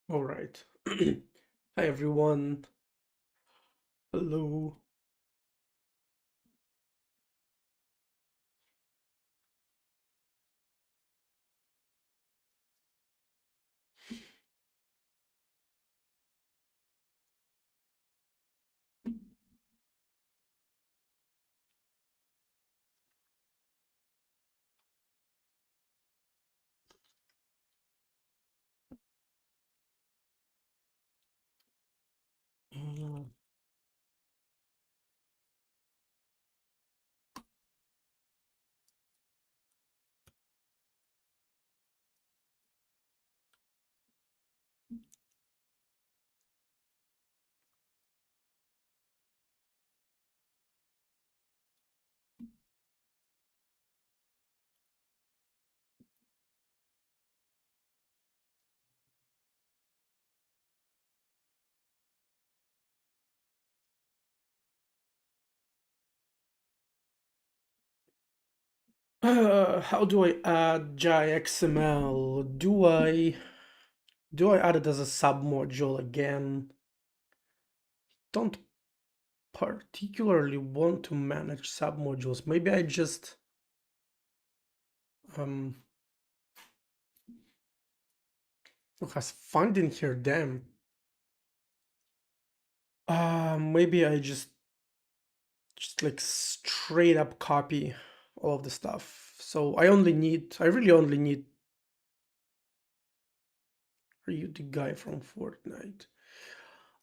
All right. Hi everyone. Hello. Mm. How do I add JXML? Do I add it as a submodule again? Don't particularly want to manage submodules. Maybe I just um it has find in here, damn. Maybe I just like straight up copy all of the stuff. So I really only need. Are you the guy from Fortnite?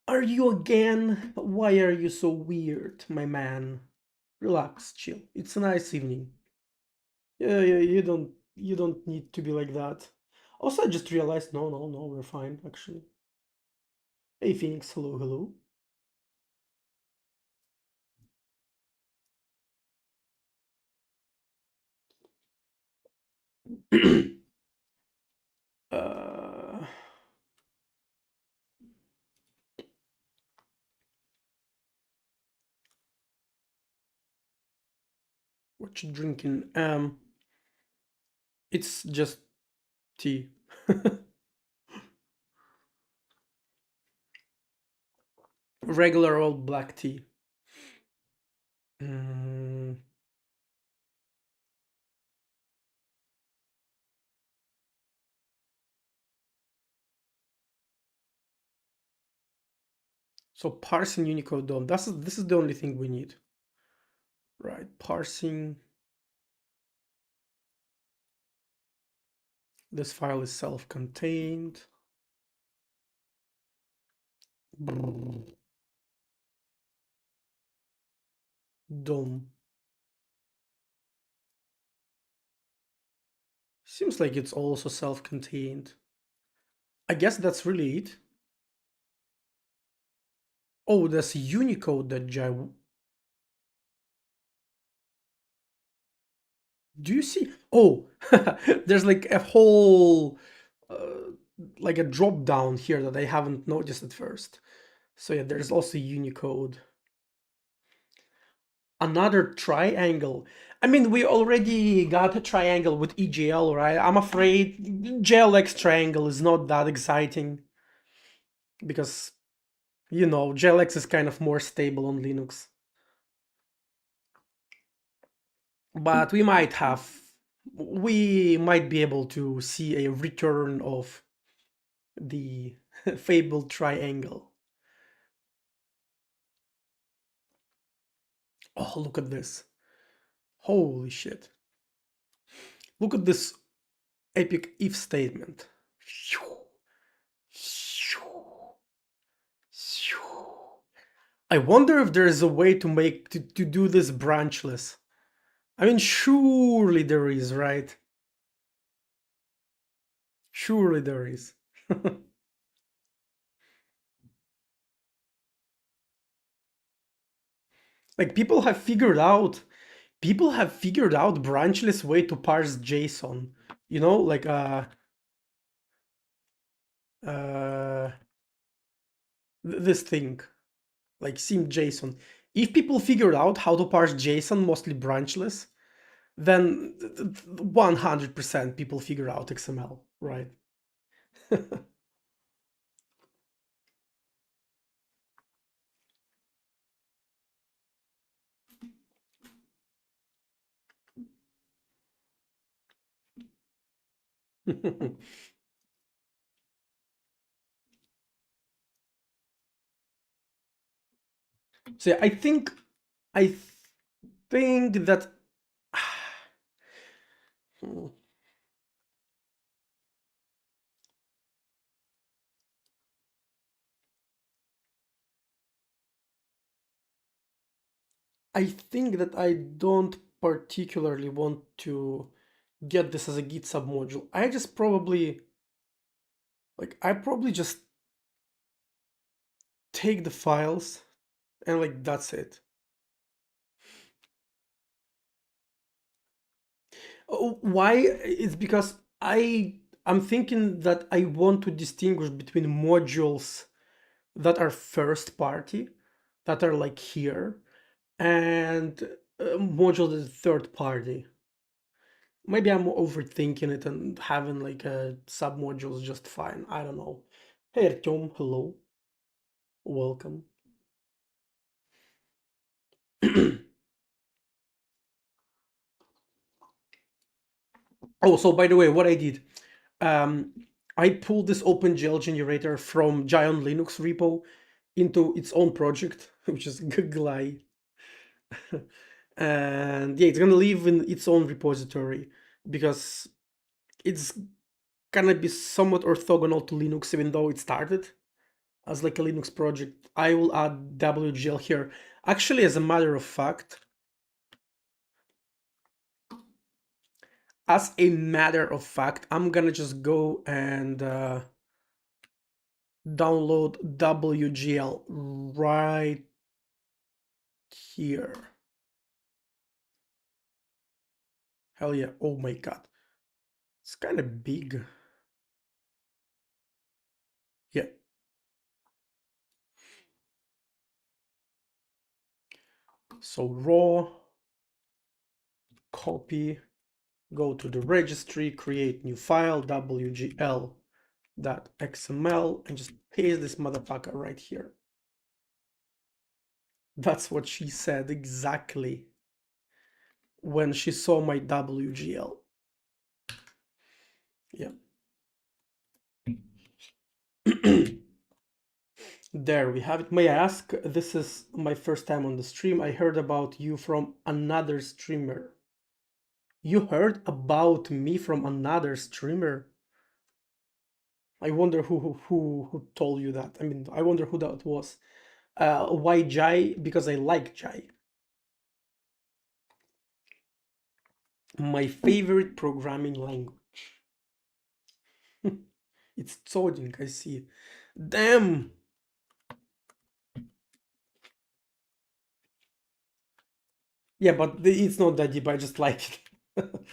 Are you again? Why are you so weird, my man? Relax, chill. It's a nice evening. Yeah, you don't need to be like that. Also, I just realized, no, we're fine, actually. Hey, Phoenix, hello. uh, what you drinking? It's just tea. Regular old black tea. Mm, so parsing Unicode DOM. This is the only thing we need. Right, parsing. This file is self-contained. DOM. Seems like it's also self-contained. I guess that's really it. Oh, there's Unicode that Jai. Do you see? Oh, there's like a whole, like a drop down here that I haven't noticed at first. So yeah, there's also Unicode. Another triangle. I mean, we already got a triangle with EGL, right? I'm afraid JLX triangle is not that exciting because, JLX is kind of more stable on Linux. But we might be able to see a return of the fabled triangle. Oh, look at this. Holy shit. Look at this epic if statement. I wonder if there is a way to do this branchless. I mean, surely there is, right? Surely there is. Like people have figured out branchless way to parse JSON. Like uh this thing, like sim JSON. If people figured out how to parse JSON mostly branchless, then 100% people figure out XML, right? So yeah, I think that I think that I don't particularly want to get this as a Git submodule. I just probably I probably just take the files and that's it. Oh, why? It's because I'm thinking that I want to distinguish between modules that are first party, that are like here, and module that is third party. Maybe I'm overthinking it and having a submodule is just fine. I don't know. Hey Artyom, hello, welcome. Oh, so by the way, what I did, um, I pulled this OpenGL generator from Giant Linux repo into its own project, which is Glide. And yeah, it's gonna live in its own repository because it's gonna be somewhat orthogonal to Linux, even though it started as like a Linux project. I will add WGL here. Actually, as a matter of fact, I'm gonna just go and download WGL right here. Hell yeah! Oh my god, it's kind of big. Yeah. So raw, copy, go to the registry, create new file, wgl.xml, and just paste this motherfucker right here. That's what she said exactly when she saw my WGL. Yeah. There we have it. May I ask, this is my first time on the stream. I heard about you from another streamer. You heard about me from another streamer? I wonder who told you that. I mean, I wonder who that was. Why Jai? Because I like Jai. My favorite programming language. It's Coding, I see. Damn! Yeah, but it's not that deep, I just like it.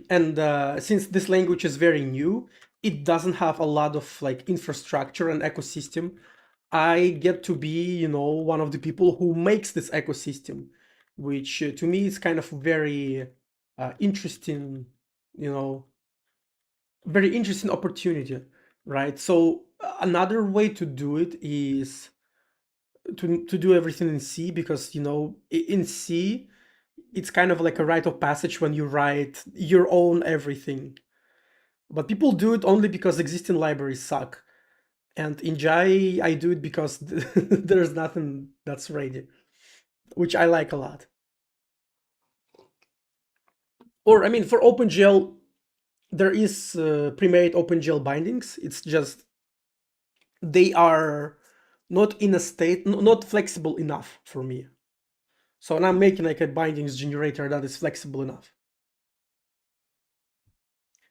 And since this language is very new, it doesn't have a lot of infrastructure and ecosystem. I get to be, one of the people who makes this ecosystem, which to me is kind of very interesting, you know, very interesting opportunity, right? So another way to do it is to do everything in C because in C it's kind of like a rite of passage when you write your own everything. But people do it only because existing libraries suck. And in Jai, I do it because there's nothing that's ready, which I like a lot. Or, I mean, for OpenGL, there is pre-made OpenGL bindings. It's just they are not in a state, not flexible enough for me. So now I'm making like a bindings generator that is flexible enough.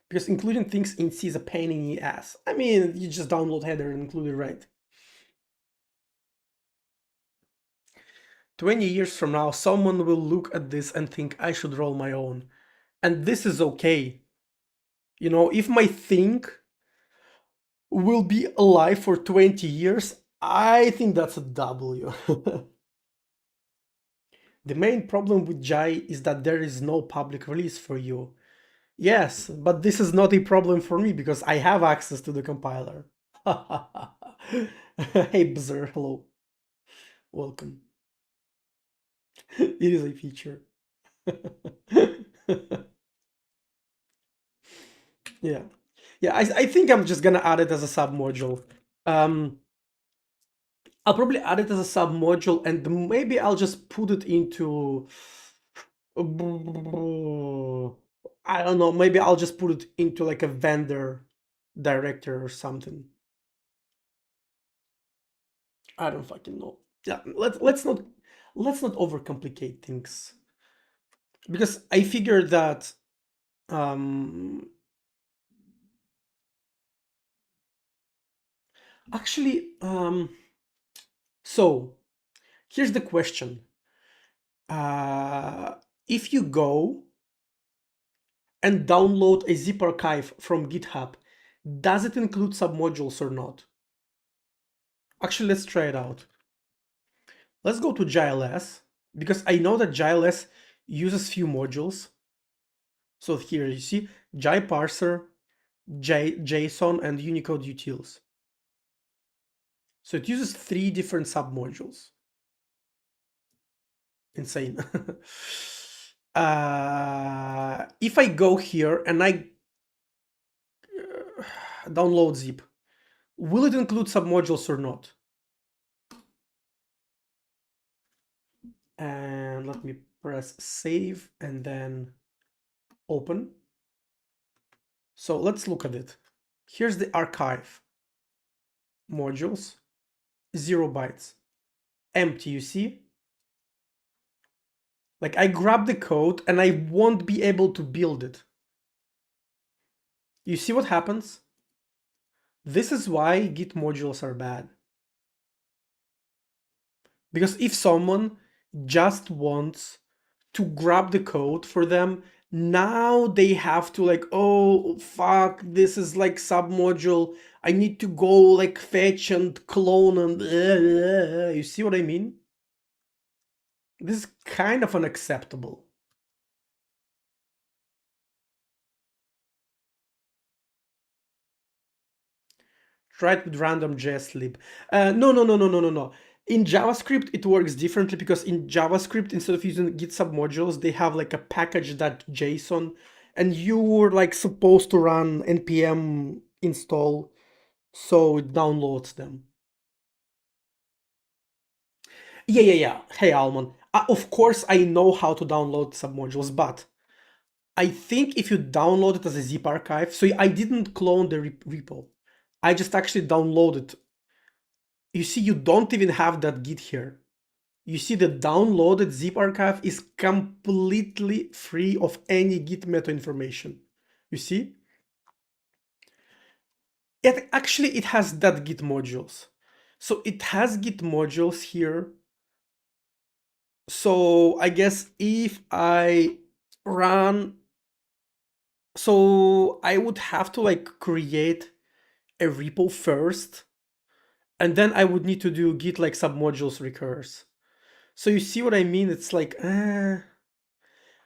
Because including things in C is a pain in the ass. I mean, you just download header and include it right. 20 years from now, someone will look at this and think I should roll my own. And this is okay. If my thing will be alive for 20 years, I think that's a W. The main problem with Jai is that there is no public release for you. Yes, but this is not a problem for me because I have access to the compiler. Hey Bzzer, hello. Welcome. It is a feature. Yeah. Yeah, I think I'm just gonna add it as a submodule. Um, I'll probably add it as a submodule and maybe I'll just put it into I don't know, maybe I'll just put it into like a vendor director or something. I don't fucking know. Yeah, let's not overcomplicate things because I figured that um actually so here's the question. Uh if you go and download a zip archive from GitHub, does it include submodules or not? Actually, let's try it out. Let's go to GLS because I know that GLS uses few modules. So here you see parser, JSON, and Unicode utils. So it uses 3 different submodules. Insane. If I go here and I download zip, will it include submodules or not? And let me press save and then open. So let's look at it. Here's the archive. Modules, 0 bytes. Empty, you see? Like I grab the code and I won't be able to build it. You see what happens? This is why Git modules are bad. Because if someone just wants to grab the code for them, now they have to like, oh fuck, this is like submodule. I need to go like fetch and clone and you see what I mean? This is kind of unacceptable. Try it with random JSlib. No, no, no, no, no, no, no. In JavaScript, it works differently because in JavaScript, instead of using Git submodules, they have like a package.json, and you were like supposed to run npm install, so it downloads them. Yeah, yeah, yeah. Hey, Alman. Of course, I know how to download submodules, but I think if you download it as a zip archive, so I didn't clone the repo. I just actually downloaded. You see, you don't even have that Git here. You see the downloaded zip archive is completely free of any Git meta information. You see? It has that Git modules. So it has Git modules here. So I guess if I run, so I would have to like create a repo first, and then I would need to do Git like submodules recurse. So you see what I mean? It's like,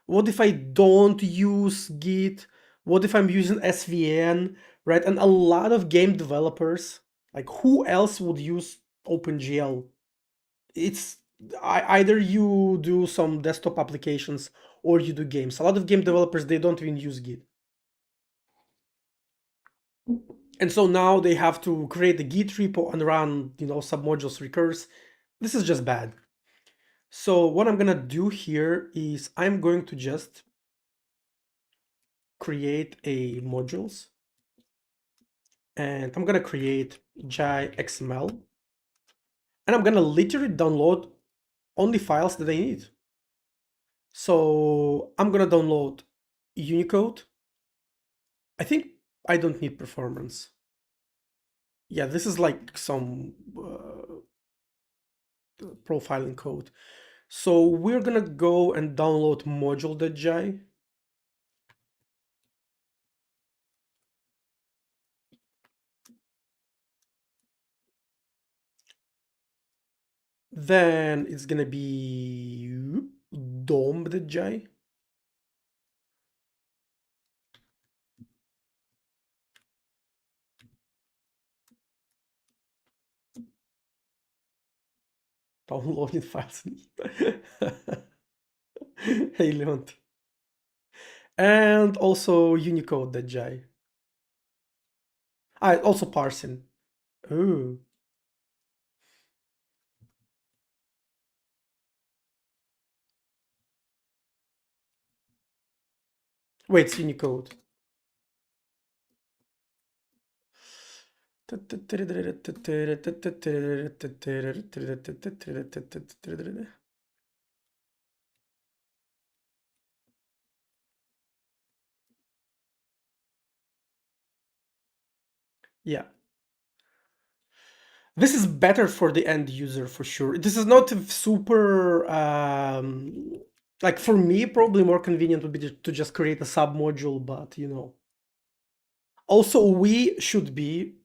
what if I don't use Git? What if I'm using SVN, right? And a lot of game developers, like who else would use OpenGL? It's either you do some desktop applications or you do games. A lot of game developers, they don't even use Git. And so now they have to create a Git repo and run, submodules recurse. This is just bad. So what I'm gonna do here is I'm going to just create a modules and I'm gonna create JXML and I'm gonna literally download only files that I need. So I'm gonna download Unicode. I think I don't need performance. Yeah, this is like some profiling code. So we're gonna go and download module.jai. Then it's gonna be dom.jai. Downloading files. Hey, Leont. And also Unicode.jai. Ah, also parsing. Ooh. Wait, it's Unicode. Yeah. This is better for the end user for sure. This is not super like for me probably more convenient would be to just create a submodule, but you know. Also, we should be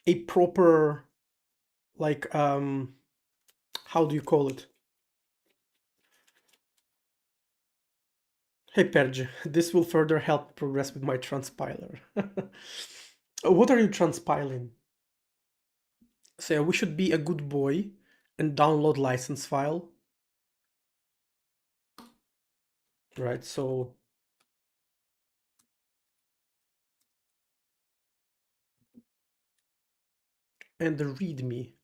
a proper like how do you call it? Hey Perj, this will further help progress with my transpiler. What are you transpiling? So we should be a good boy and download license file, right? So and the readme.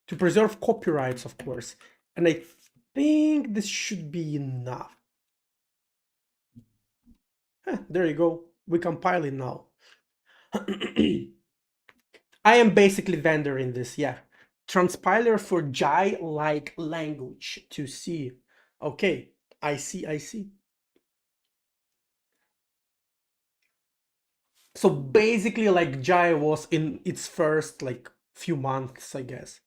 To preserve copyrights, of course. And I think this should be enough. There you go. We compile it now. I am basically vendor in this, yeah. Transpiler for Jai-like language to see. Okay, I see, I see. So basically like Jai was in its first like few months, I guess.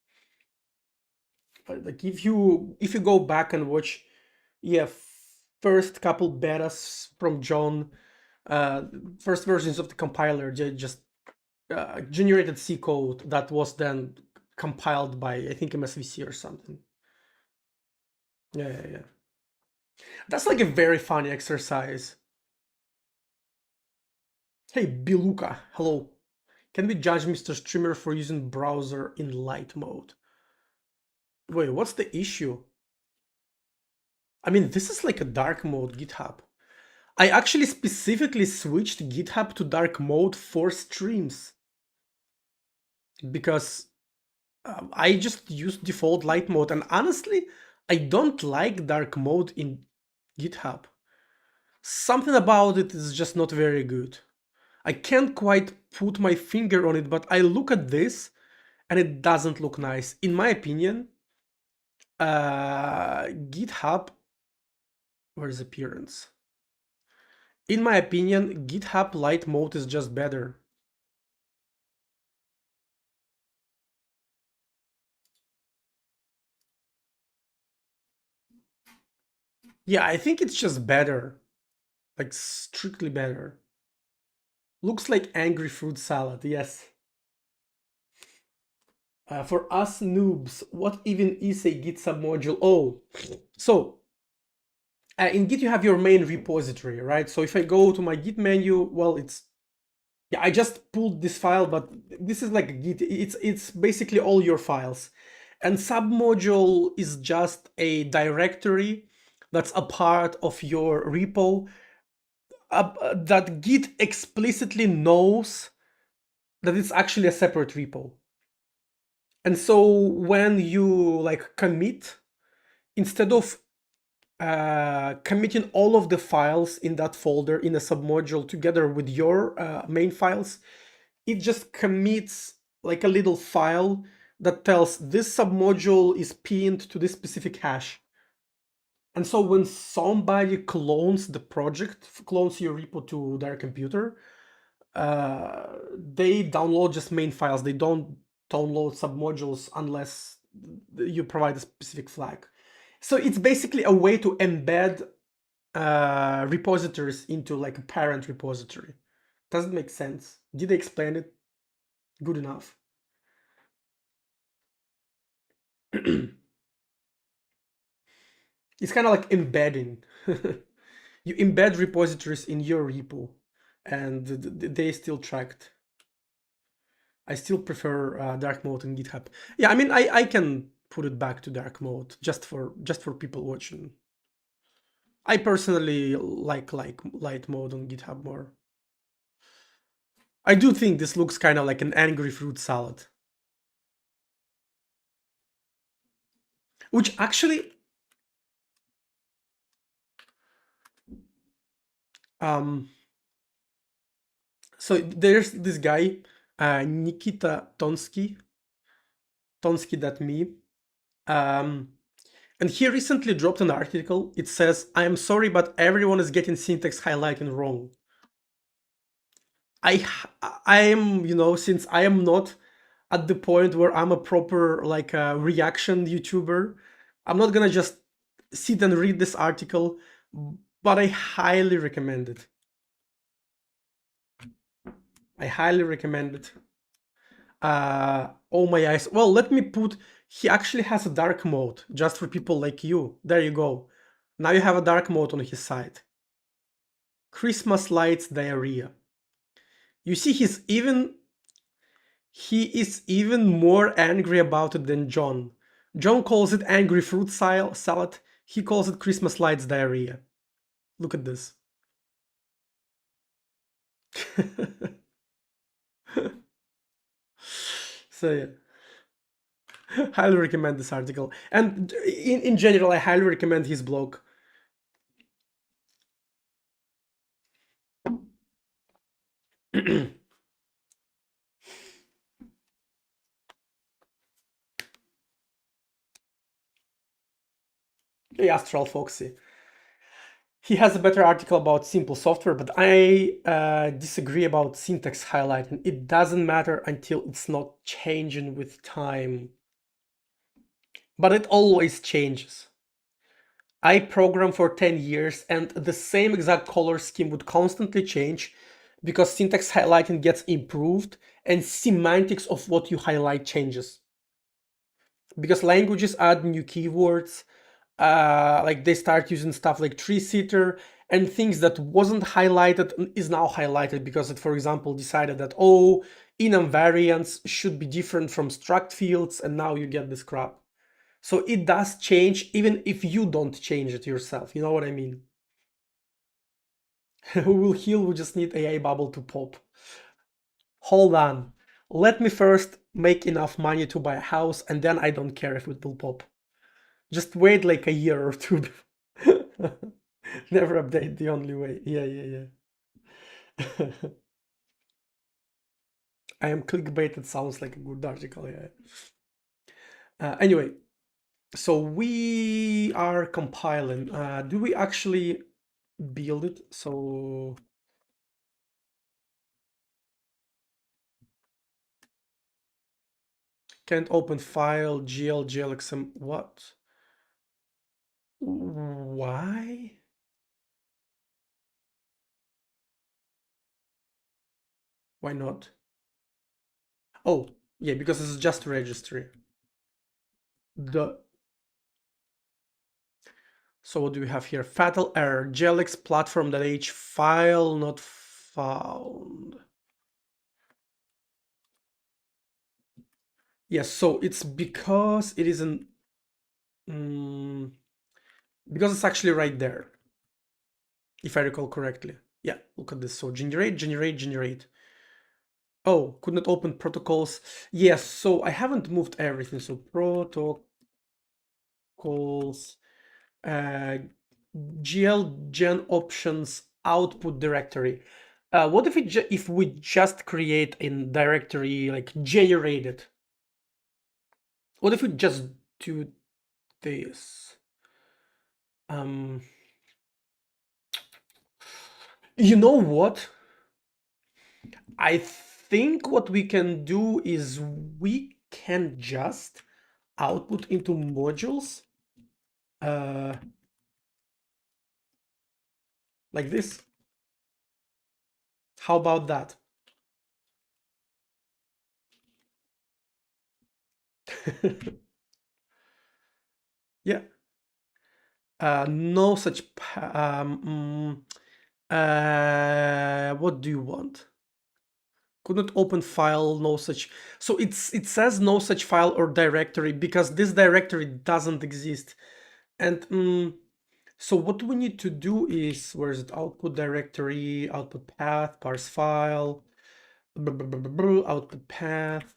Like if you go back and watch, yeah, first couple betas from John, uh, first versions of the compiler just generated C code that was then compiled by I think MSVC or something. Yeah, yeah, yeah. That's like a very funny exercise. Hey, Biluka, hello. Can we judge Mr. Streamer for using browser in light mode? Wait, what's the issue? I mean, this is like a dark mode GitHub. I actually specifically switched GitHub to dark mode for streams because I just use default light mode, and honestly, I don't like dark mode in GitHub. Something about it is just not very good. I can't quite put my finger on it, but I look at this and it doesn't look nice. In my opinion, GitHub, where's appearance? In my opinion, GitHub light mode is just better. Yeah, I think it's just better. Like strictly better. Looks like angry fruit salad, yes. For us noobs, what even is a Git submodule? Oh, so in Git you have your main repository, right? So if I go to my Git menu, well, it's yeah, I just pulled this file, but this is like a Git. It's basically all your files, and submodule is just a directory that's a part of your repo that Git explicitly knows that it's actually a separate repo. And so when you like commit, instead of committing all of the files in that folder in a submodule together with your main files, it just commits like a little file that tells this submodule is pinned to this specific hash. And so when somebody clones the project, clones your repo to their computer, they download just main files. They don't download submodules unless you provide a specific flag. So it's basically a way to embed repositories into like a parent repository. Does it make sense? Did I explain it good enough? It's kind of like embedding. You embed repositories in your repo and they still tracked. I still prefer dark mode in GitHub. Yeah, I mean, I can put it back to dark mode just for people watching. I personally like light mode on GitHub more. I do think this looks kind of like an angry fruit salad, which actually, um, so there's this guy, Nikita Tonsky.me, um, and he recently dropped an article. It says, "I am sorry, but everyone is getting syntax highlighting wrong." I I am, since I am not at the point where I'm a proper like a reaction YouTuber, I'm not gonna just sit and read this article, but I highly recommend it. I highly recommend it. Oh my eyes. Well, let me put. He actually has a dark mode just for people like you. There you go. Now you have a dark mode on his side. Christmas lights diarrhea. You see, he is even more angry about it than John. John calls it angry fruit salad. He calls it Christmas lights diarrhea. Look at this. So yeah, highly recommend this article. And in general, I highly recommend his blog. Hey, Astral Foxy. He has a better article about simple software, but I disagree about syntax highlighting. It doesn't matter until it's not changing with time. But it always changes. I programmed for 10 years and the same exact color scheme would constantly change because syntax highlighting gets improved and semantics of what you highlight changes. Because languages add new keywords, like they start using stuff like tree sitter, and things that wasn't highlighted is now highlighted because it, for example, decided that, oh, enum variants should be different from struct fields, and now you get this crap. So it does change even if you don't change it yourself. You know what I mean? Who will heal? We just need AI bubble to pop. Hold on. Let me first make enough money to buy a house, and then I don't care if it will pop. Just wait like a year or two. Never update the only way. Yeah, yeah, yeah. I am clickbaited sounds like a good article, yeah. Anyway, so we are compiling. Do we actually build it? So can't open file, GL, GLXM, what? Why? Why not? Oh, yeah, because it's just registry. The So what do we have here? Fatal error. GLX platform.h file not found. Yes, so it's because it isn't because it's actually right there, if I recall correctly. Yeah, look at this. So generate, generate, generate. Oh, could not open protocols. Yes, so I haven't moved everything. So protocols, uh, GL gen options output directory. What if if we just create in directory like generated? What if we just do this? Um, you know what? I think what we can do is we can just output into modules uh, like this. How about that? Yeah. No such. What do you want? Could not open file, no such. So it says no such file or directory because this directory doesn't exist. And so what we need to do is, where is it? Output directory, output path, parse file, output path.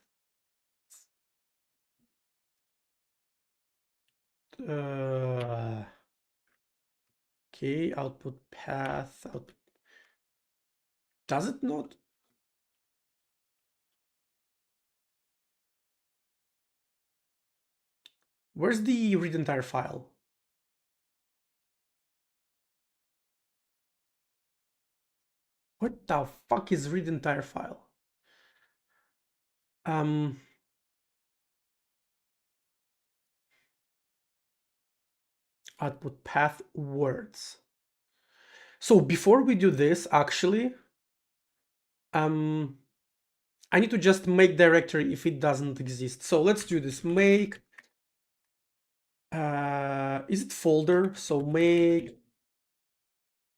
Okay, output path. Does it not? Where's the read entire file? What the fuck is read entire file? Um, Output path words. So before we do this, actually, um, I need to just make directory if it doesn't exist. So let's do this. Make, is it folder? So make,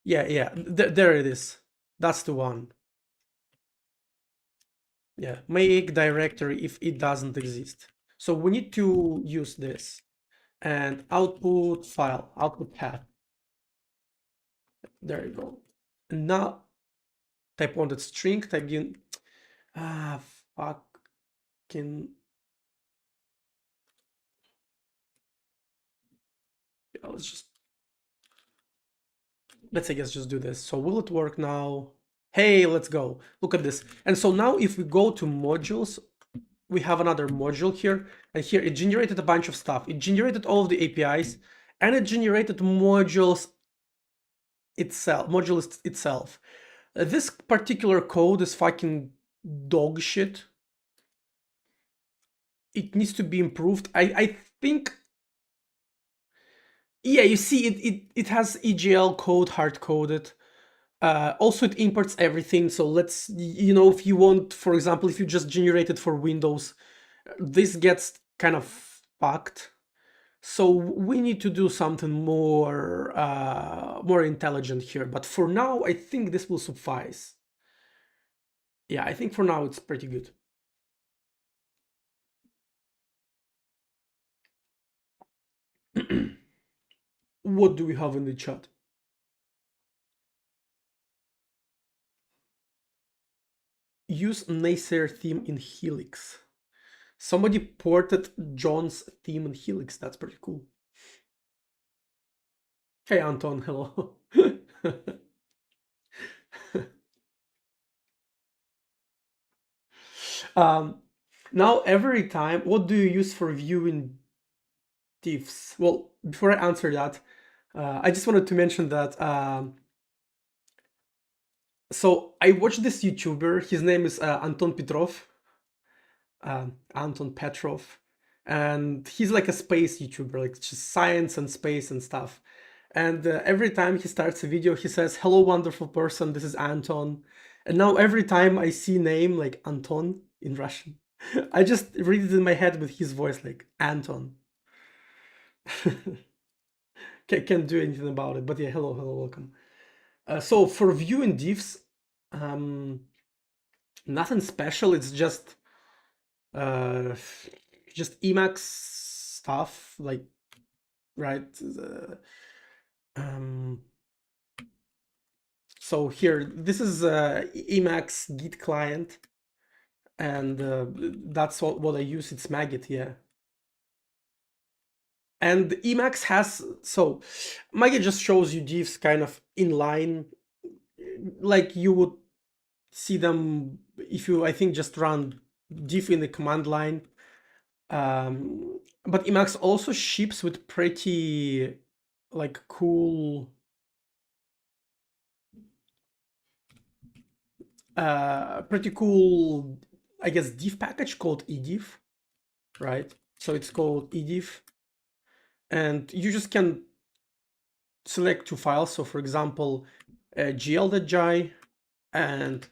yeah, there it is. That's the one. Yeah, make directory if it doesn't exist. So we need to use this and output file, output path. There you go. And now type wanted string, type in, fucking, yeah, let's I guess just do this. So will it work now? Hey, let's go. Look at this. And so now if we go to modules, we have another module here. And here it generated a bunch of stuff. It generated all of the APIs and it generated modules itself. This particular code is fucking dog shit. It needs to be improved. I think, yeah, you see it has EGL code hard coded. Also, it imports everything. So let's, if you want, for example, if you just generate it for Windows, this gets kind of fucked. So we need to do something more intelligent here. But for now, I think this will suffice. Yeah, I think for now it's pretty good. What do we have in the chat? Use Naysayer theme in Helix. Somebody ported John's theme in Helix. That's pretty cool. Hey, Anton, hello. Now, every time, what do you use for viewing diffs? Well, before I answer that, I just wanted to mention that. So I watched this YouTuber. His name is Anton Petrov. Anton Petrov, and he's like a space YouTuber, like just science and space and stuff. And every time he starts a video, he says, "Hello, wonderful person. This is Anton." And now every time I see name like Anton in Russian, I just read it in my head with his voice, like Anton. Can't do anything about it, but yeah, hello, welcome. So for viewing diffs, um, nothing special. It's uh, just Emacs stuff, like, right? Um, so here, this is Emacs Git client, and that's what I use. It's Magit, yeah. And Emacs has, so Magit just shows you diffs kind of in line, like you would see them if you, I think, just run diff in the command line. But Emacs also ships with pretty like cool I guess diff package called ediff, right? So it's called ediff, and you just can select two files. So for example, gl.jai and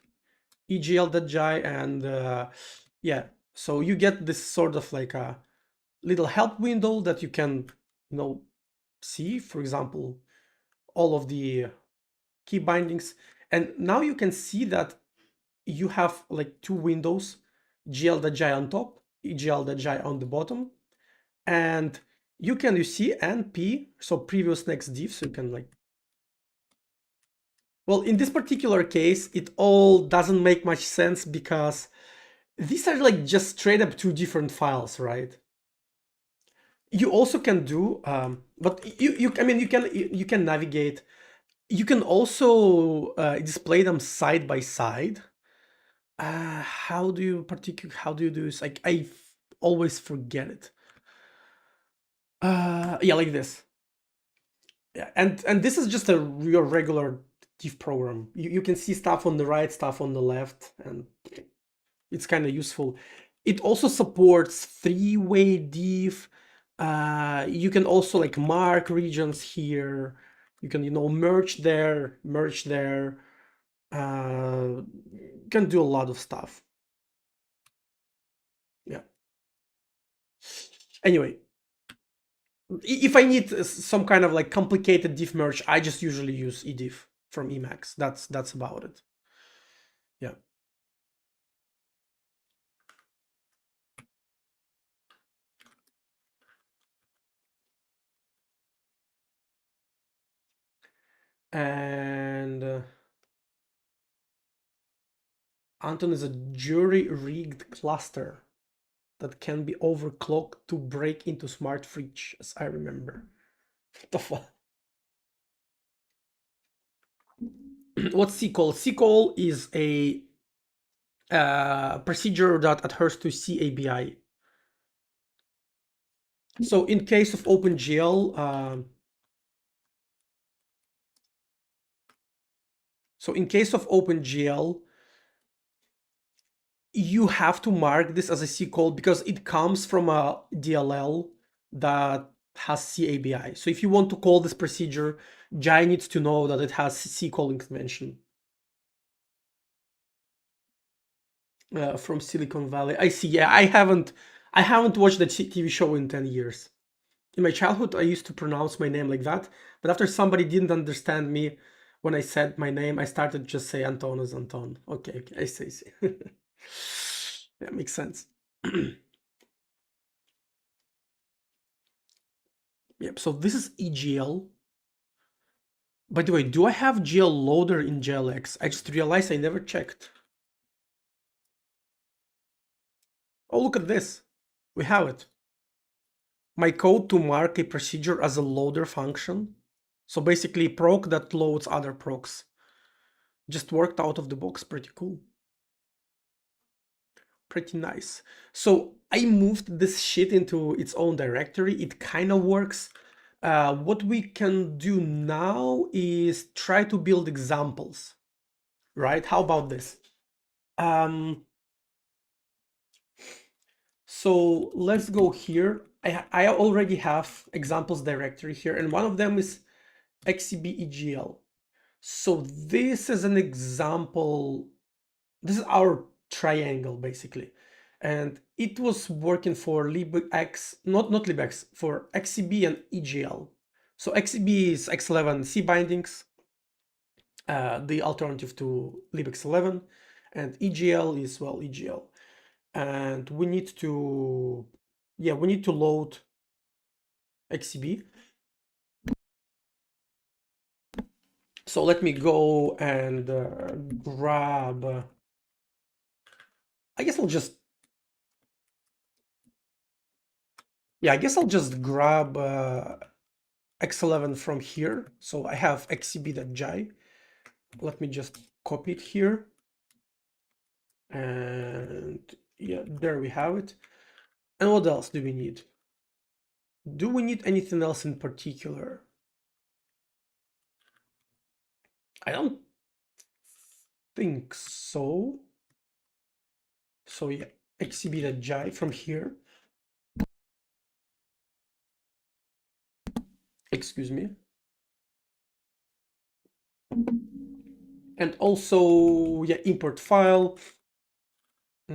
egl.jai, and yeah, so you get this sort of like a little help window that you can, see, for example, all of the key bindings. And now you can see that you have like two windows, gl.jai on top, gl.jai on the bottom, and you see np, so previous next div, so you can like, well, in this particular case, it all doesn't make much sense because these are like just straight up two different files, right? You also can do, but I mean, you can navigate. You can also display them side by side. How do you do this? Like always forget it. Yeah, like this. Yeah, and this is just a real regular div program. You can see stuff on the right, stuff on the left, and it's kind of useful. It also supports three-way div. You can also like mark regions here. You can, merge there, merge there. You can do a lot of stuff. Yeah. Anyway, if I need some kind of like complicated diff merge, I just usually use ediff from Emacs. That's about it. Yeah. And Anton is a jury-rigged cluster that can be overclocked to break into smart fridge, as I remember. What the fuck? What's CCall? CCall is a procedure that adheres to CABI. So in case of OpenGL, you have to mark this as a C call because it comes from a DLL that has CABI. So if you want to call this procedure, Jai needs to know that it has C calling convention. From Silicon Valley. I see. Yeah, I haven't watched the TV show in 10 years. In my childhood, I used to pronounce my name like that, but after somebody didn't understand me when I said my name, I started to just say Anton as Anton. Okay, okay, I see. Yeah, makes sense. Yep, so this is EGL. By the way, do I have GL loader in GLX? I just realized I never checked. Oh, look at this. We have it. My code to mark a procedure as a loader function. So basically proc that loads other procs. Just worked out of the box, pretty cool. Pretty nice. So I moved this shit into its own directory. It kind of works. What we can do now is try to build examples, right? How about this? So let's go here. I already have examples directory here, and one of them is xcbegl. So this is an example. This is our triangle basically, and it was working for libx, not libx, for xcb and egl. So xcb is x11 c bindings, the alternative to libx11, and egl is, well, egl. And we need to, yeah, we need to load xcb. So let me go and grab, I guess I'll just, yeah, I guess I'll just grab x11 from here. So I have xcb.jai. Let me just copy it here. And yeah, there we have it. And what else do we need? Do we need anything else in particular? I don't think so. So yeah, xcb.jai from here. Excuse me. And also, yeah, import file. I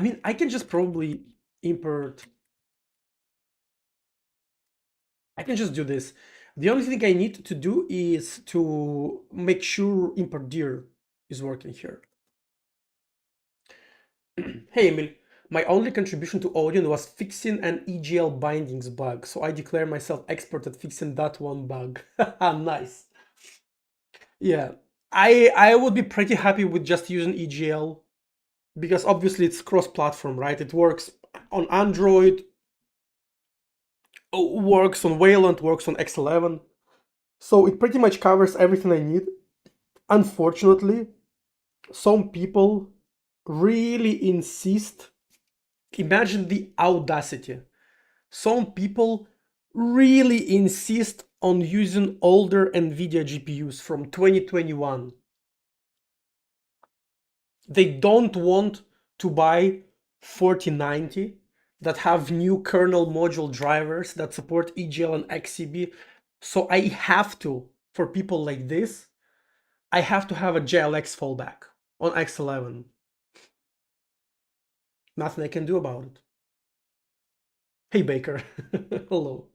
mean, I can just probably import I can just do this. The only thing I need to do is to make sure import dir is working here. Hey Emil, my only contribution to Odin was fixing an EGL bindings bug, so I declare myself expert at fixing that one bug. Nice. Yeah, I would be pretty happy with just using EGL because obviously it's cross-platform, right? It works on Android, works on Wayland, works on X11, so it pretty much covers everything I need. Unfortunately, some people really insist. Imagine the audacity. Some people really insist on using older NVIDIA GPUs from 2021. They don't want to buy 4090 that have new kernel module drivers that support EGL and XCB. So I have to, for people like this, I have to have a JLX fallback on X11. Nothing I can do about it. Hey Baker, hello.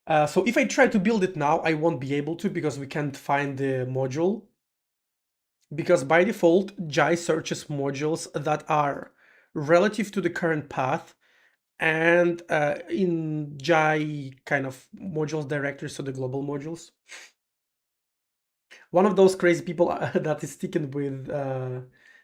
So if I try to build it now, I won't be able to because we can't find the module. Because by default, Jai searches modules that are relative to the current path and in Jai kind of modules directory, so the global modules. One of those crazy people that is sticking with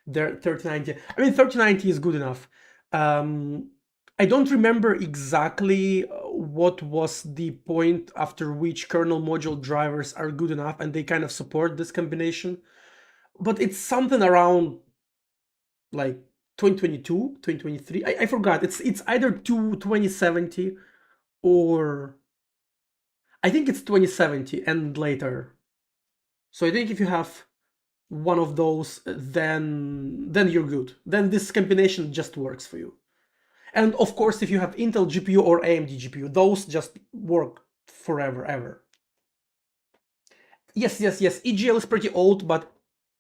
their 3090. I mean, 3090 is good enough. Um, I don't remember exactly what was the point after which kernel module drivers are good enough and they kind of support this combination. But it's something around like 2022, 2023. I forgot. It's either 2070 or I think it's 2070 and later. So I think if you have one of those, then you're good. Then this combination just works for you. And of course, if you have Intel GPU or AMD GPU, those just work forever, ever. Yes, yes, yes. EGL is pretty old, but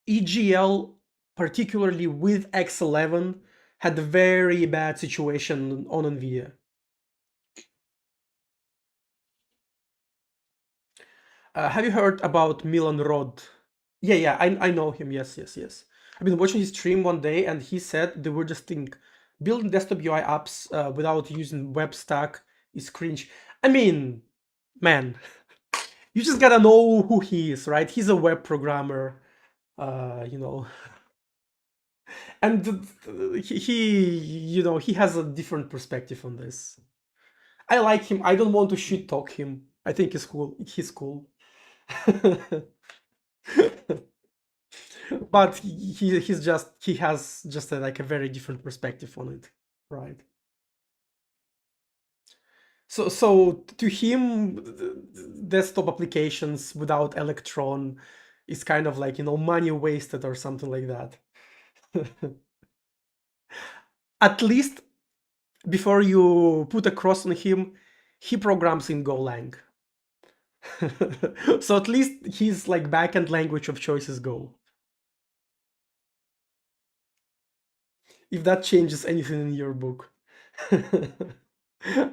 EGL, particularly with X11, had a very bad situation on NVIDIA. Have you heard about Milan Rod? Yeah, yeah, I know him. Yes, yes, yes. I've been watching his stream one day, and he said the weirdest thing: building desktop UI apps without using web stack is cringe. I mean, man, you just gotta know who he is, right? He's a web programmer, you know, and he has a different perspective on this. I like him. I don't want to shit talk him. I think he's cool. He's cool. But he has just like a very different perspective on it, right? So to him, desktop applications without Electron is kind of like money wasted or something like that. At least before you put a cross on him, he programs in Golang. So at least his like backend language of choice is Go. If that changes anything in your book.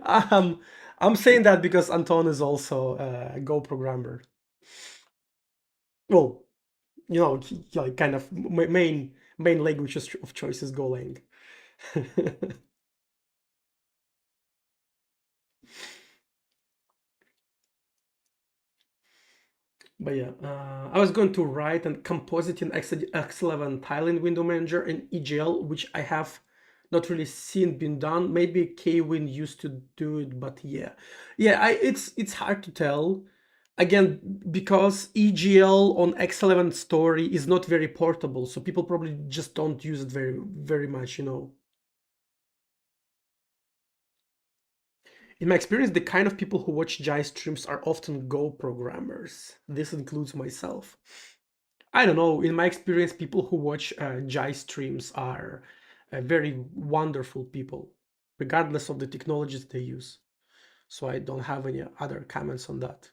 um, I'm saying that because Anton is also a Go programmer. Well, like kind of main language of choice is Golang. But yeah, I was going to write and composite in X11 tiling window manager in EGL, which I have not really seen been done. Maybe Kwin used to do it, but yeah, it's hard to tell. Again, because EGL on X11 story is not very portable, so people probably just don't use it very much. In my experience, the kind of people who watch Jai streams are often Go programmers. This includes myself. I don't know. In my experience, people who watch Jai streams are very wonderful people, regardless of the technologies they use. So I don't have any other comments on that.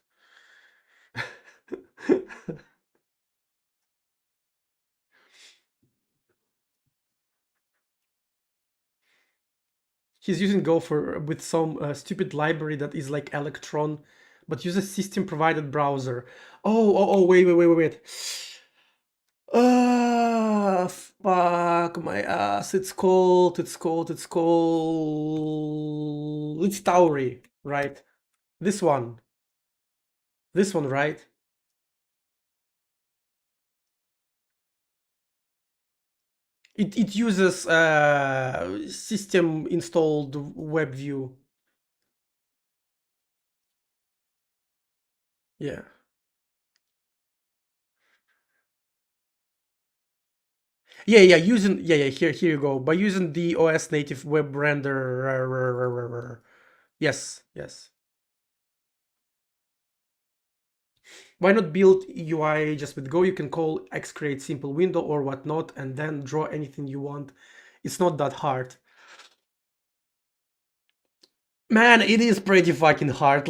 He's using Go for with some stupid library that is like Electron, but uses system provided browser. Wait. Fuck my ass. It's Tauri, right? This one. This one, right? It uses system installed web view. Yeah. Here you go. By using the OS native web render. Yes. Why not build UI just with Go? You can call X create simple window or whatnot, and then draw anything you want. It's not that hard. Man, it is pretty fucking hard.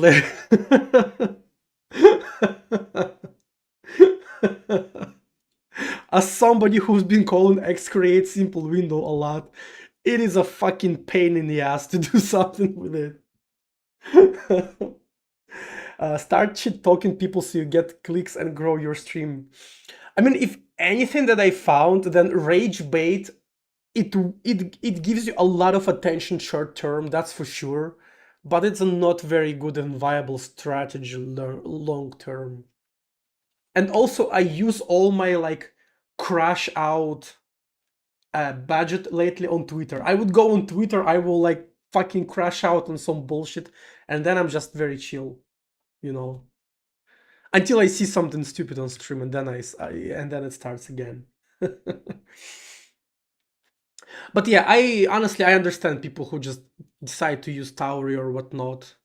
As somebody who's been calling X create simple window a lot, it is a fucking pain in the ass to do something with it. Start shit talking people so you get clicks and grow your stream. I mean, if anything that I found, then rage bait, it gives you a lot of attention short term, that's for sure, but it's a not very good and viable strategy long term. And also, I use all my like crash out budget lately on Twitter. I would go on Twitter, I will like fucking crash out on some bullshit, and then I'm just very chill, you know, until I see something stupid on stream, and then and then it starts again. But yeah, I honestly I understand people who just decide to use Tauri or whatnot.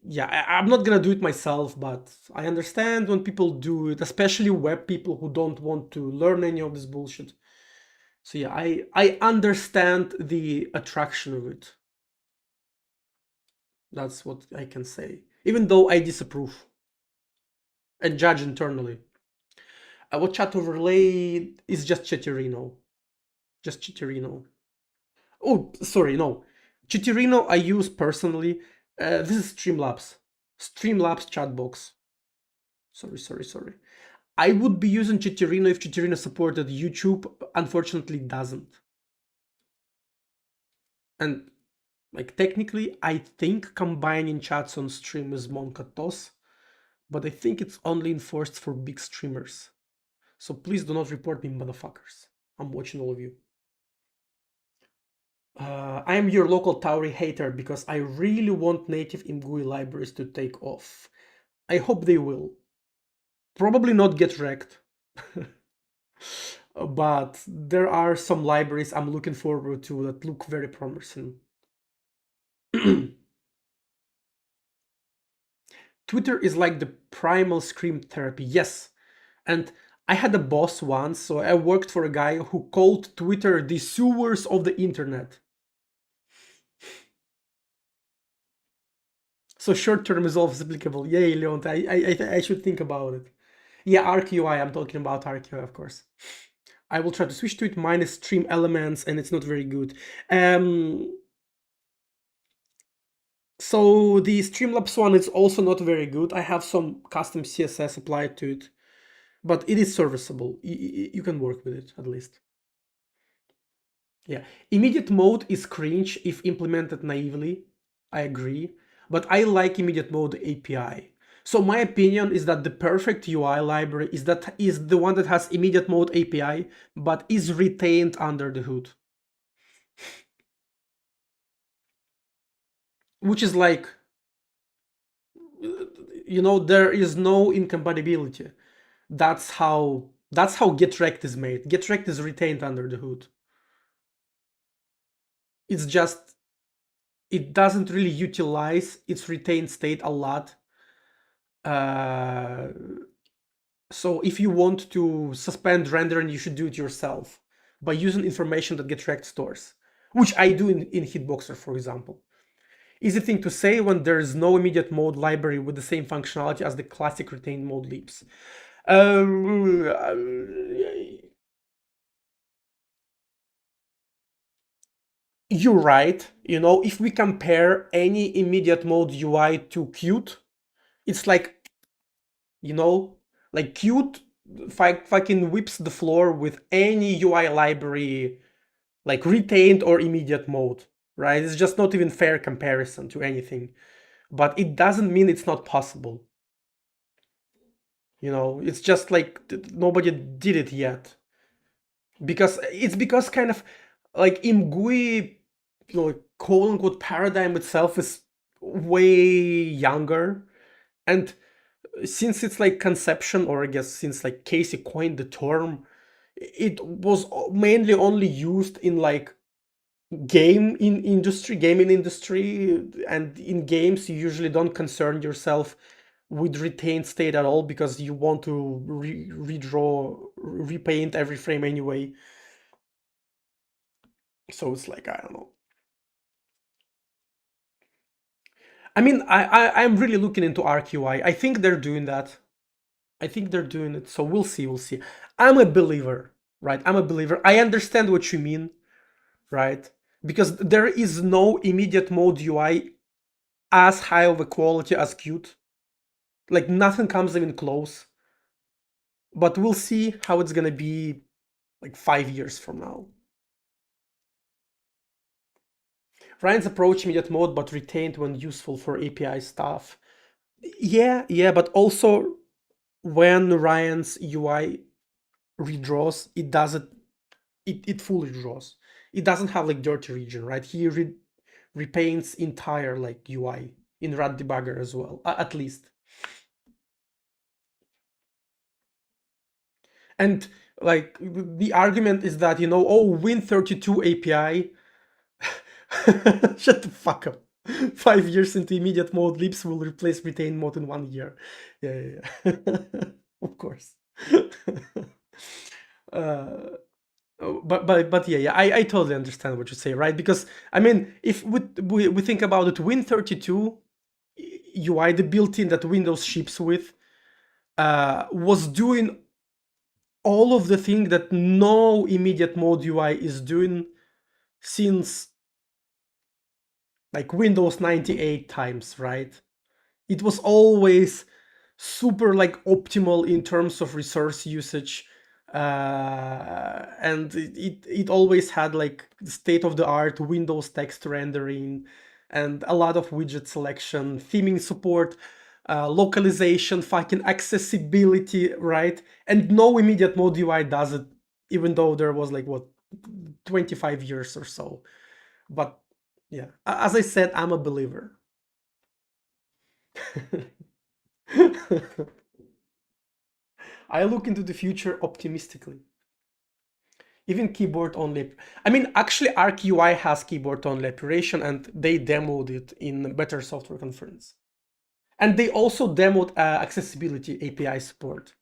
Yeah, I'm not gonna do it myself, but I understand when people do it, especially web people who don't want to learn any of this bullshit. So yeah, I understand the attraction of it. That's what I can say. Even though I disapprove and judge internally. What chat overlay is just Chatterino. Just Chitterino. Oh, sorry, no. Chitterino I use personally. This is Streamlabs. Streamlabs chatbox. Sorry. I would be using Chitterino if Chitterino supported YouTube. Unfortunately, it doesn't. And like technically, I think combining chats on stream is Monkatos, but I think it's only enforced for big streamers. So please do not report me, motherfuckers. I'm watching all of you. I am your local Tauri hater because I really want native ImGUI libraries to take off. I hope they will. Probably not get wrecked. But there are some libraries I'm looking forward to that look very promising. Twitter is like the primal scream therapy, yes. And I had a boss once, so I worked for a guy who called Twitter the sewers of the internet. So short-term resolve is applicable. Yay, Leon, I should think about it. Yeah, ArcUI, I'm talking about ArcUI, of course. I will try to switch to it minus stream elements, and it's not very good. So the Streamlabs one is also not very good. I have some custom CSS applied to it, but it is serviceable. You can work with it, at least. Yeah, immediate mode is cringe if implemented naively. I agree, but I like immediate mode API. So my opinion is that the perfect UI library is the one that has immediate mode API, but is retained under the hood. Which is like, there is no incompatibility. That's how GetRect is made. GetRect is retained under the hood. It's just it doesn't really utilize its retained state a lot. Uh, so if you want to suspend rendering, you should do it yourself by using information that GetRect stores, which I do in Hitboxer, for example. Easy thing to say when there's no immediate mode library with the same functionality as the classic retained mode leaps. you're right. You know, if we compare any immediate mode UI to Qt, it's like, you know, like Qt fucking whips the floor with any UI library, like retained or immediate mode, right? It's just not even fair comparison to anything. But it doesn't mean it's not possible. You know, it's just like nobody did it yet. Because kind of like ImGUI, you know, quote unquote paradigm itself is way younger. And since it's like conception, or I guess since like Casey coined the term, it was mainly only used in like gaming industry, and in games you usually don't concern yourself with retained state at all because you want to redraw, repaint every frame anyway. So it's like, I don't know. I mean, I'm really looking into RQI. I think they're doing that. I think they're doing it. So we'll see. We'll see. I'm a believer, right? I'm a believer. I understand what you mean, right? Because there is no immediate mode UI as high of a quality as Qt. Like nothing comes even close. But we'll see how it's gonna be like 5 years from now. Ryan's approach immediate mode, but retained when useful for API stuff. Yeah, yeah, but also when Ryan's UI redraws, it doesn't it fully draws. It doesn't have like dirty region, right? He repaints entire like UI in RAD debugger as well, at least. And like the argument is that, you know, oh, Win32 API. Shut the fuck up. 5 years into immediate mode, Lips will replace retain mode in 1 year. Yeah, yeah, yeah. Of course. uh, but yeah, yeah, I totally understand what you say, right? Because I mean, if we think about it, Win32 UI, the built-in that Windows ships with, was doing all of the thing that no immediate mode UI is doing since like Windows 98 times, right? It was always super like optimal in terms of resource usage, and it always had like state of the art Windows text rendering and a lot of widget selection, theming support, localization, fucking accessibility, right? And no immediate mode UI does it, even though there was like what 25 years or so. But yeah, as I said, I'm a believer. I look into the future optimistically. Even keyboard only. I mean, actually, ArcUI has keyboard only operation, and they demoed it in Better Software Conference. And they also demoed accessibility API support.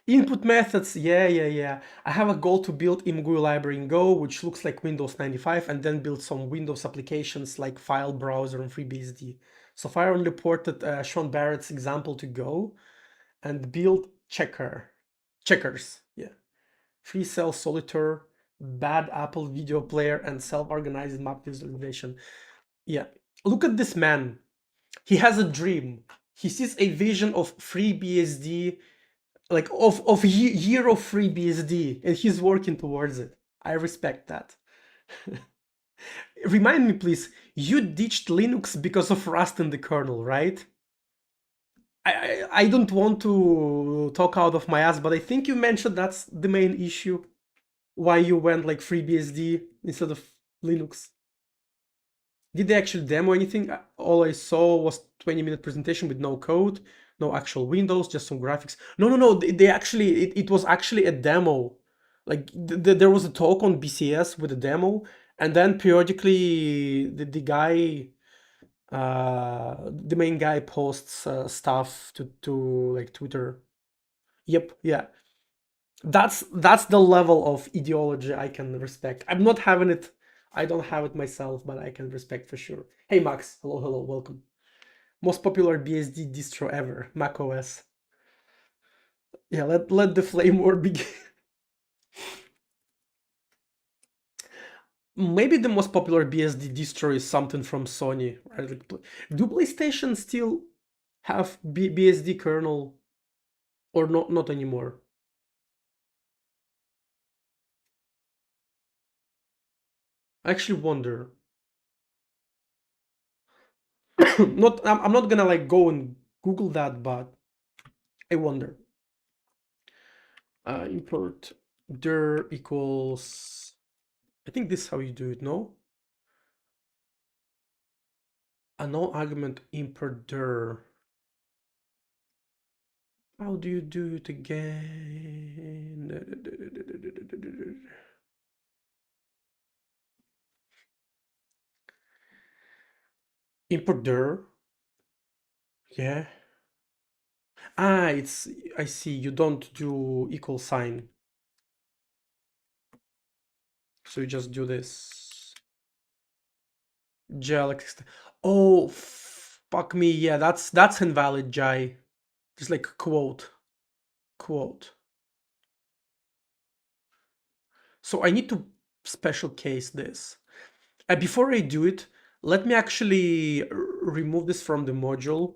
Input methods, yeah, yeah, yeah. I have a goal to build ImGUI library in Go, which looks like Windows 95, and then build some Windows applications like file browser and FreeBSD. So far, I only ported Sean Barrett's example to Go and build checkers, yeah. Free cell solitaire, bad Apple video player, and self-organized map visualization. Yeah, look at this man. He has a dream. He sees a vision of FreeBSD, like of year of FreeBSD, and he's working towards it. I respect that. Remind me, please. You ditched Linux because of Rust in the kernel, right? I don't want to talk out of my ass, but I think you mentioned that's the main issue why you went like FreeBSD instead of Linux. Did they actually demo anything? All I saw was 20-minute presentation with no code, no actual Windows, just some graphics. No, no, no. They actually it was actually a demo. Like there was a talk on BCS with a demo, and then periodically the guy, the main guy posts stuff to like Twitter. Yep, yeah. That's the level of ideology I can respect. I'm not having it. I don't have it myself, but I can respect for sure. Hey Max, hello, hello, welcome. Most popular BSD distro ever, macOS. Yeah, let the flame war begin. Maybe the most popular BSD distro is something from Sony, right? Do PlayStation still have BSD kernel or not anymore? I actually wonder. Not I'm not gonna like go and Google that, but I wonder. Import dir equals. I think this is how you do it. No, a no argument import dir. How do you do it again? Import dir. Yeah. Ah, it's. I see. You don't do equal sign, so you just do this. GLX. Oh, fuck me. Yeah, that's invalid, Jai. Just like quote. So I need to special case this. Before I do it, let me actually remove this from the module.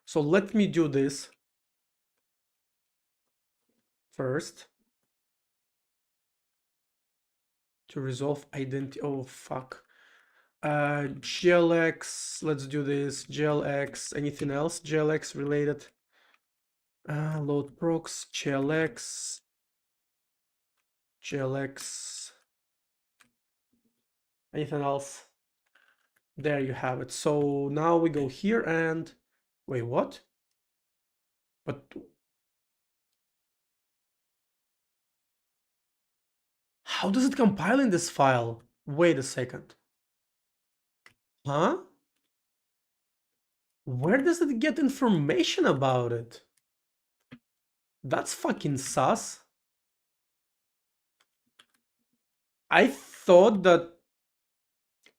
So let me do this first to resolve identity. Oh, fuck. GLX, let's do this. GLX, anything else? GLX related. Load procs, GLX, anything else? There you have it. So now we go here and wait, what? But how does it compile in this file? Wait a second. Huh? Where does it get information about it? That's fucking sus. I thought that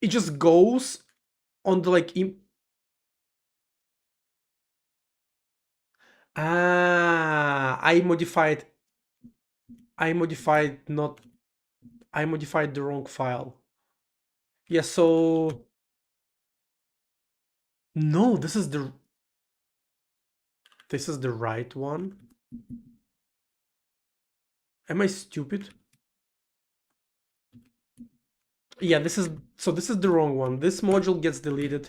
it just goes on the like I modified not I modified the wrong file. Yeah, so no, this is the right one. Am I stupid? Yeah, this is the wrong one. This module gets deleted.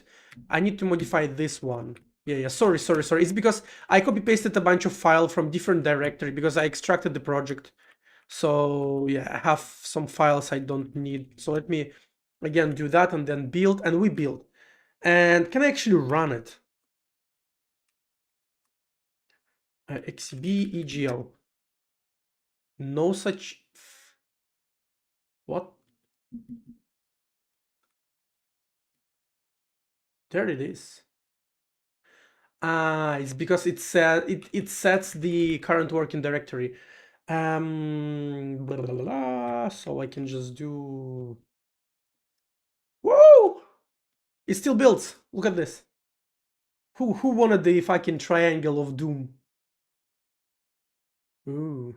I need to modify this one. Yeah, sorry. It's because I copy pasted a bunch of file from different directory because I extracted the project. So yeah, I have some files I don't need. So let me again do that and then build, and we build. And can I actually run it? XB EGL. No such. What? There it is. It's because it sets the current working directory. Blah, blah, blah, blah. So I can just do. Whoa! It still builds. Look at this. Who wanted the fucking triangle of doom? Ooh.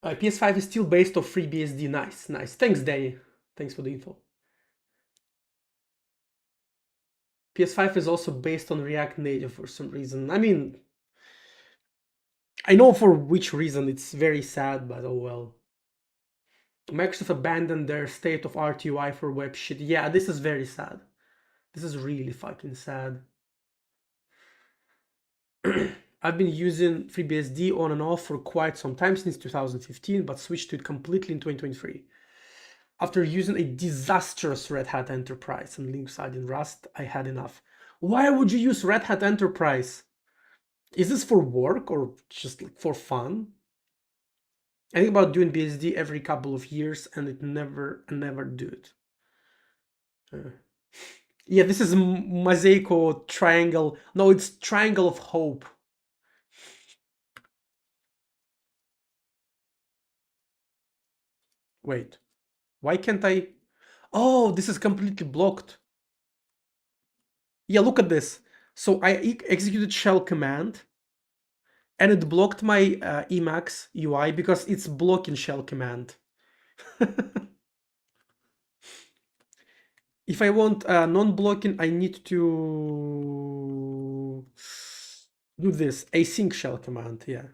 PS5 is still based off FreeBSD. Nice. Thanks, Danny. Thanks for the info. PS5 is also based on React Native for some reason. I mean, I know for which reason. It's very sad, but oh well. Microsoft abandoned their state-of-art UI for web shit. Yeah, this is very sad. This is really fucking sad. I've been using FreeBSD on and off for quite some time, since 2015, but switched to it completely in 2023. After using a disastrous Red Hat Enterprise and Linux side in Rust, I had enough. Why would you use Red Hat Enterprise? Is this for work or just like for fun? I think about doing BSD every couple of years and it never do it. Yeah, this is Mosaico triangle. No, it's triangle of hope. Wait, why can't I? Oh, this is completely blocked. Yeah, look at this. So I executed shell command and it blocked my Emacs UI because it's blocking shell command. If I want non-blocking, I need to do this async shell command. Yeah,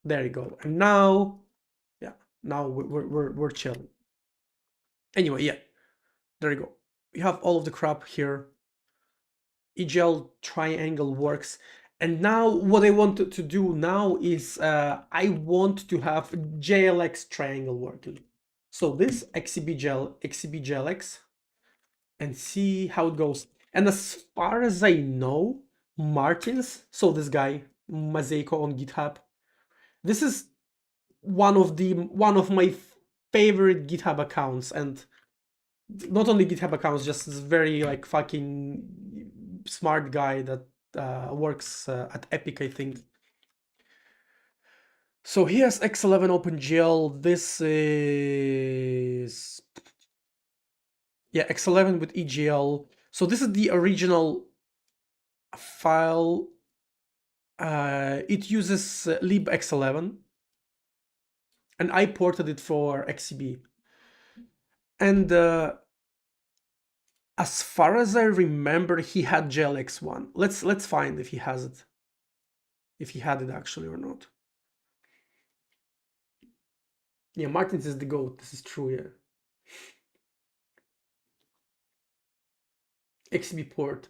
there you go. And now, yeah, now we're chilling. Anyway, yeah, there you go. We have all of the crap here. EGL triangle works. And now what I want to do now is I want to have JLX triangle working. So this XCB and see how it goes. And as far as I know, Martins, so this guy, Mazeiko on GitHub, this is one of my favorite GitHub accounts, and not only GitHub accounts, just this very like fucking smart guy that works at Epic, I think. So he has X11 OpenGL. This is yeah X11 with EGL. So this is the original file. It uses libx11, and I ported it for XCB. And as far as I remember, he had JLX1. Let's find if he has it, if he had it actually or not. Yeah, Martins is the GOAT. This is true, yeah. XCB port.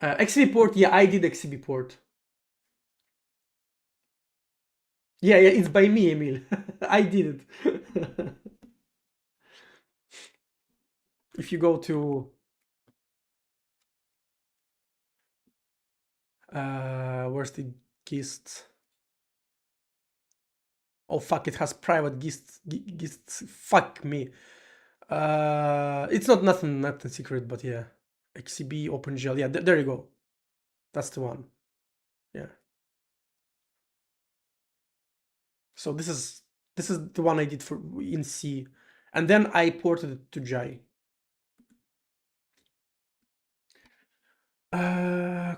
XCB port, yeah, I did XCB port. Yeah, yeah, it's by me, Emil. I did it. If you go to where's the gist? Oh fuck, it has private gists. Fuck me. It's not nothing secret, but yeah. XCB OpenGL. Yeah, there you go. That's the one. Yeah. So this is the one I did for in C, and then I ported it to Jai.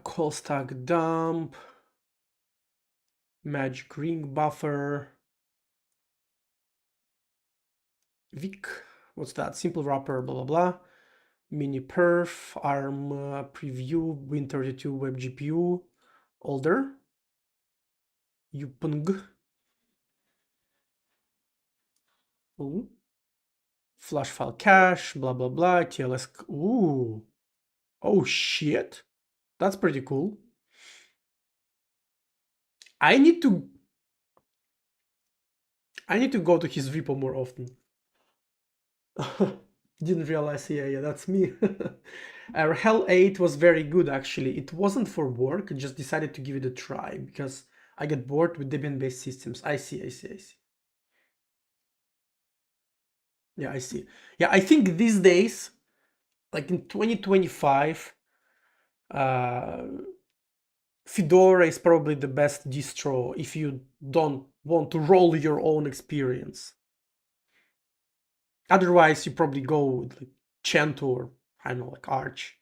Call stack dump, magic ring buffer, Vic. What's that? Simple wrapper, blah blah blah. Mini perf, ARM preview, Win32 web GPU, older, Upng, ooh, flash file cache, blah blah blah, TLS. Ooh, oh shit, that's pretty cool. I need to go to his repo more often. Didn't realize, yeah, that's me. Hell 8 was very good actually. It wasn't for work, I just decided to give it a try because I get bored with Debian-based systems. I see. Yeah, I see. Yeah, I think these days, like in 2025, uh, Fedora is probably the best distro if you don't want to roll your own experience. Otherwise, you probably go with like Gentoo or I don't know, like Arch.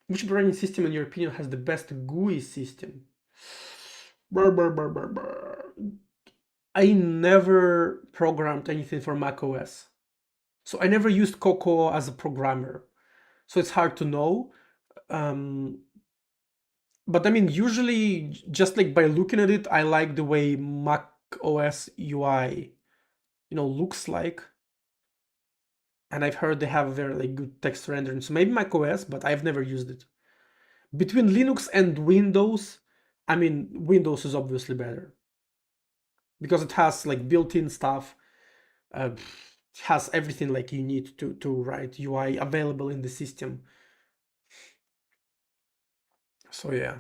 Which operating system, in your opinion, has the best GUI system? Brr, brr, brr, brr, brr. I never programmed anything for macOS. So I never used Cocoa as a programmer. So it's hard to know. But I mean, usually, just like by looking at it, I like the way Mac OS UI, looks like. And I've heard they have very like good text rendering. So maybe Mac OS, but I've never used it. Between Linux and Windows, I mean, Windows is obviously better because it has like built-in stuff. It has everything like you need to write UI available in the system. So yeah,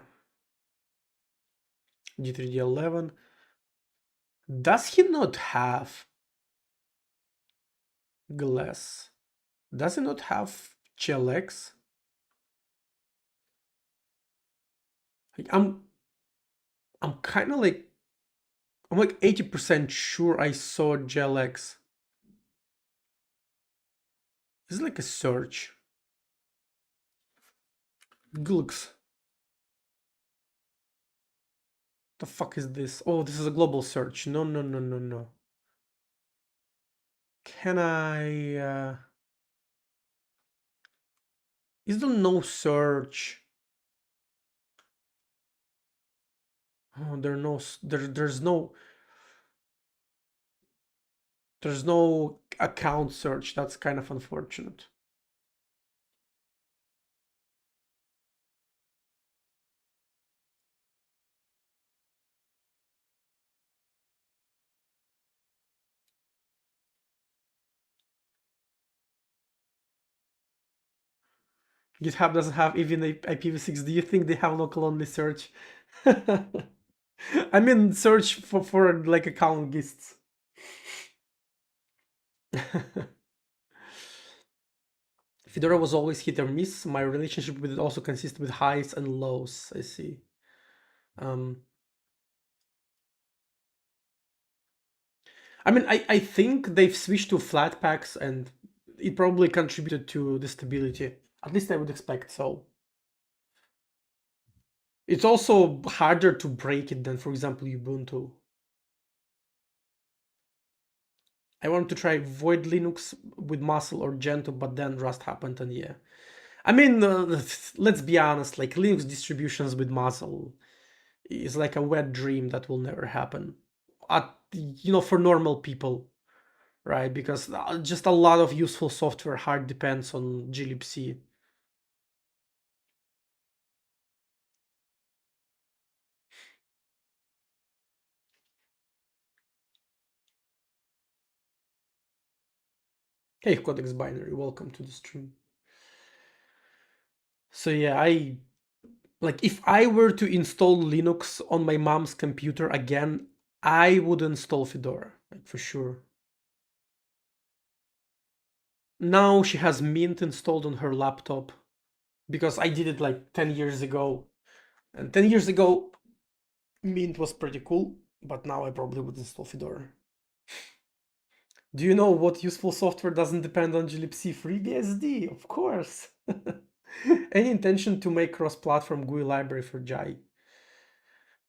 G3D11. Does he not have Glass? Does he not have GLX? Like, I'm kind of like, I'm like 80% sure I saw GLX. Is it like a search? Glux. The fuck is this? Oh, this is a global search. No, no, no, no, no. Can I? Is there no search? Oh, there's no account search. That's kind of unfortunate. GitHub doesn't have even a IPv6. Do you think they have local only search? I mean, search for like account lists. Fedora was always hit or miss. My relationship with it also consists with highs and lows. I see. Um, I mean, I think they've switched to Flatpaks and it probably contributed to the stability. At least I would expect so. It's also harder to break it than, for example, Ubuntu. I wanted to try Void Linux with Muscle or Gentoo, but then Rust happened, and yeah. I mean, let's be honest, like Linux distributions with Muscle is like a wet dream that will never happen. For normal people, right? Because just a lot of useful software hard depends on glibc. Hey, Codex Binary, welcome to the stream. So yeah, if I were to install Linux on my mom's computer again, I would install Fedora, like for sure. Now she has Mint installed on her laptop because I did it like 10 years ago. And 10 years ago, Mint was pretty cool, but now I probably would install Fedora. Do you know what useful software doesn't depend on glibc? FreeBSD, of course. Any intention to make cross-platform GUI library for Jai?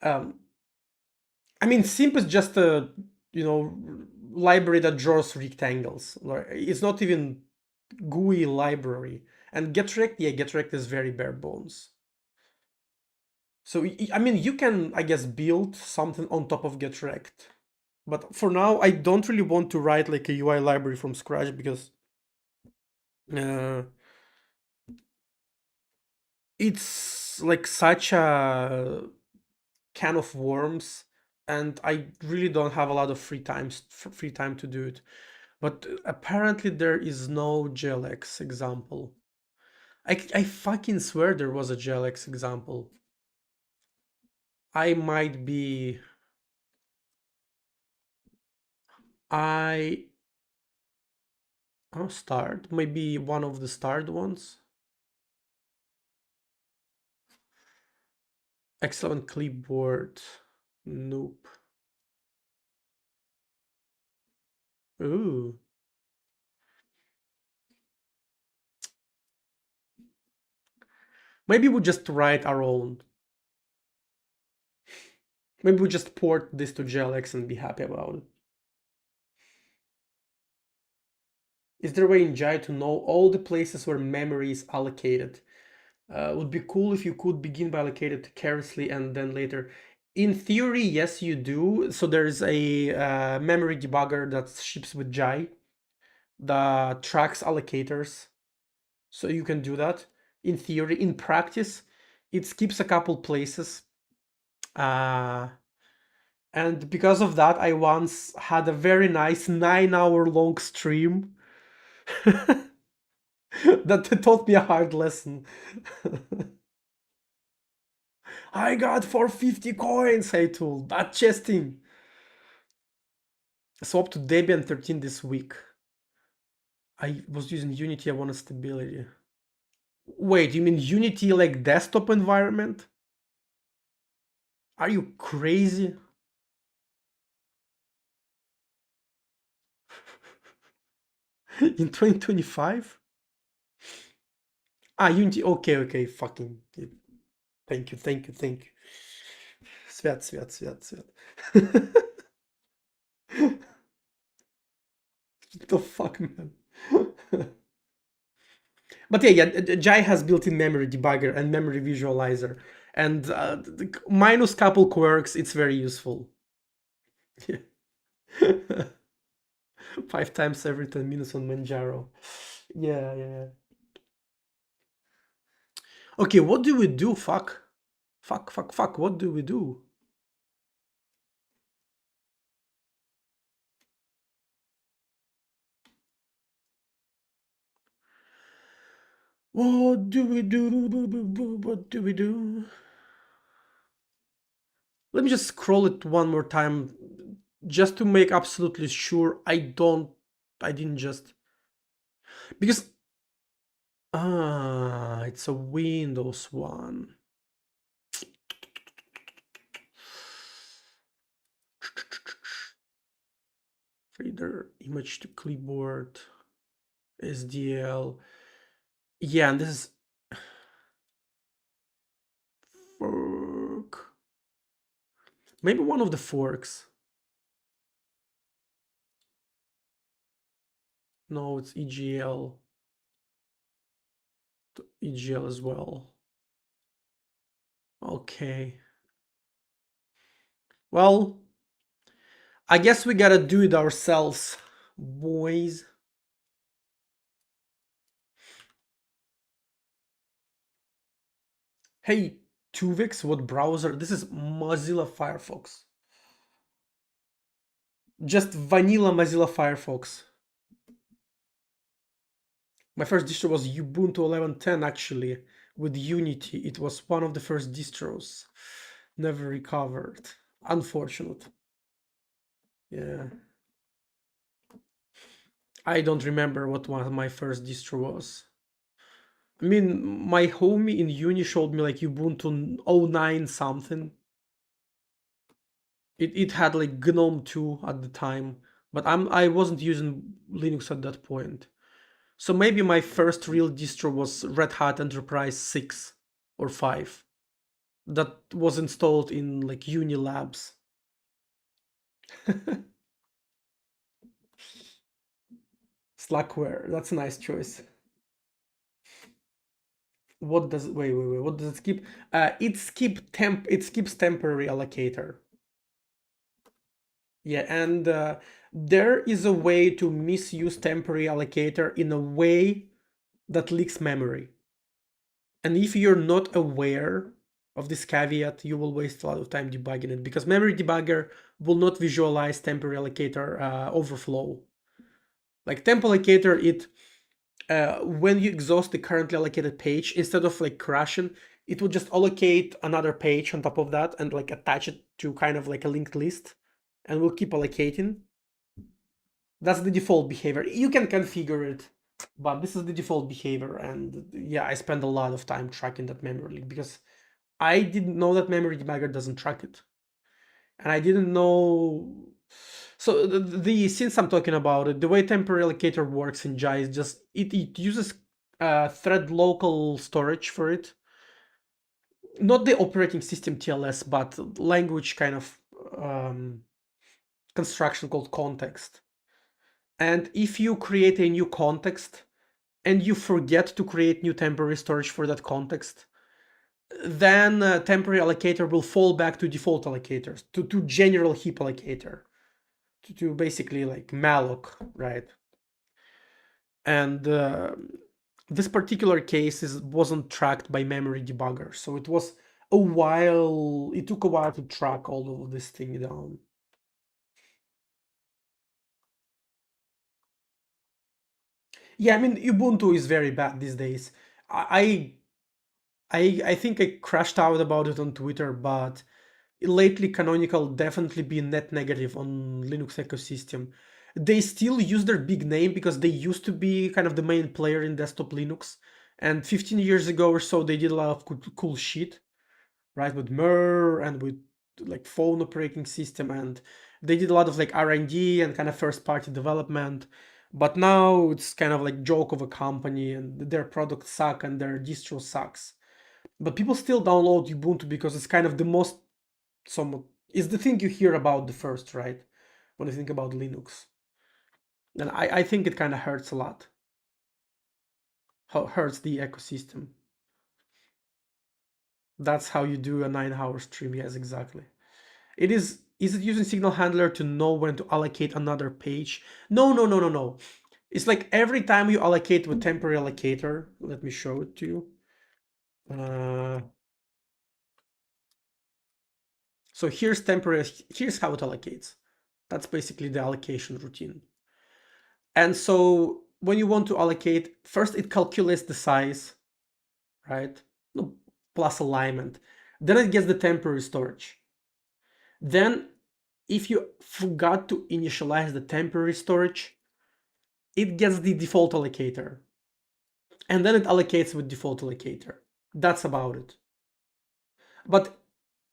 Um, I mean, Simp is just a, library that draws rectangles. It's not even GUI library. And GetRect, yeah, GetRect is very bare bones. So, I mean, you can, I guess, build something on top of GetRect. But for now, I don't really want to write like a UI library from scratch because uh, it's like such a can of worms, and I really don't have a lot of free time to do it. But apparently there is no GLX example. I fucking swear there was a GLX example. I might be. I. Oh, start. Maybe one of the starred ones. Excellent clipboard. Nope. Ooh. Maybe we just write our own. Maybe we just port this to GLX and be happy about it. Is there a way in Jai to know all the places where memory is allocated? Would be cool if you could begin by allocated carelessly and then later. In theory, yes, you do. So there's a memory debugger that ships with Jai that tracks allocators. So you can do that. In theory, in practice, it skips a couple places. And because of that, I once had a very nice 9 hour long stream that taught me a hard lesson. I got 450 coins, I told. That chesting. Swap to Debian 13 this week. I was using Unity, I wanted stability. Wait, you mean Unity like desktop environment? Are you crazy? In 2025? Ah, Unity. Okay, okay. Fucking. Thank you, thank you, thank you. Свят, свят, свят, свят. The fuck, man. But yeah, Jai has built-in memory debugger and memory visualizer, and minus couple quirks, it's very useful. Yeah. 5 times every 10 minutes on Manjaro. Yeah, yeah. Okay, what do we do? Fuck. Fuck, fuck, fuck. What do we do? What do we do? What do we do? Let me just scroll it one more time just to make absolutely sure I didn't just. Because. Ah, it's a Windows one. Reader, image to clipboard, SDL. Yeah, and this is fork. Maybe one of the forks. No, it's EGL. EGL as well. Okay. Well, I guess we gotta do it ourselves, boys. Hey, Tuvix, what browser? This is Mozilla Firefox. Just vanilla Mozilla Firefox. My first distro was Ubuntu 11.10 actually, with Unity. It was one of the first distros. Never recovered. Unfortunate. Yeah. I don't remember what one my first distro was. I mean, my homie in uni showed me like Ubuntu '09 something. It had like GNOME 2 at the time, but I wasn't using Linux at that point. So maybe my first real distro was Red Hat Enterprise 6 or 5 that was installed in like uni labs. Slackware, that's a nice choice. What does wait, what does it skip? It skips temporary allocator. Yeah, and there is a way to misuse temporary allocator in a way that leaks memory. And if you're not aware of this caveat, you will waste a lot of time debugging it because memory debugger will not visualize temporary allocator overflow. Like temp allocator, when you exhaust the currently allocated page, instead of like crashing, it will just allocate another page on top of that and like attach it to kind of like a linked list, and will keep allocating. That's the default behavior. You can configure it, but this is the default behavior. And yeah, I spend a lot of time tracking that memory leak because I didn't know that memory debugger doesn't track it. And I didn't know. So since I'm talking about it, the way temporary allocator works in Jai is just it uses thread local storage for it. Not the operating system TLS, but language kind of construction called context. And if you create a new context and you forget to create new temporary storage for that context, then temporary allocator will fall back to default allocators, to general heap allocator, to basically like malloc, right? And this particular case wasn't tracked by memory debugger, so it took a while to track all of this thing down. Yeah, I mean, Ubuntu is very bad these days. I think I crashed out about it on Twitter, but lately Canonical definitely been net negative on Linux ecosystem. They still use their big name because they used to be kind of the main player in desktop Linux, and 15 years ago or so they did a lot of cool shit, right? With Mir and with like phone operating system, and they did a lot of like R&D and kind of first party development. But now it's kind of like joke of a company and their products suck and their distro sucks. But people still download Ubuntu because it's kind of the most somewhat is the thing you hear about the first, right? When you think about Linux. And I think it kind of hurts a lot. How hurts the ecosystem. That's how you do a 9 hour stream. Yes, exactly. Is it using signal handler to know when to allocate another page? No, no, no, no, no. It's like every time you allocate with temporary allocator, let me show it to you. Uh, so here's temporary, here's how it allocates. That's basically the allocation routine. And so when you want to allocate, first it calculates the size, right? No, plus alignment. Then it gets the temporary storage. Then if you forgot to initialize the temporary storage, it gets the default allocator. And then it allocates with default allocator. That's about it. But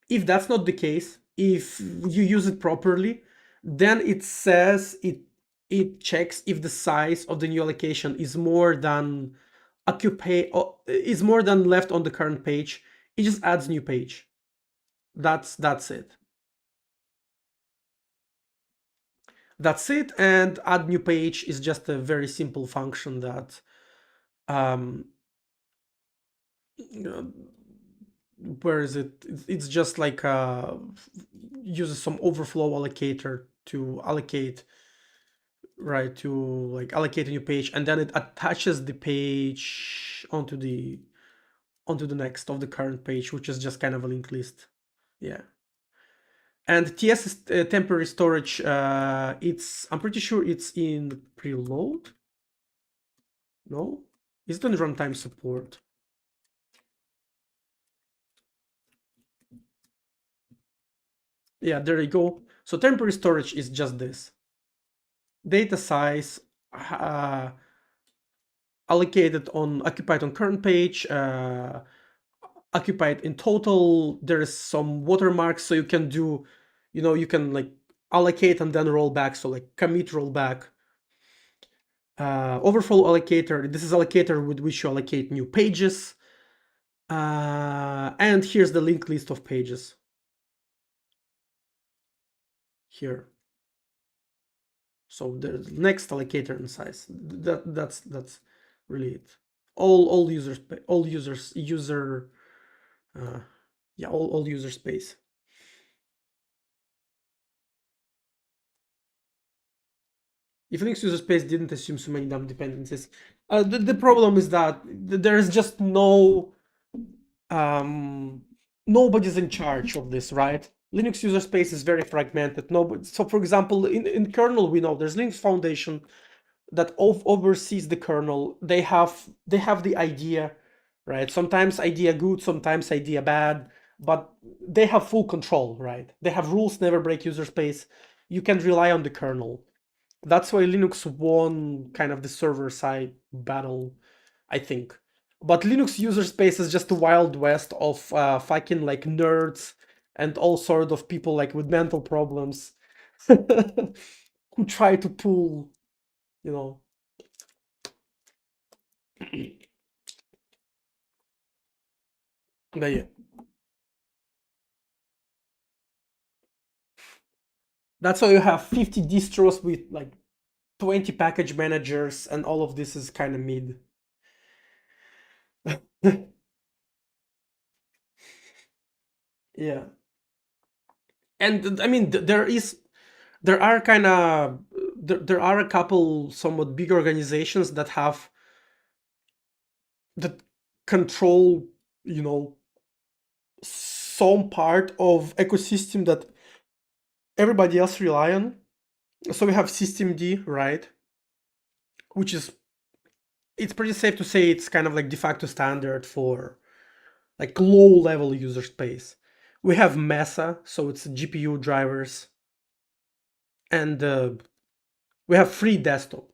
if that's not the case, if you use it properly, then it says it checks if the size of the new allocation is more than occupy or is more than left on the current page. It just adds new page. That's it. That's it. And add new page is just a very simple function that um, uh, where is it? It's just like uses some overflow allocator to allocate, right, to like allocate a new page, and then it attaches the page onto the next of the current page, which is just kind of a linked list. Yeah. And TS is, temporary storage. It's I'm pretty sure it's in preload. No, is it on runtime support? Yeah, there you go. So temporary storage is just this data size allocated on occupied on current page, occupied in total. There's some watermarks, so you can do, you can like allocate and then roll back. So like commit rollback. Overflow allocator. This is allocator with which you allocate new pages. And here's the linked list of pages. Here. So the next allocator and size. That's really it. All users, user, yeah, all user space. If Linux user space didn't assume so many dumb dependencies, the problem is that there is just um, nobody's in charge of this, right? Linux user space is very fragmented. Nobody. So, for example, in kernel, we know there's Linux Foundation that oversees the kernel. They have the idea, right? Sometimes idea good, sometimes idea bad, but they have full control, right? They have rules, never break user space. You can rely on the kernel. That's why Linux won kind of the server side battle, I think. But Linux user space is just the wild west of fucking like nerds and all sort of people like with mental problems who try to pull, you know. But yeah, that's why you have 50 distros with like 20 package managers, and all of this is kind of mid. Yeah, and I mean, there are kind of there are a couple somewhat big organizations that control, you know, some part of ecosystem that everybody else rely on. So we have systemd, right, which is, it's pretty safe to say it's kind of like de facto standard for like low level user space. We have Mesa, so it's GPU drivers, and we have free desktop.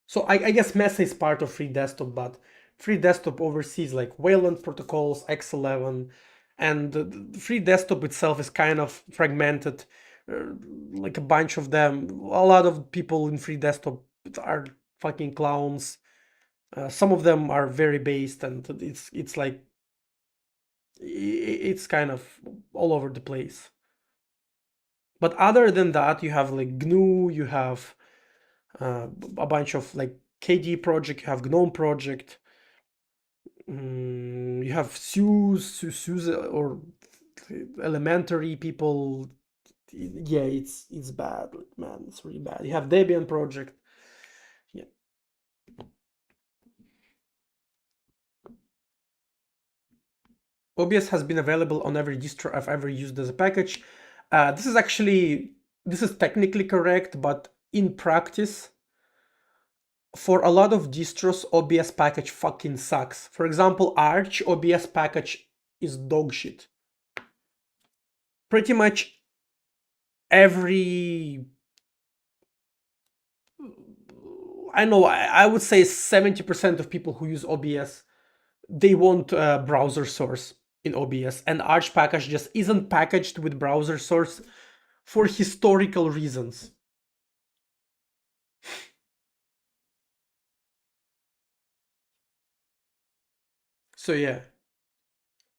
So I guess Mesa is part of free desktop, but free desktop oversees like Wayland protocols, X11, and the free desktop itself is kind of fragmented. uh, like a bunch of them. A lot of people in free desktop are fucking clowns. Some of them are very based, and it's like it's kind of all over the place. But other than that, you have like GNU, you have a bunch of like KDE project, you have GNOME project, you have SUSE or elementary people. Yeah, it's bad, like, man, it's really bad. You have Debian project. Yeah. OBS has been available on every distro I've ever used as a package. This is actually, this is technically correct, but in practice, for a lot of distros, OBS package fucking sucks. For example, Arch OBS package is dog shit. Pretty much every, I know, I would say 70% of people who use OBS, they want browser source in OBS, and Arch package just isn't packaged with browser source for historical reasons. So yeah,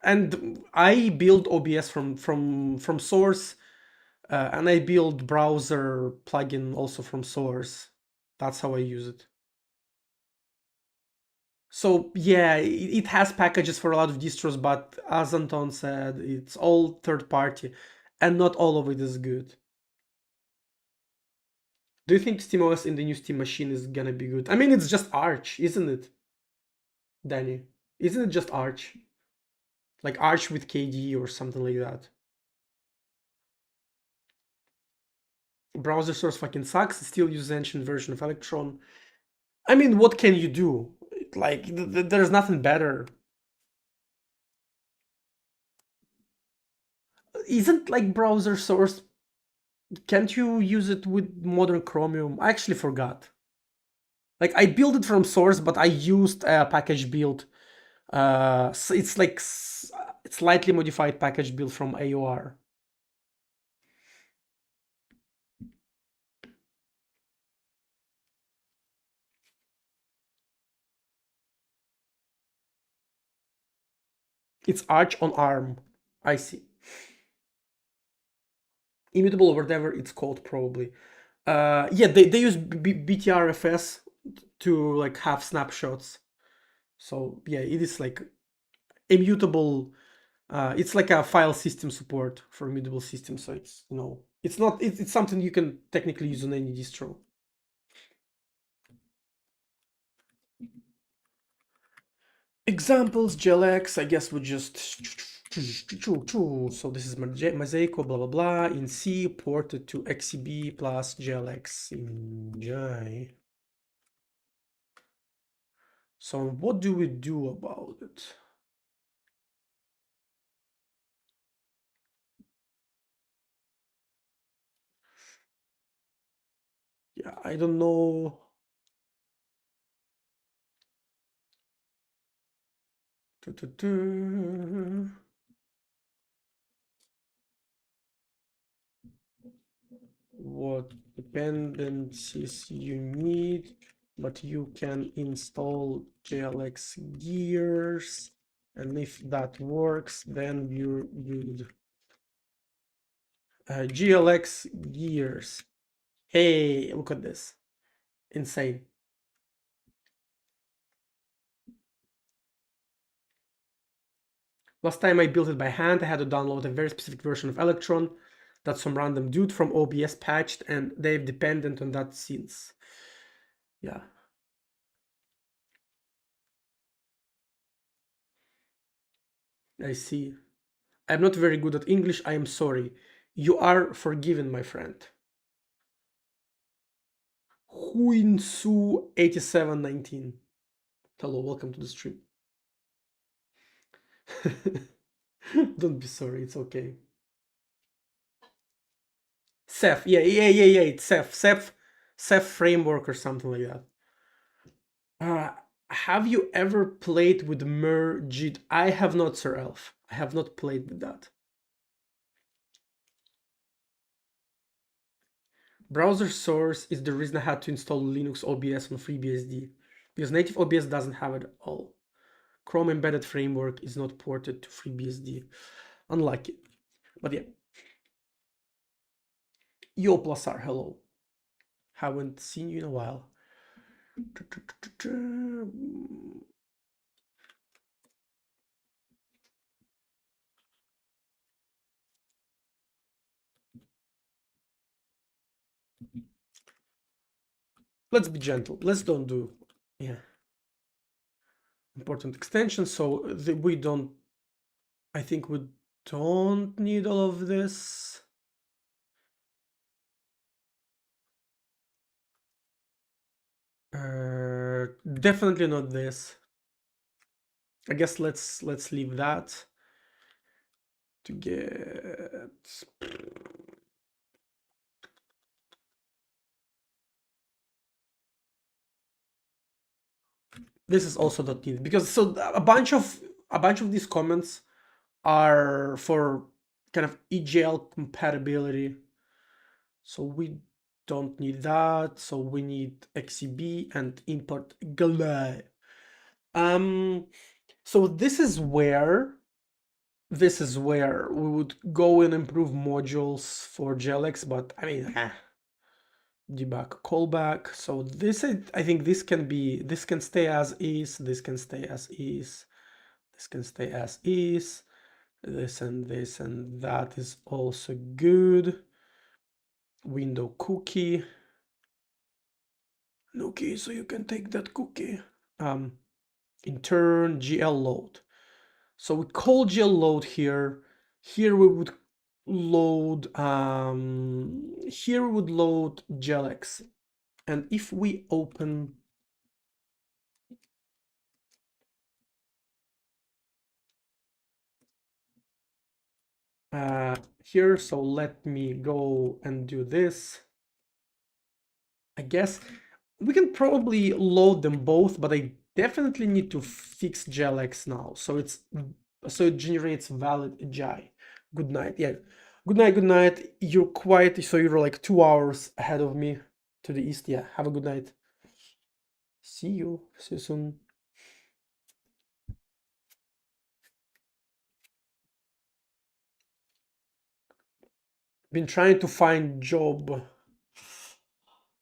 and I build OBS from source, and I build browser plugin also from source. That's how I use it. So yeah, it has packages for a lot of distros, but as Anton said, it's all third party, and not all of it is good. Do you think SteamOS in the new Steam machine is gonna be good? I mean, it's just Arch, isn't it, Danny? Isn't it just Arch? Like Arch with KDE or something like that. Browser source fucking sucks. It still uses ancient version of Electron. I mean, what can you do? Like, there's nothing better. Isn't like browser source? Can't you use it with modern Chromium? I actually forgot. Like, I built it from source, but I used a package build. So it's like slightly modified package build from AOR. It's Arch on ARM. I see. Immutable or whatever it's called, probably. Yeah, they use BTRFS to like have snapshots. So yeah, it is like immutable. It's like a file system support for immutable systems. So it's, it's not, it's something you can technically use on any distro. Examples, GLX, I guess we just, so this is Mosaico, blah blah blah, in C, ported to XCB plus GLX in J. So what do we do about it? Yeah, I don't know. What dependencies you need, but you can install GLX gears, and if that works, then you're good. GLX gears. Hey, look at this. Insane. Last time I built it by hand, I had to download a very specific version of Electron that some random dude from OBS patched, and they've dependent on that since. Yeah. I see. I'm not very good at English, I am sorry. You are forgiven, my friend. Huinsu8719. Hello, welcome to the stream. Don't be sorry, it's okay. Ceph, yeah, it's Ceph framework or something like that. Have you ever played with merged? I have not, Sir Elf. I have not played with that. Browser source is the reason I had to install Linux OBS on FreeBSD, because native OBS doesn't have it all. Chrome embedded framework is not ported to FreeBSD. Unlucky. But yeah. Yo plus R, hello. Haven't seen you in a while. Let's be gentle. Let's don't do, yeah, important extensions. So we don't, I think we don't need all of this. Definitely not this. I guess let's leave that to get. This is also not needed because so a bunch of these comments are for kind of EGL compatibility. So we don't need that. So we need XCB and import GL. So this is where we would go and improve modules for GLX, but I mean, debug callback. So I think this can stay as is, this can stay as is, this can stay as is, this and that is also good. Window cookie. Okay, so you can take that cookie. In turn, GL load. So we call GL load here. Here we would load GLX. And if we open here, so let me go and do this. I guess we can probably load them both, but I definitely need to fix GLX now. So it generates valid JI. Good night. Yeah. Good night, good night. You're quiet, so you're like 2 hours ahead of me to the east. Yeah. Have a good night. See you. See you soon. Been trying to find job.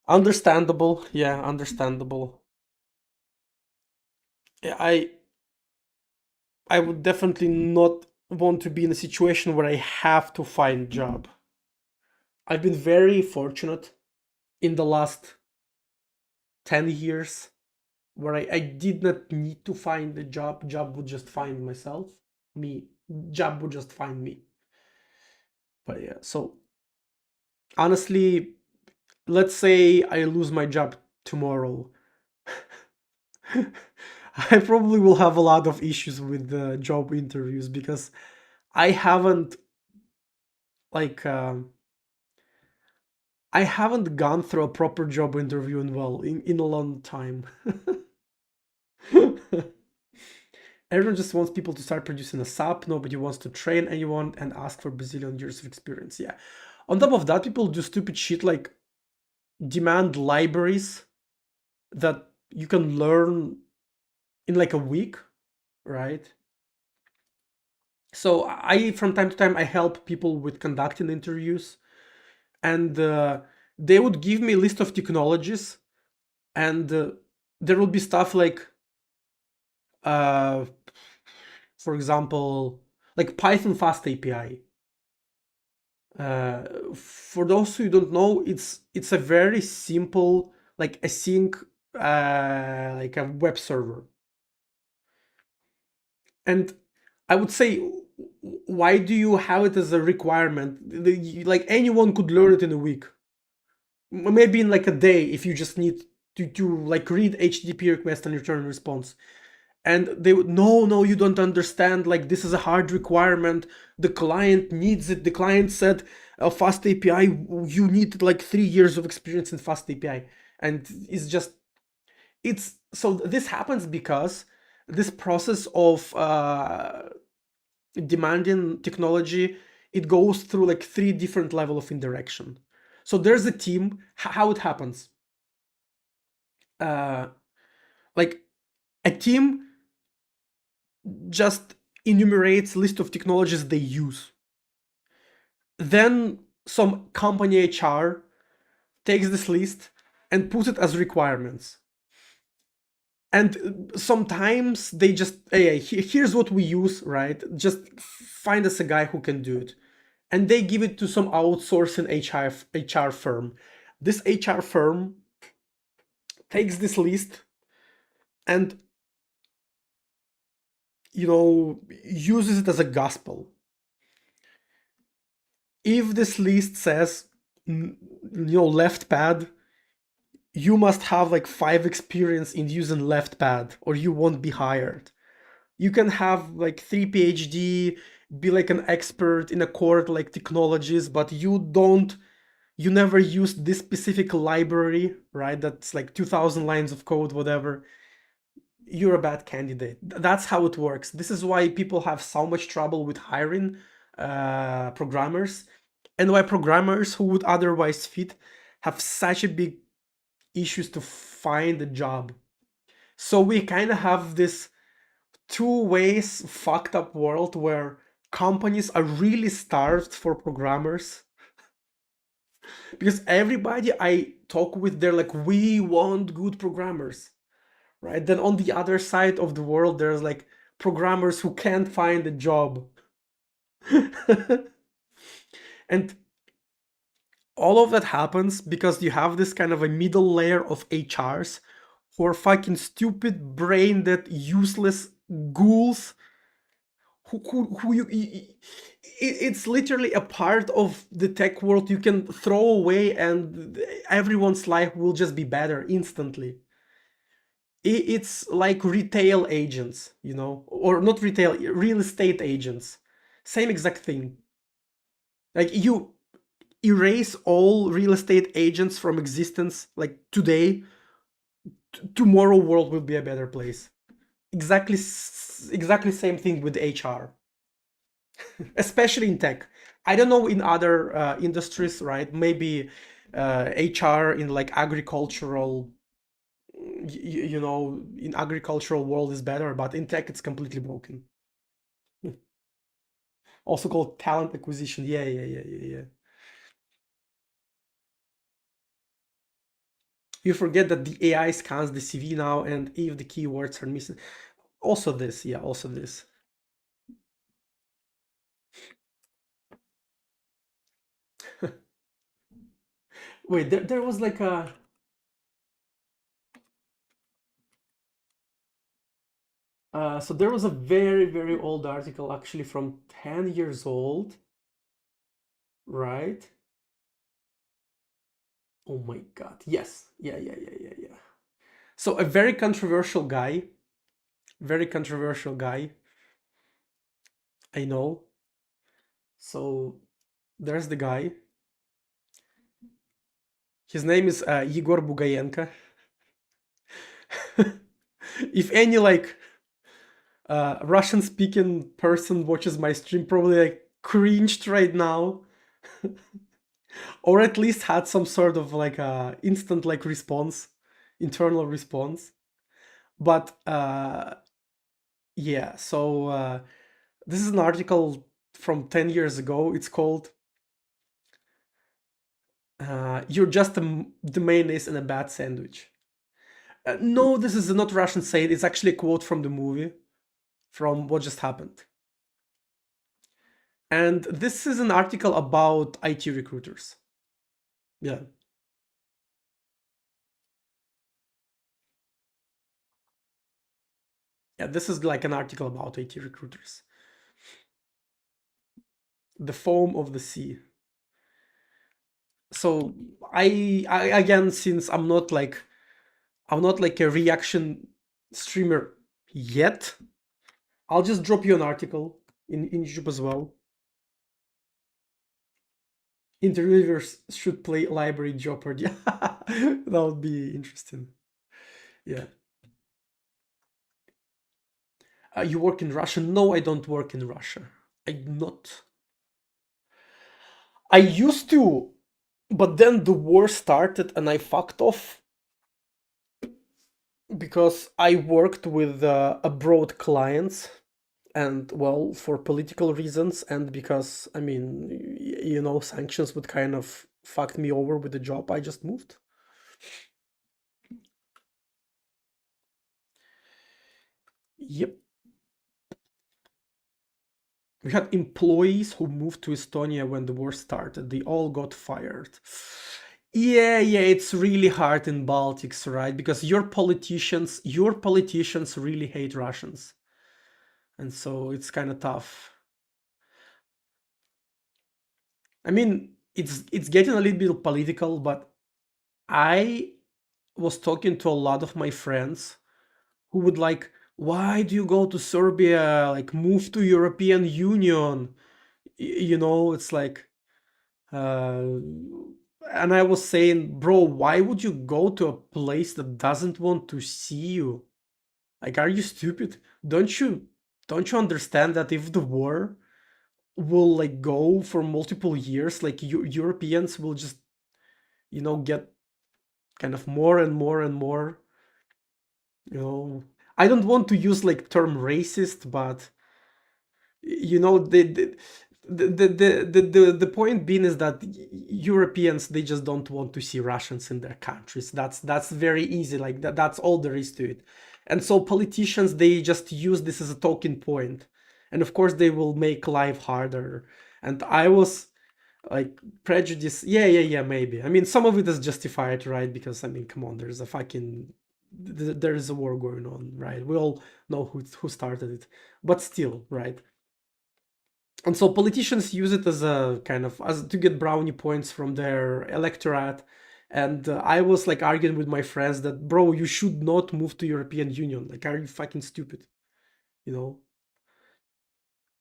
Understandable. Yeah, understandable. Yeah, I would definitely not want to be in a situation where I have to find job. I've been very fortunate in the last 10 years where I did not need to find a job. Job would just find myself. Me. Job would just find me. But yeah, so honestly, let's say I lose my job tomorrow. I probably will have a lot of issues with the job interviews because I haven't like I haven't gone through a proper job interview in a long time. Everyone just wants people to start producing a SAP. Nobody wants to train anyone and ask for bazillion years of experience. Yeah. On top of that, people do stupid shit like demand libraries that you can learn in like a week, right? So from time to time, I help people with conducting interviews, and they would give me a list of technologies, and there will be stuff like, uh, for example, like Python Fast API. For those who don't know, it's a very simple like async like a web server. And I would say, why do you have it as a requirement? Like anyone could learn it in a week, maybe in like a day if you just need to like read HTTP request and return response. And they would, no, you don't understand, like this is a hard requirement, the client needs it, the client said a fast API, you need like 3 years of experience in fast API. And it's so this happens because this process of demanding technology, it goes through like 3 different level of indirection. So there's a team. How it happens? Uh, like a team just enumerates list of technologies they use. Then some company HR takes this list and puts it as requirements. And sometimes they just, hey, here's what we use, right? Just find us a guy who can do it. And they give it to some outsourcing HR firm. This HR firm takes this list and, uses it as a gospel. If this list says, left pad, you must have like 5 experience in using left pad or you won't be hired. You can have like 3 PhD, be like an expert in a core like technologies, but you never used this specific library, right? That's like 2000 lines of code, whatever. You're a bad candidate. That's how it works. This is why people have so much trouble with hiring programmers, and why programmers who would otherwise fit have such a big issues to find a job. So we kind of have this two ways fucked up world where companies are really starved for programmers, because everybody I talk with, they're like, we want good programmers, right? Then on the other side of the world, there's like programmers who can't find a job. And all of that happens because you have this kind of a middle layer of HRs who are fucking stupid, brain dead, useless ghouls who it's literally a part of the tech world you can throw away and everyone's life will just be better instantly. It's like retail agents, or not retail, real estate agents. Same exact thing. Like you erase all real estate agents from existence, like today, tomorrow world will be a better place. Exactly same thing with HR, especially in tech. I don't know in other industries, right? Maybe HR in like agricultural, in agricultural world is better, but in tech it's completely broken. Also called talent acquisition. Yeah, yeah, yeah, yeah, yeah. You forget that the AI scans the CV now, and if the keywords are missing, also this, yeah, also this. Wait, there was like a so there was a very, very old article actually from 10 years old, right? Oh my God. Yes. Yeah, yeah, yeah, yeah, yeah. So a very controversial guy, I know. So there's the guy. His name is Igor Bugayenko. If any like Russian speaking person watches my stream, probably like cringed right now, or at least had some sort of like instant like response, internal response. But yeah, so this is an article from 10 years ago. It's called "You're just the mayonnaise in a bad sandwich." No, this is not Russian saying. It's actually a quote from the movie, from what just happened. And this is an article about IT recruiters. Yeah. Yeah, this is like an article about IT recruiters. The foam of the sea. So I again, since I'm not like a reaction streamer yet, I'll just drop you an article in YouTube as well. Interviewers should play library Jeopardy. That would be interesting. Yeah. You work in Russia? No, I don't work in Russia. I do not. I used to. But then the war started and I fucked off because I worked with abroad clients and well for political reasons and because I mean sanctions would kind of fucked me over with the job. I just moved. Yep. We had employees who moved to Estonia when the war started. They all got fired. Yeah, it's really hard in Baltics, right? Because your politicians really hate Russians. And so it's kind of tough. I mean, it's getting a little bit political, but I was talking to a lot of my friends who would like, why do you go to Serbia? Like, move to European Union. It's like, uh, and I was saying, bro, why would you go to a place that doesn't want to see you? Like, are you stupid? Don't you understand that if the war will like go for multiple years, like Europeans will just get kind of more and more and more you know I don't want to use like term racist, but you know the point being is that Europeans, they just don't want to see Russians in their countries. That's very easy, like that's all there is to it. And so politicians, they just use this as a talking point, and of course they will make life harder. And I was like, prejudice, yeah, maybe. I mean, some of it is justified, right? Because I mean, come on, there's a war going on, right? We all know who started it, but still, right? And so politicians use it as a kind of as to get brownie points from their electorate. And I was like arguing with my friends that, bro, you should not move to European Union. Like, are you fucking stupid? You know.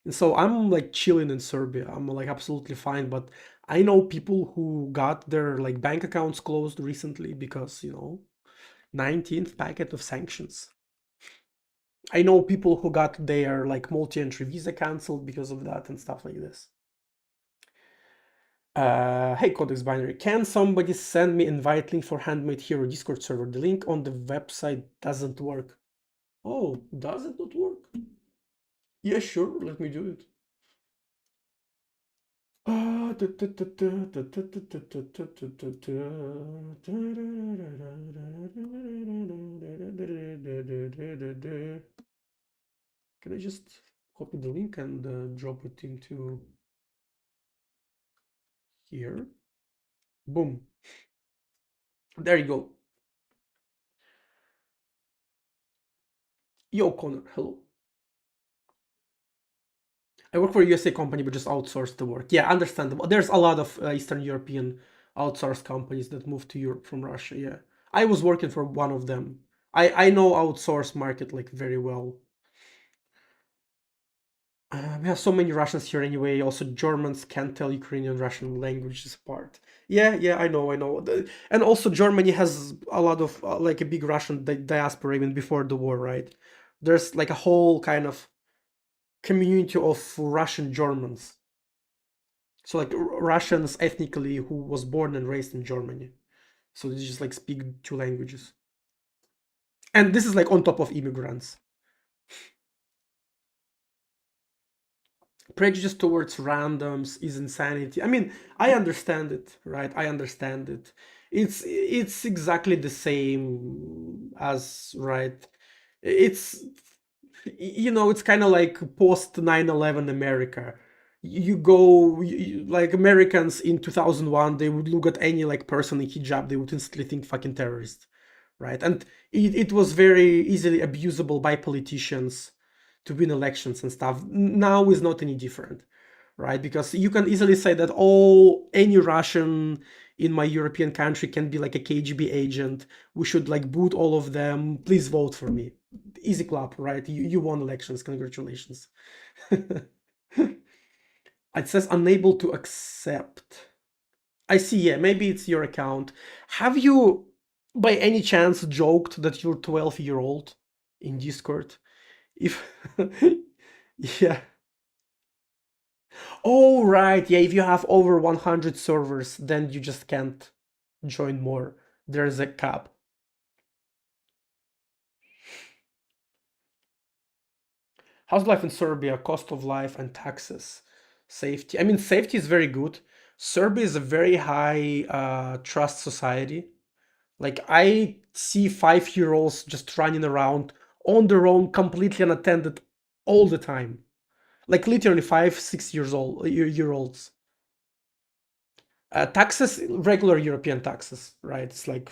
And so I'm like chilling in Serbia. I'm like absolutely fine. But I know people who got their like bank accounts closed recently because 19th packet of sanctions. I know people who got their like multi-entry visa canceled because of that and stuff like this. Hey, Codex Binary, can somebody send me invite link for Handmade Hero Discord server? The link on the website doesn't work. Oh, does it not work? Yeah, sure, let me do it. Can I just copy the link and drop it into here? Boom. There you go. Yo, Connor, hello. I work for a USA company, but just outsource the work. Yeah, understandable. There's a lot of Eastern European outsourced companies that moved to Europe from Russia. Yeah, I was working for one of them. I know outsource market like very well. We have so many Russians here anyway. Also, Germans can't tell Ukrainian Russian languages apart. Yeah, I know. And also, Germany has a lot of like a big Russian diaspora even before the war, right? There's like a whole kind of community of Russian Germans. So like Russians ethnically who was born and raised in Germany. So they just like speak two languages. And this is like on top of immigrants. Prejudice towards randoms is insanity. I mean, I understand it, right? I understand it. It's exactly the same as, right? It's it's kind of like post 9/11 America. You go like Americans in 2001, they would look at any like person in hijab, they would instantly think fucking terrorist, right? And it was very easily abusable by politicians to win elections and stuff. Now is not any different, right? Because you can easily say that any Russian in my European country can be like a KGB agent. We should like boot all of them. Please vote for me. Easy clap, right? You won elections. Congratulations. It says unable to accept. I see, yeah, maybe it's your account. Have you, by any chance, joked that you're 12-year-old in Discord? If, yeah. Oh, right. Yeah, if you have over 100 servers, then you just can't join more. There's a cap. How's life in Serbia? Cost of life and taxes. Safety. I mean, safety is very good. Serbia is a very high trust society. Like, I see 5-year-olds just running around on their own, completely unattended all the time. Like, literally 5, 6 years old, year olds. Taxes, regular European taxes, right? It's like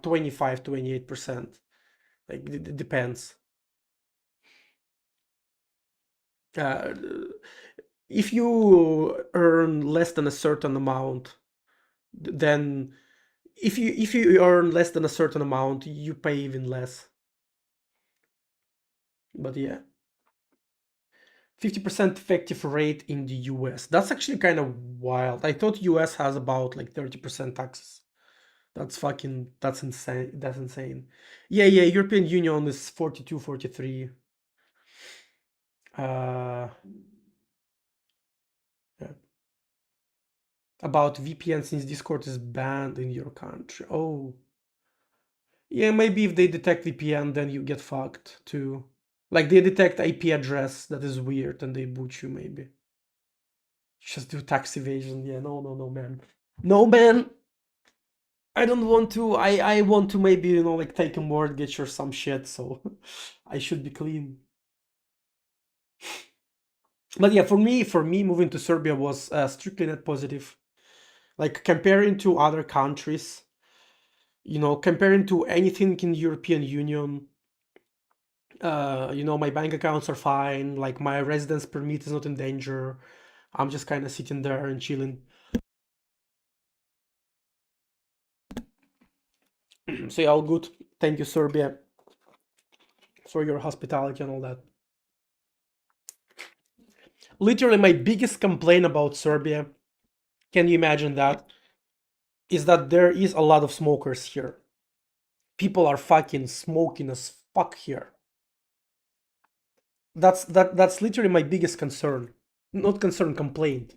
25, 28%. Like, it depends. Uh, if you earn less than a certain amount, then if you earn less than a certain amount, you pay even less. But yeah, 50% effective rate in the US. That's actually kind of wild. I thought US has about like 30% taxes. That's insane. That's insane. Yeah, yeah, European Union is 42, 43. Uh, yeah. About VPN since Discord is banned in your country. Oh, yeah, maybe if they detect VPN, then you get fucked too. Like they detect IP address that is weird and they boot you maybe. Just do tax evasion. Yeah, no, no, no, man. No, man. I don't want to. I want to maybe, like take a mortgage or some shit, so I should be clean. But yeah, for me, moving to Serbia was strictly net positive. Like comparing to other countries, comparing to anything in the European Union, my bank accounts are fine. Like my residence permit is not in danger. I'm just kind of sitting there and chilling. So yeah, all good. Thank you, Serbia, for your hospitality and all that. Literally, my biggest complaint about Serbia, can you imagine that, is that there is a lot of smokers here. People are fucking smoking as fuck here. That's literally my biggest concern. Not concern, complaint.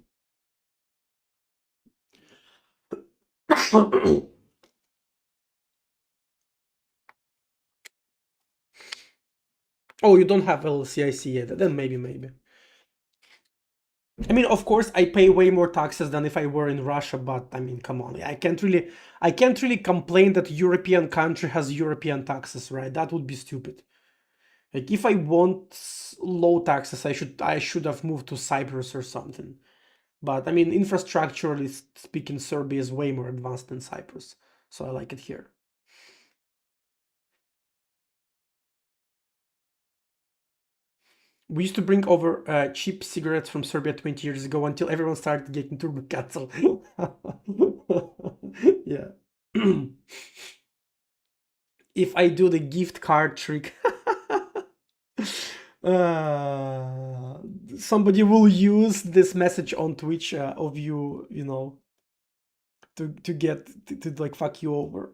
Oh, you don't have LCIC yet? Then maybe. I mean, of course, I pay way more taxes than if I were in Russia, but I mean, come on, I can't really complain that European country has European taxes, right? That would be stupid. Like, if I want low taxes, I should have moved to Cyprus or something. But I mean, infrastructurally speaking, Serbia is way more advanced than Cyprus, so I like it here. We used to bring over cheap cigarettes from Serbia 20 years ago until everyone started getting turbo cattle. Yeah. If I do the gift card trick, uh, somebody will use this message on Twitch of you, to get to like fuck you over.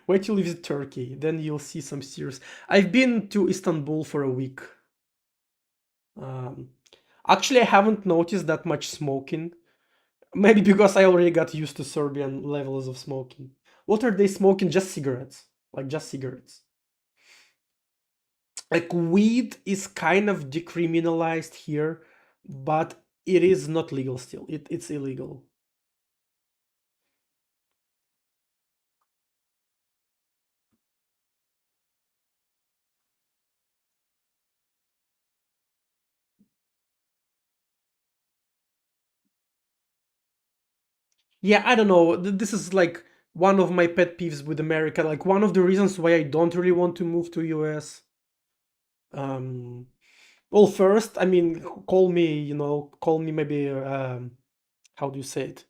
Wait till you visit Turkey, then you'll see some serious. I've been to Istanbul for a week. Um, Actually, I haven't noticed that much smoking. Maybe because I already got used to Serbian levels of smoking. What are they smoking? Just cigarettes. Like just cigarettes. Like weed is kind of decriminalized here, but it is not legal still. It's illegal. Yeah, I don't know. This is like one of my pet peeves with America. Like one of the reasons why I don't really want to move to US. Um, well, first, I mean, call me maybe. How do you say it?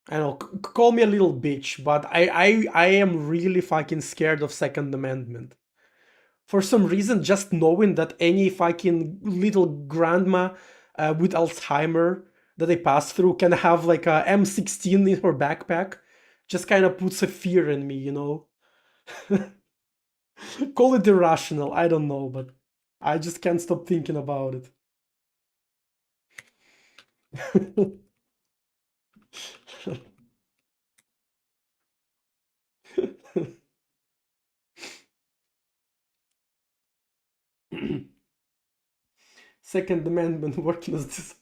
I know, call me a little bitch, but I am really fucking scared of Second Amendment. For some reason, just knowing that any fucking little grandma with Alzheimer that I pass through can have like a M16 in her backpack, just kind of puts a fear in me, Call it irrational, I don't know, but I just can't stop thinking about it. Second Amendment working as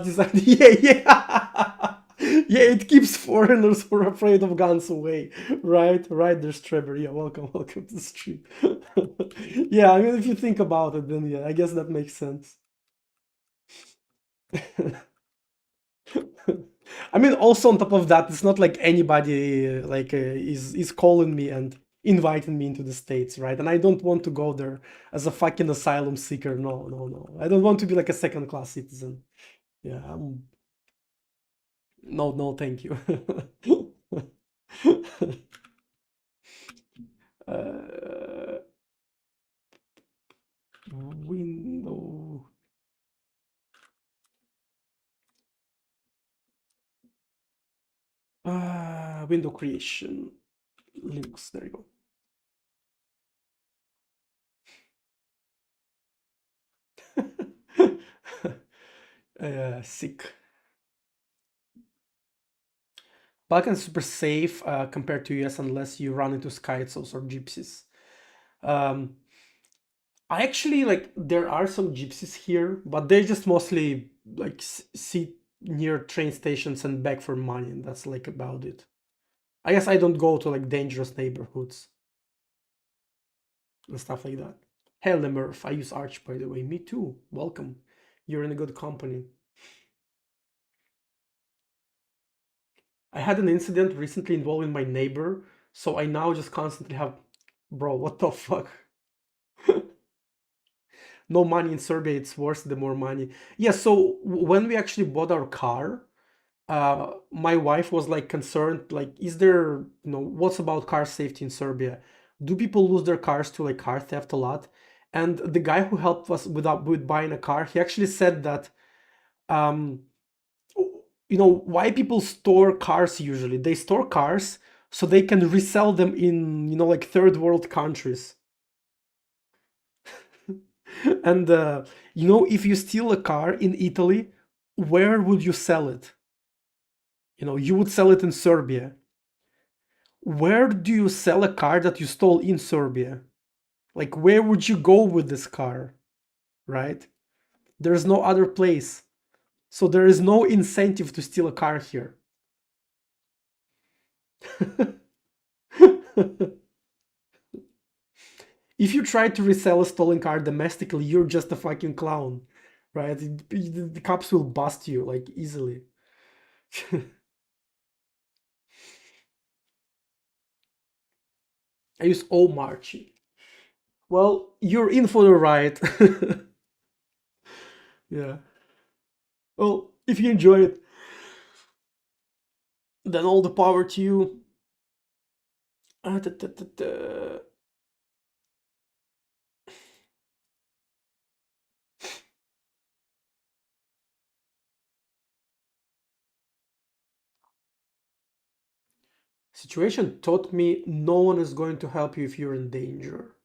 design. Yeah, yeah. Yeah, it keeps foreigners who are afraid of guns away. Right there's Trevor. Yeah, welcome to the stream. Yeah, I mean, if you think about it, then yeah, I guess that makes sense. I mean, also on top of that, it's not like anybody is calling me and inviting me into the States, right? And I don't want to go there as a fucking asylum seeker. No, no, no. I don't want to be like a second class citizen. Yeah, no, no, thank you. uh, window, window creation, Linux. There you go. Sick. Balkan is super safe compared to US unless you run into schizo's or gypsies. Um, I actually like there are some gypsies here, but they just mostly like sit near train stations and beg for money, and that's like about it. I guess I don't go to like dangerous neighborhoods and stuff like that. Hey Lemurf, I use Arch by the way. Me too. Welcome. You're in a good company. I had an incident recently involving my neighbor, so I now just constantly have, bro, what the fuck? No money in Serbia, it's worse the more money. Yeah, so when we actually bought our car, my wife was like concerned, like, is there, what's about car safety in Serbia? Do people lose their cars to like car theft a lot? And the guy who helped us with buying a car, he actually said that, um, why people store cars usually? They store cars so they can resell them in, like third world countries. And if you steal a car in Italy, where would you sell it? You would sell it in Serbia. Where do you sell a car that you stole in Serbia? Like, where would you go with this car? Right? There's no other place. So there is no incentive to steal a car here. If you try to resell a stolen car domestically, you're just a fucking clown, right? The cops will bust you like easily. I use Omarchi. Well, you're in for the ride. Yeah. Well, if you enjoy it, then all the power to you. Da, da, da, da. Situation taught me no one is going to help you if you're in danger.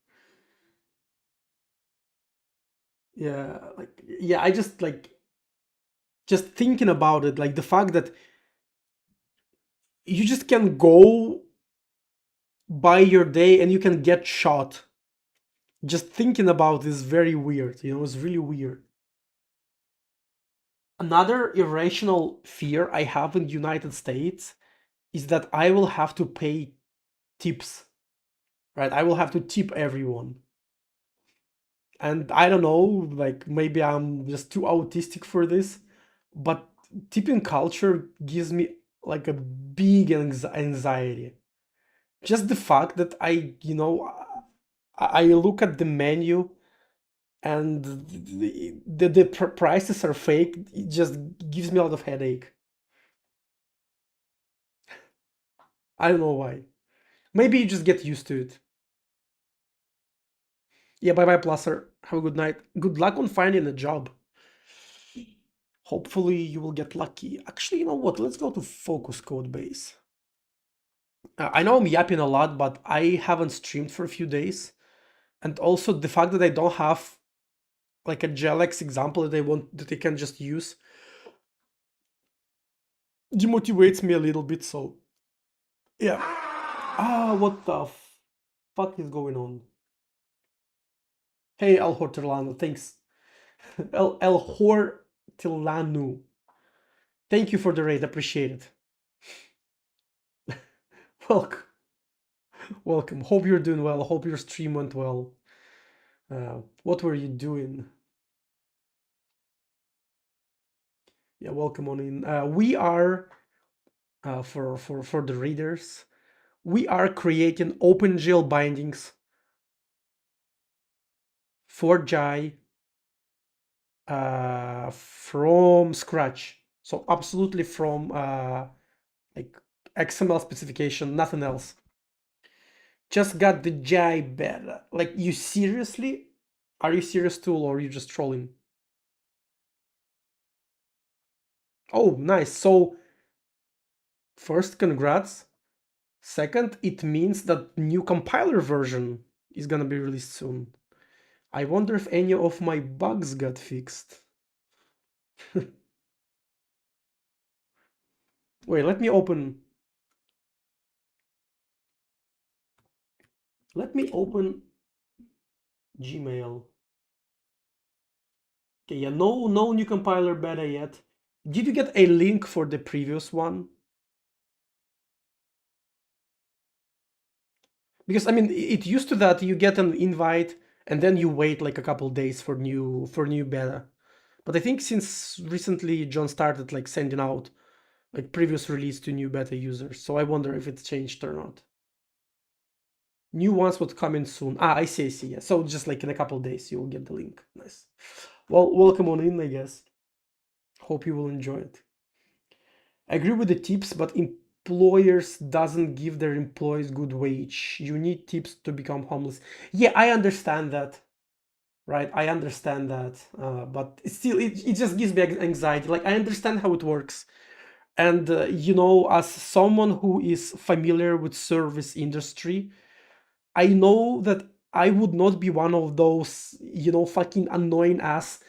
Yeah, like yeah, I just thinking about it, like the fact that you just can go by your day and you can get shot. Just thinking about this is very weird, it's really weird. Another irrational fear I have in the United States is that I will have to pay tips, right? I will have to tip everyone. And I don't know, like maybe I'm just too autistic for this, but tipping culture gives me like a big anxiety. Just the fact that I look at the menu and the prices are fake, it just gives me a lot of headache. I don't know why. Maybe you just get used to it. Yeah, bye bye, Plusser. Have a good night. Good luck on finding a job. Hopefully you will get lucky. Actually, you know what? Let's go to focus code base. I know I'm yapping a lot, but I haven't streamed for a few days, and also the fact that I don't have like a GLX example that I can just use demotivates me a little bit. So yeah. What the fuck is going on? Hey, El Hortelano, thanks. El Hortelano, thank you for the raid, appreciate it. Welcome, welcome. Hope you're doing well. Hope your stream went well. What were you doing? Yeah, welcome on in. We are for the readers. We are creating OpenGL bindings for Jai from scratch. So absolutely from like XML specification, nothing else. Just got the Jai beta. Like, you seriously? Are you serious, tool, or are you just trolling? Oh, nice. So first, congrats. Second, it means that new compiler version is gonna be released soon. I wonder if any of my bugs got fixed. Wait, let me open Gmail. Okay, yeah, no new compiler beta yet. Did you get a link for the previous one? Because I mean, it used to that you get an invite and then you wait like a couple days for new beta. But I think since recently John started like sending out like previous release to new beta users, so I wonder if it's changed or not. New ones would come in soon. I see. Yeah. So just like in a couple days you'll get the link. Nice. Well, welcome on in, I guess. Hope you will enjoy it. I agree with the tips, but employers doesn't give their employees good wage. You need tips to become homeless. Yeah, I understand that. Right, I understand that, but still, it just gives me anxiety. Like, I understand how it works, and as someone who is familiar with service industry, I know that I would not be one of those, fucking annoying ass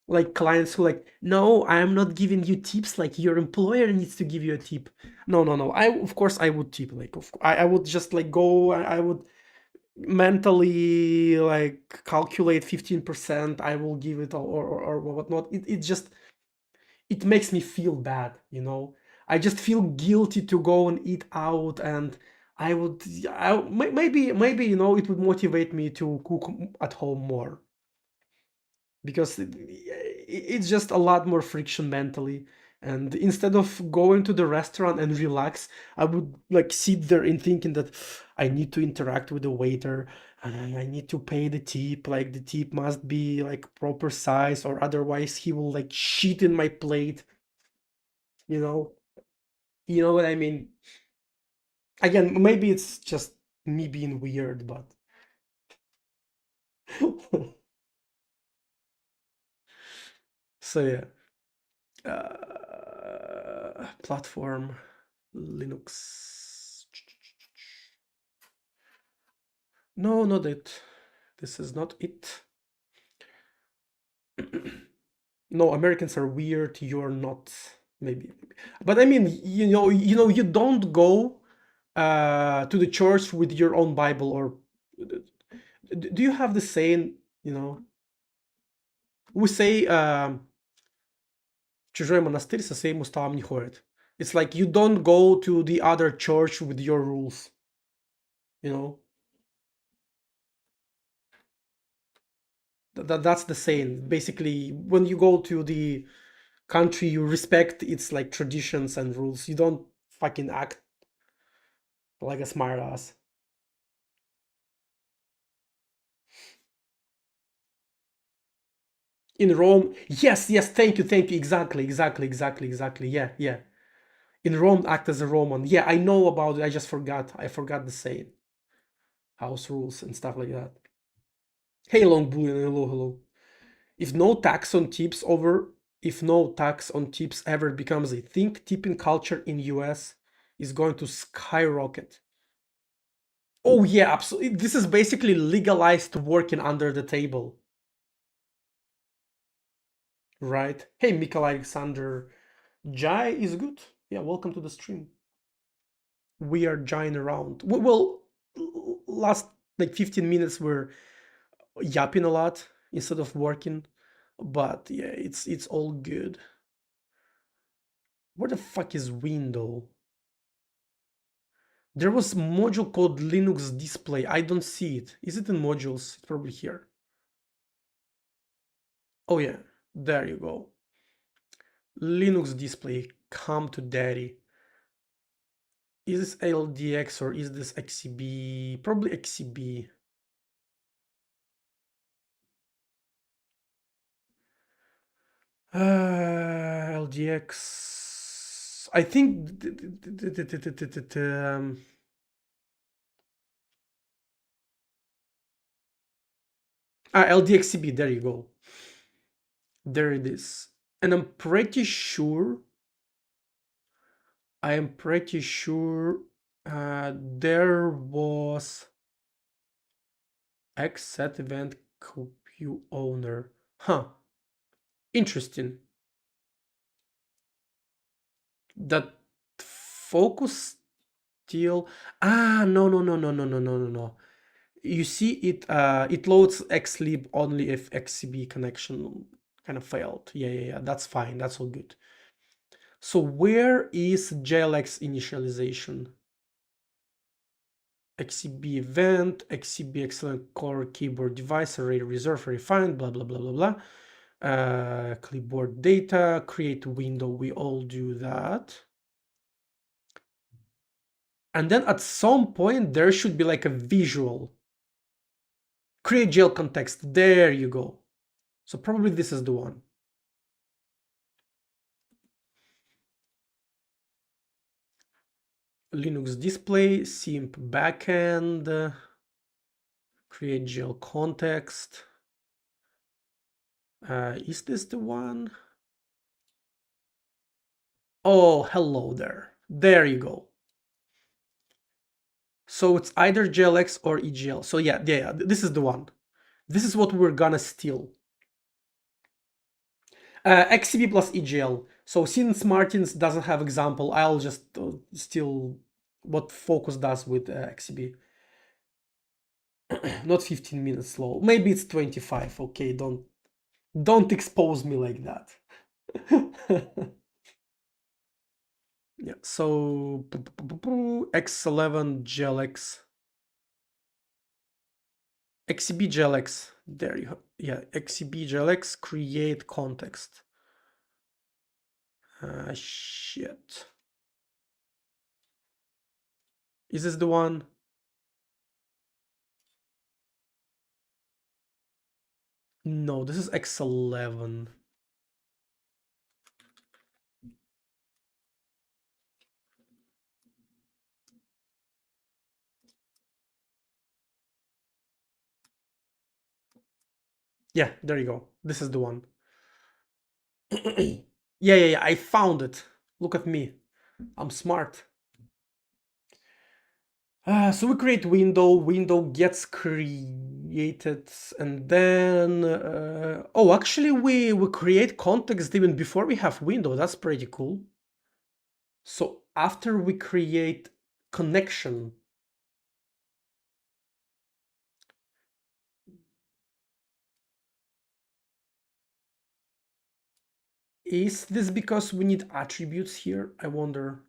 like clients who like, no, I am not giving you tips. Like, your employer needs to give you a tip. No, no, no. I Of course I would tip. Like, I would just like go. I would mentally like calculate 15%. I will give it, or whatnot. It just it makes me feel bad, I just feel guilty to go and eat out, and maybe it would motivate me to cook at home more, because it's just a lot more friction mentally. And instead of going to the restaurant and relax, I would like sit there and thinking that I need to interact with the waiter, and I need to pay the tip. Like, the tip must be like proper size, or otherwise he will like shit in my plate. you know you know what I mean. Again, maybe it's just me being weird, but so yeah. Platform Linux. No, not it. This is not it. No, Americans are weird. You're not. Maybe. But I mean, you don't go to the church with your own Bible, or do you have the saying? We say чужой монастырь со своим уставом не ходит. It's like you don't go to the other church with your rules. You know that's the saying. Basically, when you go to the country, you respect its like traditions and rules. You don't fucking act like a smart ass. In Rome, yes, yes, thank you. Exactly. Yeah, yeah. In Rome, act as a Roman. Yeah, I know about it. I just forgot. I forgot the saying. House rules and stuff like that. Hey, long bullion. Hello, hello. If no tax on tips over, if no tax on tips ever becomes a thing, tipping culture in US is going to skyrocket. Oh yeah, absolutely. This is basically legalized working under the table, right? Hey, Mikhail Alexander, Jai is good. Yeah, welcome to the stream. We are jaying around. Well, last like 15 minutes we're yapping a lot instead of working, but yeah, it's all good. Where the fuck is window? There was module called Linux display. I don't see it. Is it in modules? It's probably here. Oh yeah, there you go. Linux display, come to daddy. Is this LDX or is this XCB? Probably XCB. LDX. I think LDXCB. There you go. There it is. And I'm pretty sure. I am pretty sure there was X set event compute owner. Huh. Interesting. That focus still. No. You see it loads xlib only if xcb connection kind of failed. Yeah. That's fine. That's all good. So where is JLX initialization? XCB event, XCB excellent core keyboard device, array reserve, refined, blah, blah, blah, blah, blah. Clipboard data, create window, we all do that. And then at some point, there should be like a visual. Create GL context, there you go. So probably this is the one. Linux display, simp backend, create GL context. Is this the one? Oh, hello there. There you go. So it's either GLX or EGL. So yeah, this is the one. This is what we're gonna steal. XCB plus EGL. So since Martins doesn't have example, I'll just steal what Focus does with XCB. Not 15 minutes slow. Maybe it's 25. Okay, don't expose me like that. Yeah. So X11 GLX. XCB GLX. There you go. Yeah, XCB GLX create context. Shit. Is this the one? No, this is X11. Yeah, there you go. This is the one. Yeah. I found it. Look at me. I'm smart. So we create window gets created, and then oh, actually we create context even before we have window. That's pretty cool. So after we create connection, is this because we need attributes here? I wonder.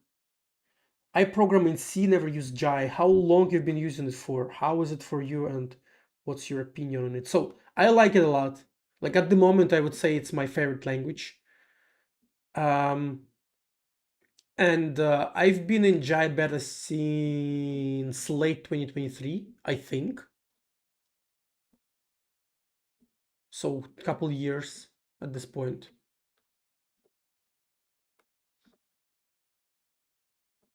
I program in C, never use Jai. How long you've been using it for? How is it for you, and what's your opinion on it? So I like it a lot. Like at the moment, I would say it's my favorite language. Um, and I've been in Jai beta since late 2023, I think. So a couple years at this point.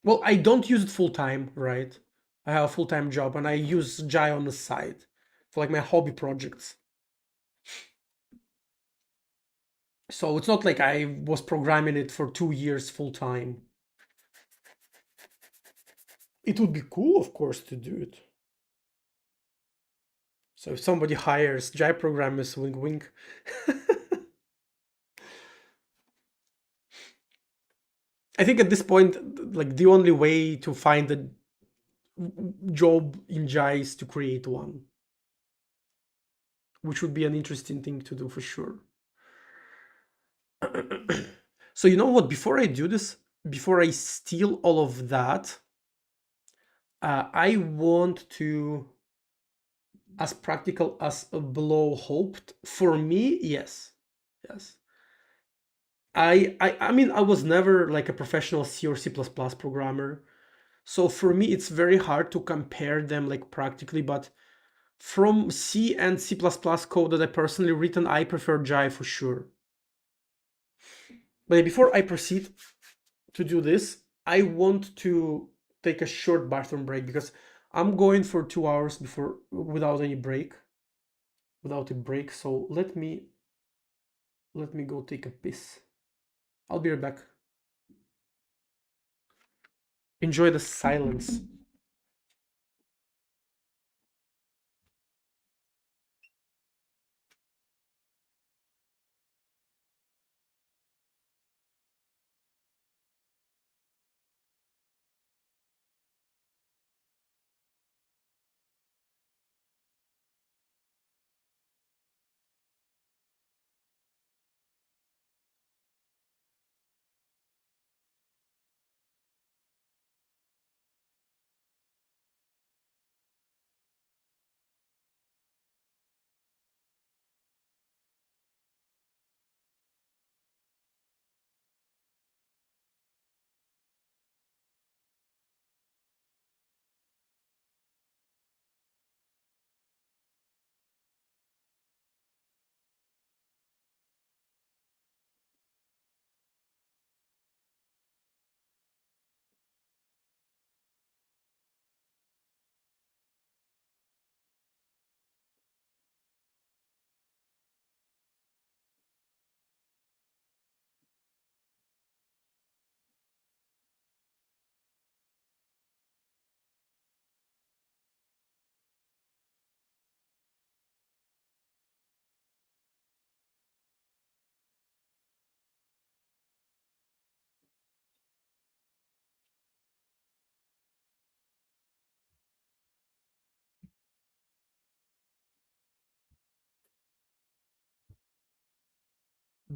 Well, I don't use it full time, right? I have a full time job and I use Jai on the side for like my hobby projects. So it's not like I was programming it for 2 years full time. It would be cool, of course, to do it. So if somebody hires Jai programmers, wink wink. I think at this point, like the only way to find a job in Jai is to create one, which would be an interesting thing to do for sure. So you know what? Before I do this, before I steal all of that, I want to, as practical as Blow hoped. For me, yes, yes. I mean, I was never like a professional C or C++ programmer, so for me, it's very hard to compare them like practically. But from C and C++ code that I personally written, I prefer Jai for sure. But before I proceed to do this, I want to take a short bathroom break because I'm going for 2 hours before without any break, without a break. So let me go take a piss. I'll be right back. Enjoy the silence.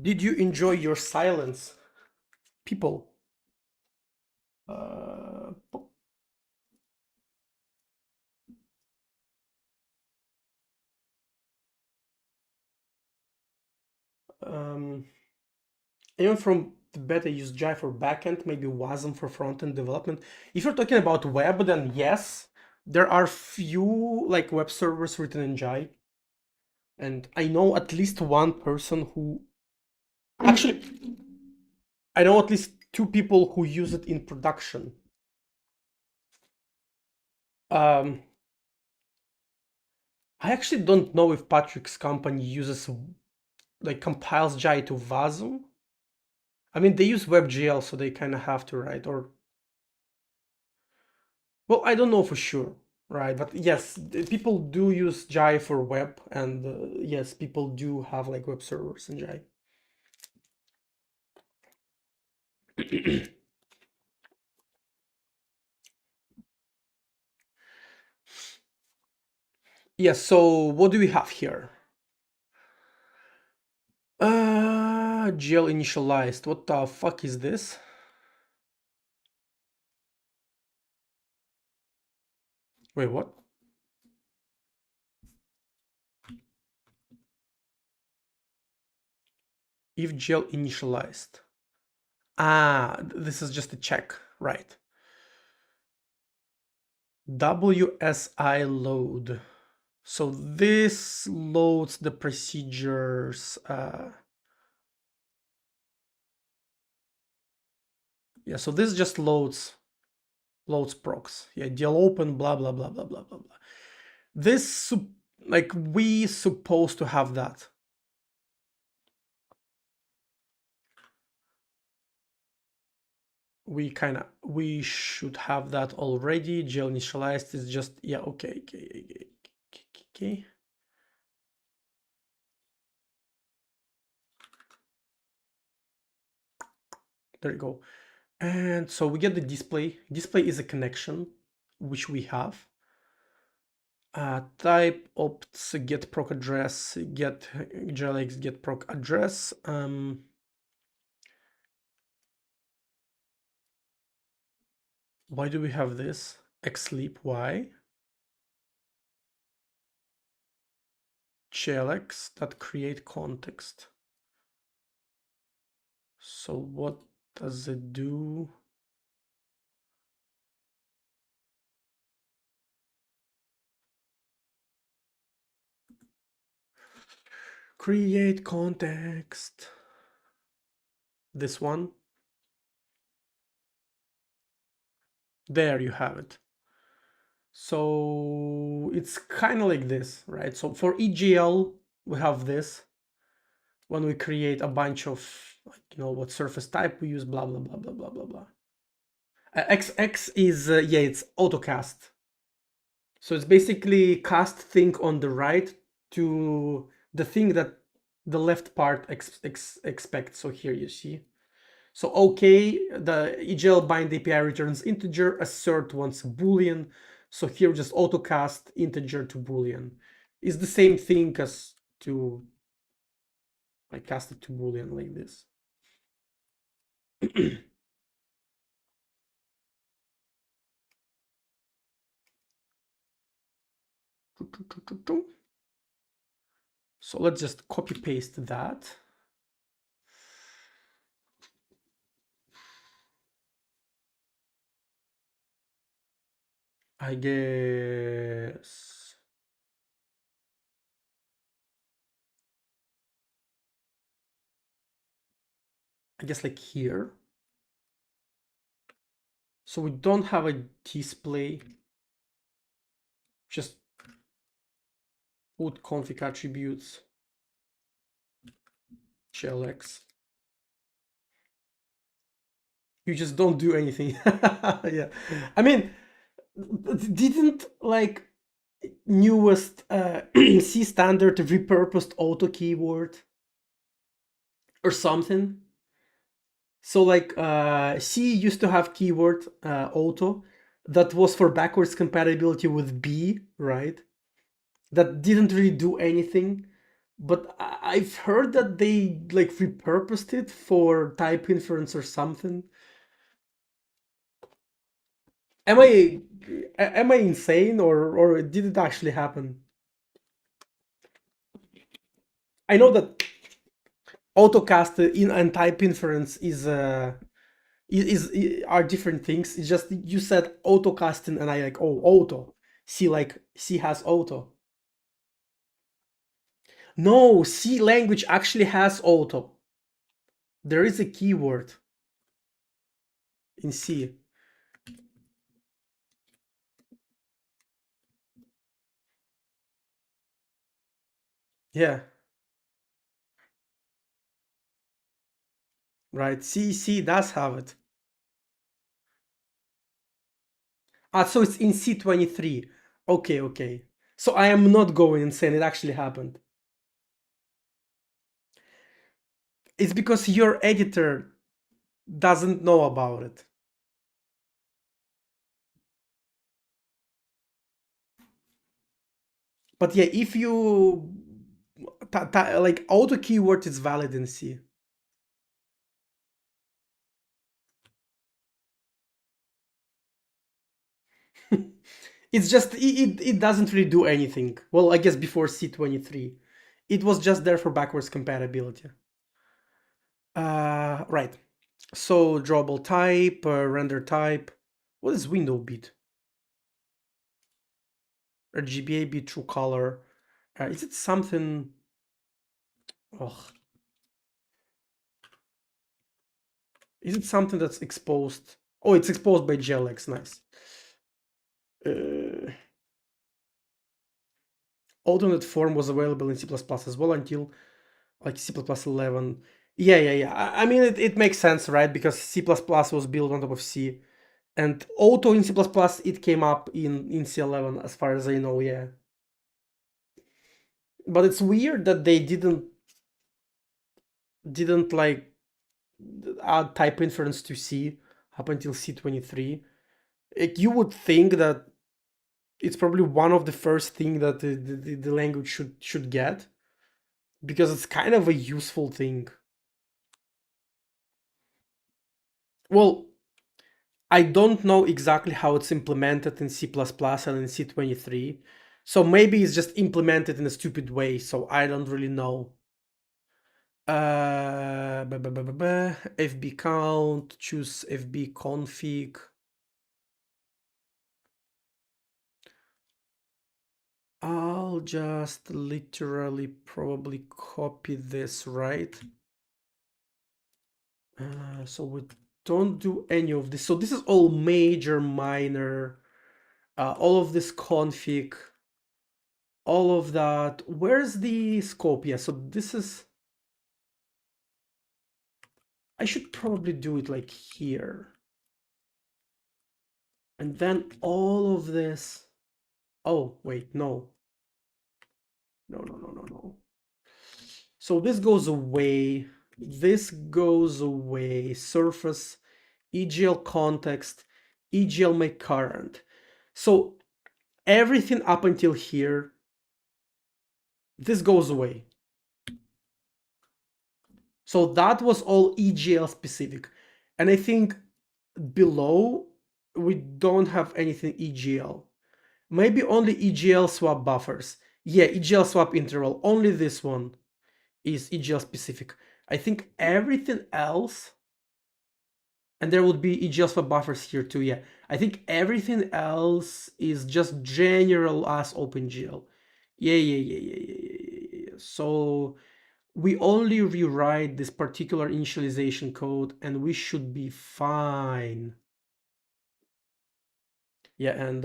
Did you enjoy your silence, people? Uh, um, Even from the beta, use Jai for backend, maybe Wasm for front-end development. If you're talking about web, then yes, there are few like web servers written in Jai, and I know at least one person who actually I know at least two people who use it in production. Um, I actually don't know if Patrick's company uses like compiles Jai to Wasm. I mean, they use WebGL, so they kind of have to, right? Or well, I don't know for sure, right? But yes, people do use Jai for web, and yes, people do have like web servers in Jai. Yes, so what do we have here? GL initialized. What the fuck is this? Wait, what? If GL initialized. Ah, this is just a check, right? WSI load. So this loads the procedures. Yeah, so this just loads procs. Yeah, DL open, blah blah blah blah blah blah blah. This like we supposed to have that. We should have that already. GL initialized is just yeah, okay. There you go. And so we get the display. Display is a connection, which we have. Type opts get proc address, get glx get proc address. Why do we have this? Xleap, why? glx that create context. So what does it do? Create context. This one. There you have it. So it's kind of like this, right? So for EGL, we have this. When we create a bunch of, like, what surface type we use, blah, blah, blah, blah, blah, blah, blah. XX is, yeah, it's autocast. So it's basically cast thing on the right to the thing that the left part expects. So here you see. So OK, the EGL bind API returns integer, assert wants a boolean. So here just autocast integer to boolean. It's the same thing as to like cast it to boolean like this. So let's just copy paste that. I guess like here. So we don't have a display. Just put config attributes glx. You just don't do anything. Yeah. I mean, didn't like newest C standard repurposed auto keyword or something? So like C used to have keyword auto that was for backwards compatibility with B, right? That didn't really do anything. But I've heard that they like repurposed it for type inference or something. Am I insane, or did it actually happen? I know that autocast in and type inference are different things. It's just you said autocasting and I like, oh, auto. C has auto. No, C language actually has auto. There is a keyword in C. Yeah, right. C does have it. So it's in C23. Okay. So I am not going insane. It actually happened. It's because your editor doesn't know about it. But yeah, if you like auto keyword is valid in C. It's just it doesn't really do anything. Well, I guess before C23, it was just there for backwards compatibility. Right. So drawable type, render type. What is window bit? RGBA bit, true color. Is it something? Oh, is it something that's exposed? Oh, it's exposed by glx. Nice. Alternate form was available in C++ as well until like C++11. Yeah. I mean, it makes sense, right? Because C++ was built on top of C. And auto in C++, it came up in C11, as far as I know, yeah. But it's weird that they didn't like add type inference to C up until C23. You would think that it's probably one of the first thing that the language should get, because it's kind of a useful thing. Well, I don't know exactly how it's implemented in C++ and in C23. So maybe it's just implemented in a stupid way, so I don't really know. FB count, choose FB config. I'll just literally probably copy this, right? So we don't do any of this. So this is all major, minor, all of this config, all of that. Where's the scope? Yeah, so this is, I should probably do it like here. And then all of this. Oh, wait, no. No, no, no, no, no. So this goes away. This goes away. Surface, EGL context, EGL make current. So everything up until here, this goes away. So that was all EGL specific. And I think below, we don't have anything EGL. Maybe only EGL swap buffers. Yeah, EGL swap interval. Only this one is EGL specific. I think everything else, and there would be EGL swap buffers here too, yeah. I think everything else is just general as OpenGL. Yeah, yeah, yeah, yeah, yeah, yeah, yeah, yeah. So we only rewrite this particular initialization code and we should be fine. Yeah, and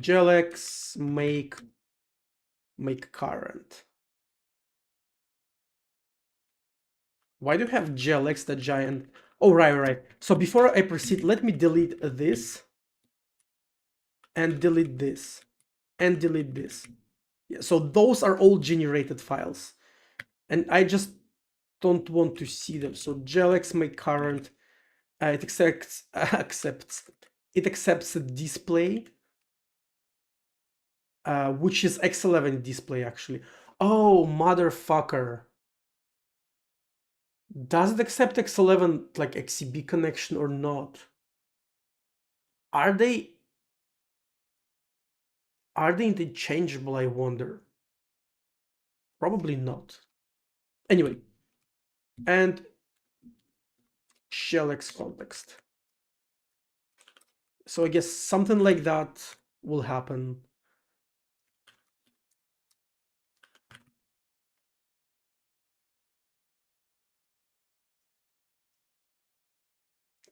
glx make current. Why do you have glx, the giant? Oh, right, right. So before I proceed, let me delete this and delete this and delete this. Yeah, so those are all generated files, and I just don't want to see them. So glx make current, it accepts a display, which is X11 display actually. Oh, motherfucker. Does it accept X11 like XCB connection or not? Are they interchangeable, I wonder? Probably not. Anyway, and shellx context. So I guess something like that will happen.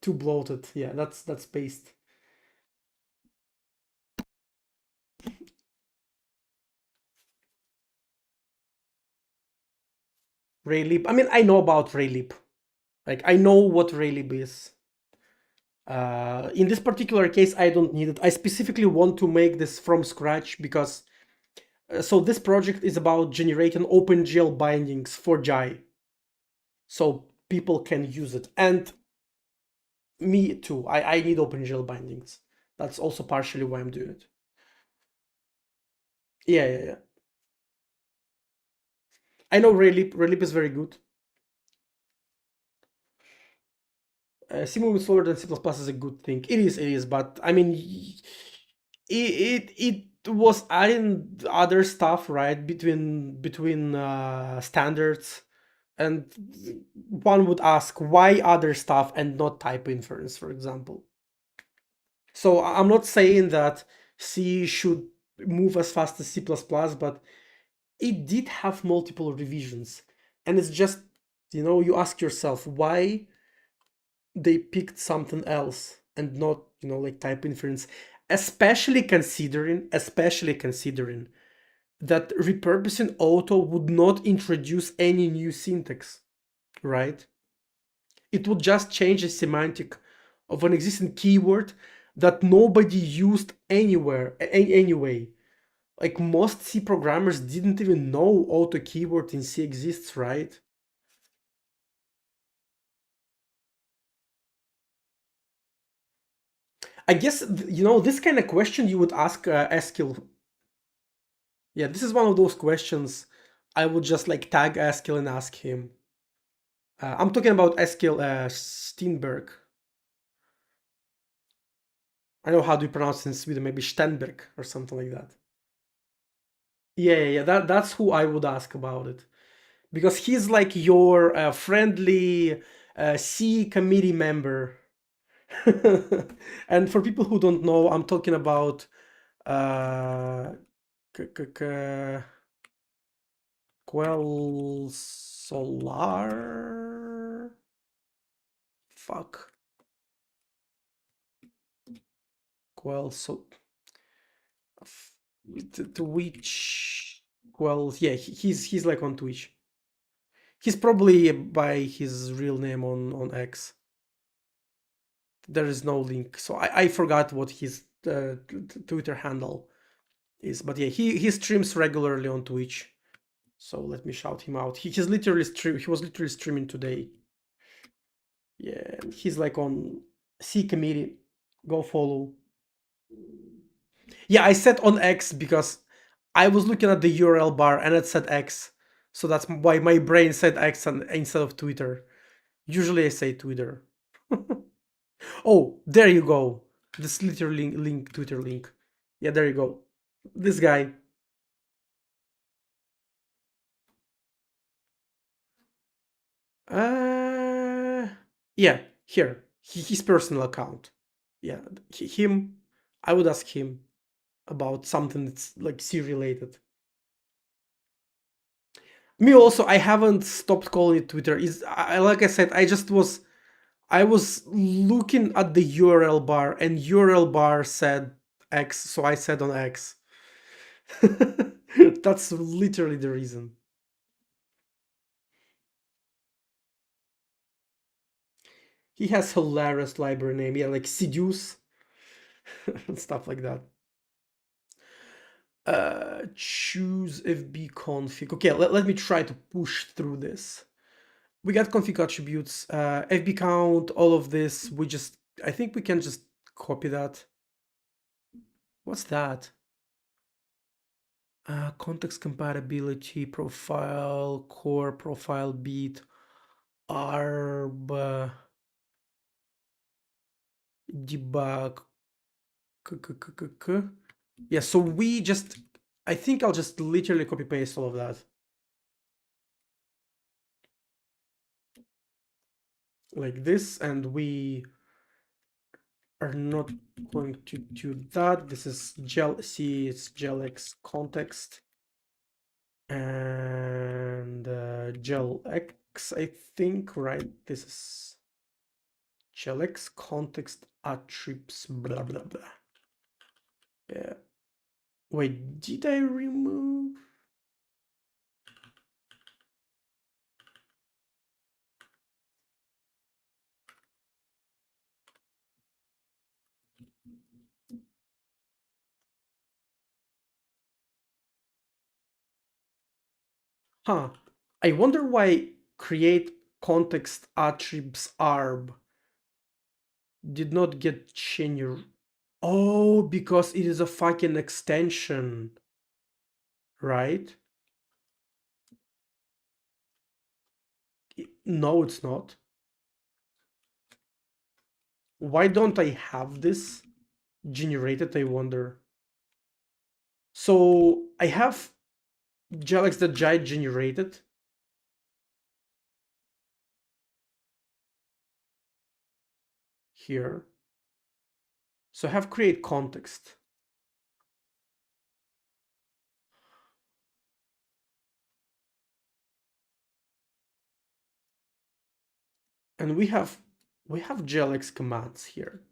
Too bloated. Yeah, that's paste. Raylib. I mean, I know about Raylib. Like, I know what Raylib is. In this particular case, I don't need it. I specifically want to make this from scratch because so this project is about generating OpenGL bindings for Jai, so people can use it. And me too. I need OpenGL bindings. That's also partially why I'm doing it. Yeah, yeah, yeah. I know Raylib. Raylib is very good. C moving slower than C++ is a good thing. It is. But I mean, it was adding other stuff, right? Between standards, and one would ask why other stuff and not type inference, for example. So I'm not saying that C should move as fast as C++, but it did have multiple revisions, and it's just, you ask yourself why they picked something else and not, like type inference, especially considering that repurposing auto would not introduce any new syntax, right? It would just change the semantic of an existing keyword that nobody used anywhere anyway. Like most C programmers didn't even know auto keyword in C exists, right? I guess this kind of question you would ask Eskil. Yeah, this is one of those questions I would just like tag Eskil and ask him. I'm talking about Eskil Steenberg. I don't know how do you pronounce it in Sweden, maybe Stenberg or something like that. Yeah. That's who I would ask about it because he's like your friendly C committee member. And for people who don't know, I'm talking about uh, Quell Solar. Fuck. Quell so Twitch. Well, yeah, he's like on Twitch. He's probably by his real name on X. There is no link, so I forgot what his Twitter handle is. But yeah, he streams regularly on Twitch. So let me shout him out. He's literally he was literally streaming today. Yeah, he's like on C committee. Go follow. Yeah, I said on X because I was looking at the URL bar and it said X. So that's why my brain said X instead of Twitter. Usually I say Twitter. Oh, there you go. This literally link, Twitter link. Yeah, there you go. This guy. Uh, yeah, here. His personal account. Yeah, him. I would ask him about something that's like C related. Me also, I haven't stopped calling it Twitter. Is I like I said, I was looking at the URL bar and URL bar said X, so I said on X. That's literally the reason. He has hilarious library name, yeah, like Seduce and stuff like that. Choose FB config. Okay, let me try to push through this. We got config attributes, FB count, all of this. I think we can just copy that. What's that? Context compatibility, profile, core, profile beat, arb, debug. Yeah, so I think I'll just literally copy paste all of that. Like this, and we are not going to do that. This is it's gelx context and gelx, I think, right? This is gelx context attributes, blah, blah, blah. Yeah. Wait, did I remove? Huh. I wonder why create context attributes arb did not get changed. Oh, because it is a fucking extension, right? No, it's not. Why don't I have this generated, I wonder? So I have Jalex.jai generated. Here. So I have create context. And we have Jalex commands here.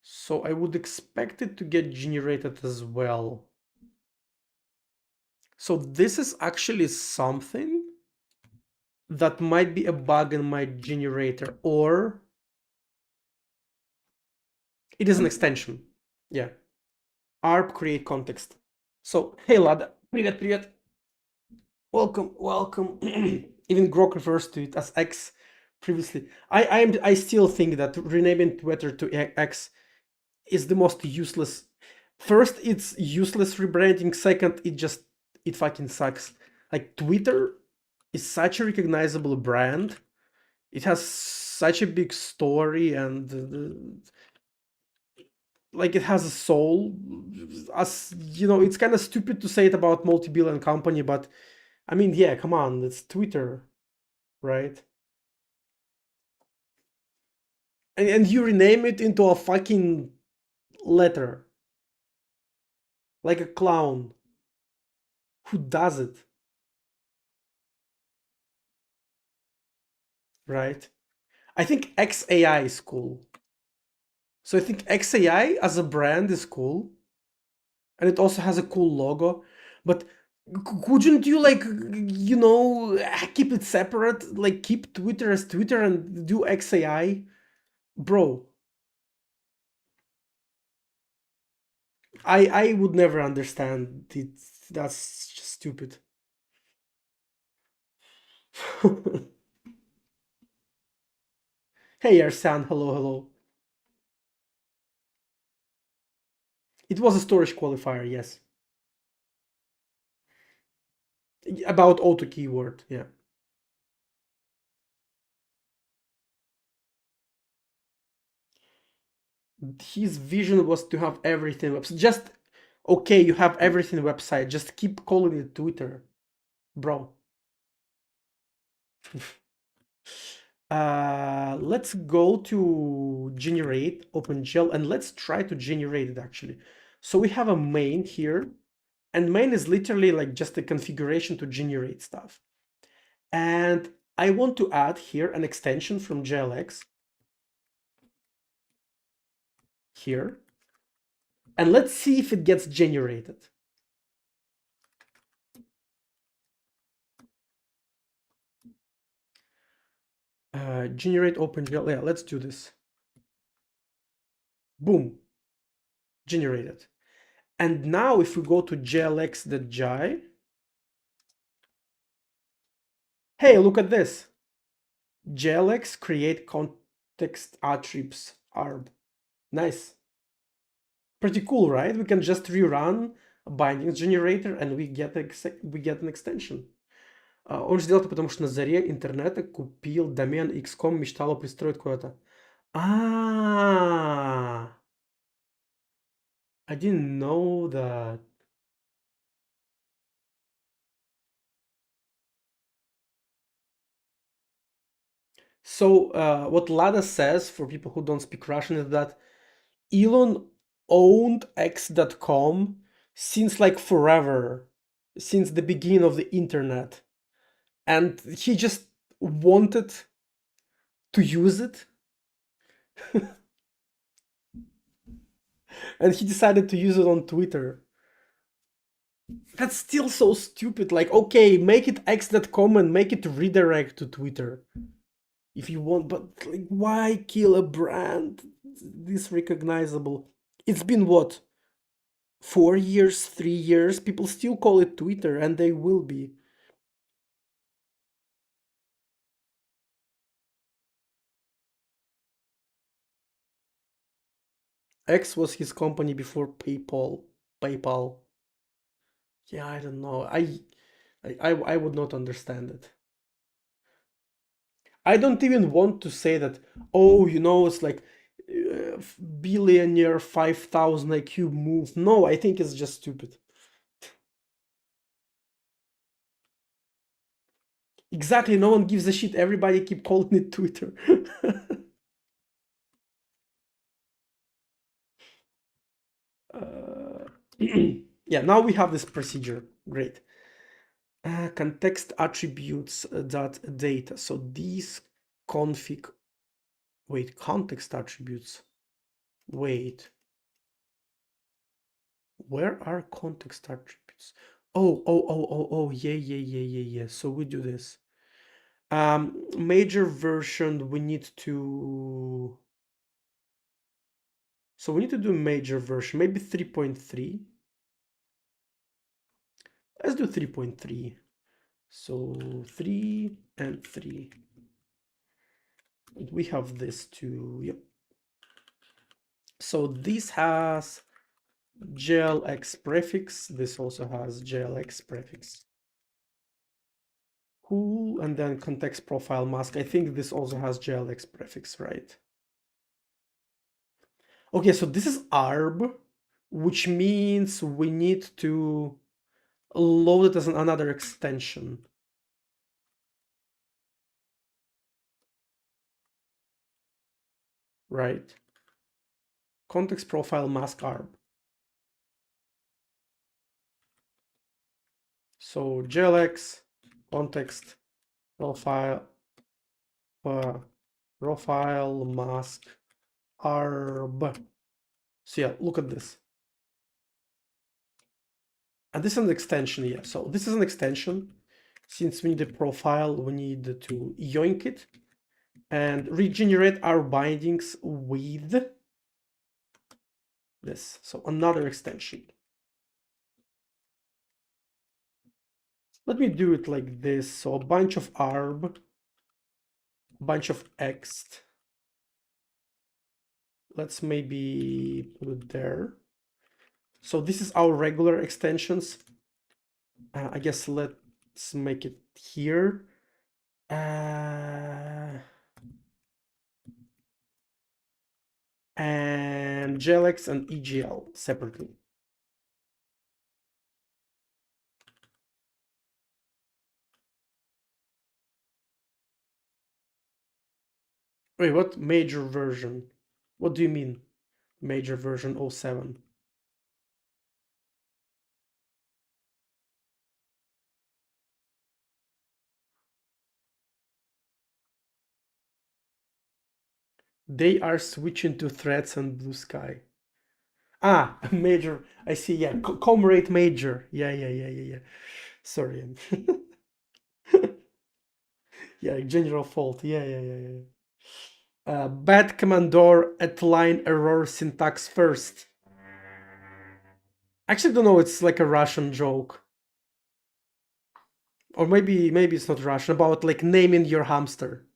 So I would expect it to get generated as well. So this is actually something that might be a bug in my generator, or it is an extension. Yeah. ARP create context. So, hey lad, привет. Welcome. Even Grok refers to it as X previously. I still think that renaming Twitter to X is the most useless. First, it's useless rebranding. Second, it fucking sucks. Like Twitter is such a recognizable brand. It has such a big story and like it has a soul. As you know, it's kind of stupid to say it about multi-billion company, but I mean, yeah, come on, it's Twitter, right? And you rename it into a fucking letter, like a clown. Who does it, right? I think XAI is cool. So I think XAI as a brand is cool, and it also has a cool logo. But couldn't you like keep it separate? Like keep Twitter as Twitter and do XAI, bro. I would never understand it. That's just stupid. Hey, Arsan, hello, hello. It was a storage qualifier, yes. About auto keyword, yeah. His vision was to have everything website. Just okay, you have everything website. Just keep calling it Twitter, bro. Let's go to generate OpenGL and let's try to generate it actually. So we have a main here, and main is literally like just a configuration to generate stuff. And I want to add here an extension from JLX here, and let's see if it gets generated. Generate OpenGL. Yeah, let's do this. Boom, generated. And now if we go to glx.jai, hey, look at this. glx create context attributes arb. Nice. Pretty cool, right? We can just rerun a bindings generator and we get an extension. Он же сделал это, потому что на заре интернета купил домен x.com, мечтал пристроить куда-то. Ah, I didn't know that. So what Lada says for people who don't speak Russian is that Elon owned X.com since like forever, since the beginning of the internet. And he just wanted to use it. And he decided to use it on Twitter. That's still so stupid. Like, okay, make it X.com and make it redirect to Twitter if you want, but like, why kill a brand this recognizable? It's been what, 4 years, 3 years? People still call it Twitter, and they will be. X was his company before PayPal. PayPal. Yeah, I don't know. I would not understand it. I don't even want to say that. Oh, it's like billionaire 5,000 IQ move. No, I think it's just stupid. Exactly. No one gives a shit. Everybody keep calling it Twitter. uh, yeah. Now we have this procedure. Great. Context attributes dot data. So these config. Wait, context attributes. Wait, where are context attributes? Oh, yeah, yeah, yeah, yeah, yeah. So we do this. Major version, we need to. So we need to do major version, maybe 3.3. Let's do 3.3. So 3 and 3. We have this too. Yep. So this has glx prefix. This also has glx prefix. Cool. And then context profile mask. I think this also has glx prefix, right? Okay, so this is arb, which means we need to load it as another extension. Right. Context profile mask arb. So glx context profile profile mask arb. So yeah, look at this. And this is an extension, yeah. So this is an extension. Since we need a profile, we need to yoink it and regenerate our bindings with this. So another extension. Let me do it like this. So a bunch of arb, bunch of ext. Let's maybe put it there. So this is our regular extensions. I guess let's make it here. And glx and egl separately. Wait, what major version? What do you mean, major version 07? They are switching to threads and blue sky. Ah, major. I see. Yeah, comrade major. Yeah. Sorry. Yeah, general fault. Yeah. Bad commandor at line error syntax first. Actually, don't know. It's like a Russian joke, or maybe it's not Russian. About like naming your hamster.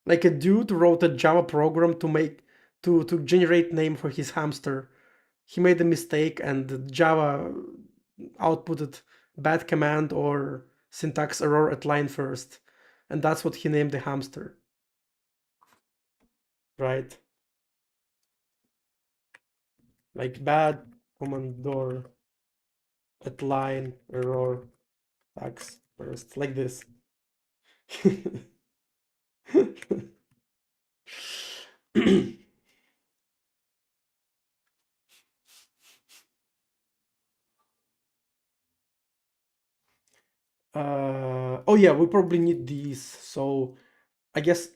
Like a dude wrote a Java program to generate name for his hamster. He made a mistake and Java outputted bad command or syntax error at line first, and that's what he named the hamster. Right? Like bad commandor at line error tax first, like this. Oh yeah, we probably need these. So I guess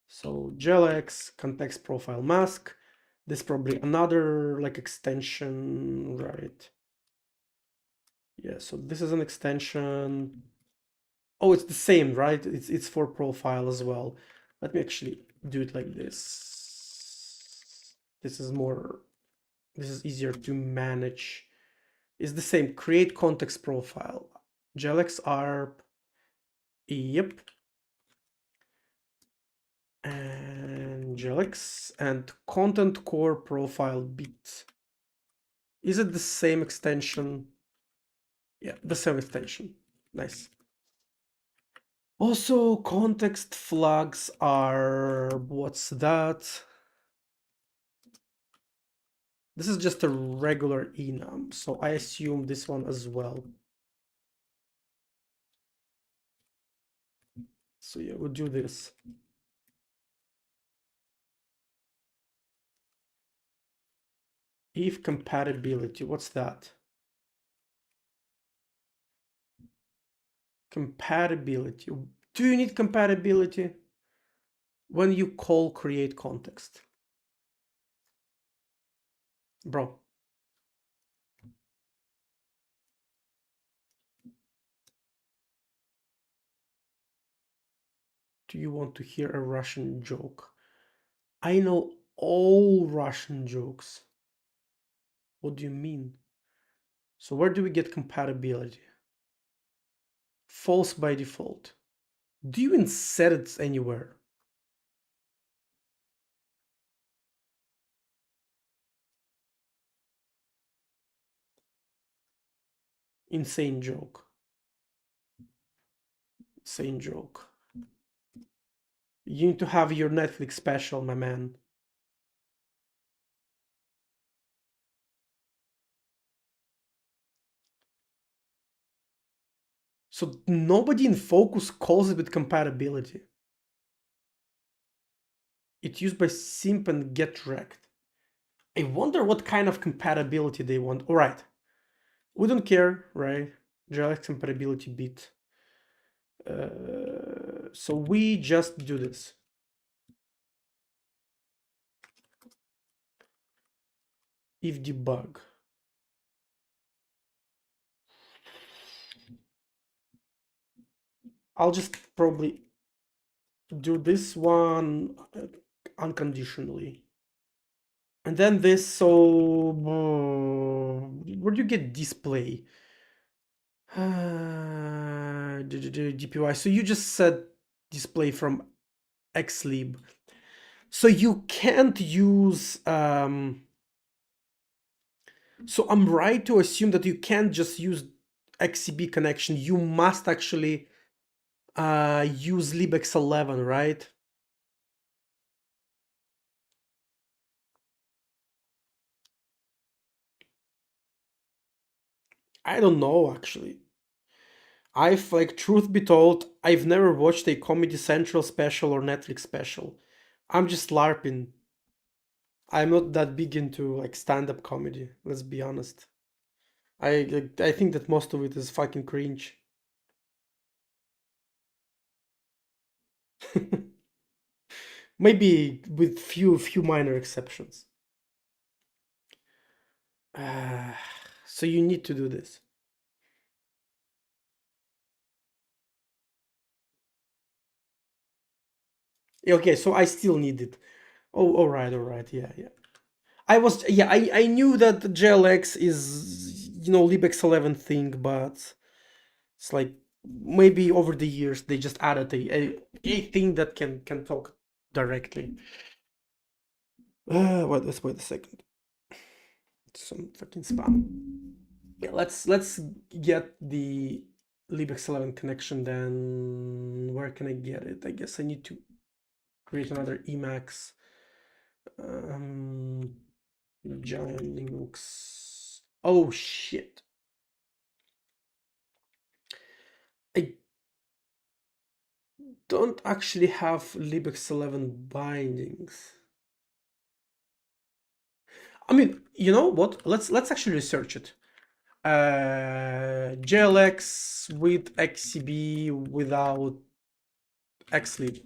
so. glx context profile mask. This probably another like extension, right? Yeah. So this is an extension. Oh, it's the same, right? It's for profile as well. Let me actually do it like this. This is more. This is easier to manage. It's the same. Create context profile. glx arp. Yep. And glx and content core profile bit. Is it the same extension? Yeah, the same extension. Nice. Also, context flags are, what's that? This is just a regular enum, so I assume this one as well. So yeah, we'll do this. If compatibility, what's that? Compatibility. Do you need compatibility when you call create context? Bro, do you want to hear a Russian joke? I know all Russian jokes. What do you mean? So where do we get compatibility? False by default. Do you even set it anywhere? Insane joke. Insane joke. You need to have your Netflix special, my man. So nobody in Focus calls it with compatibility. It's used by simp and get wrecked. I wonder what kind of compatibility they want. All right, we don't care, right? JLX compatibility bit. So we just do this. If debug. I'll just probably do this one unconditionally. And then this, so where do you get display? DPY. So you just said display from xlib. So you can't use so I'm right to assume that you can't just use XCB connection. You must actually use libx11, right? I don't know actually. I've like truth be told, I've never watched a Comedy Central special or Netflix special. I'm just LARPing. I'm not that big into like stand-up comedy, let's be honest. I think that most of it is fucking cringe. Maybe with few minor exceptions. Uh, so you need to do this. Okay, so I still need it. Oh, all right, yeah, yeah. I knew that the JLX is, libx11 thing, but it's like maybe over the years they just added a thing that can talk directly. Let's wait a second. Some fucking spam. Yeah, let's get the libx11 connection. Then where can I get it? I guess I need to create another Emacs. Um, Giant Linux. Oh shit! I don't actually have libx11 bindings. I mean, you know what? Let's actually research it. JLX with XCB without xlib.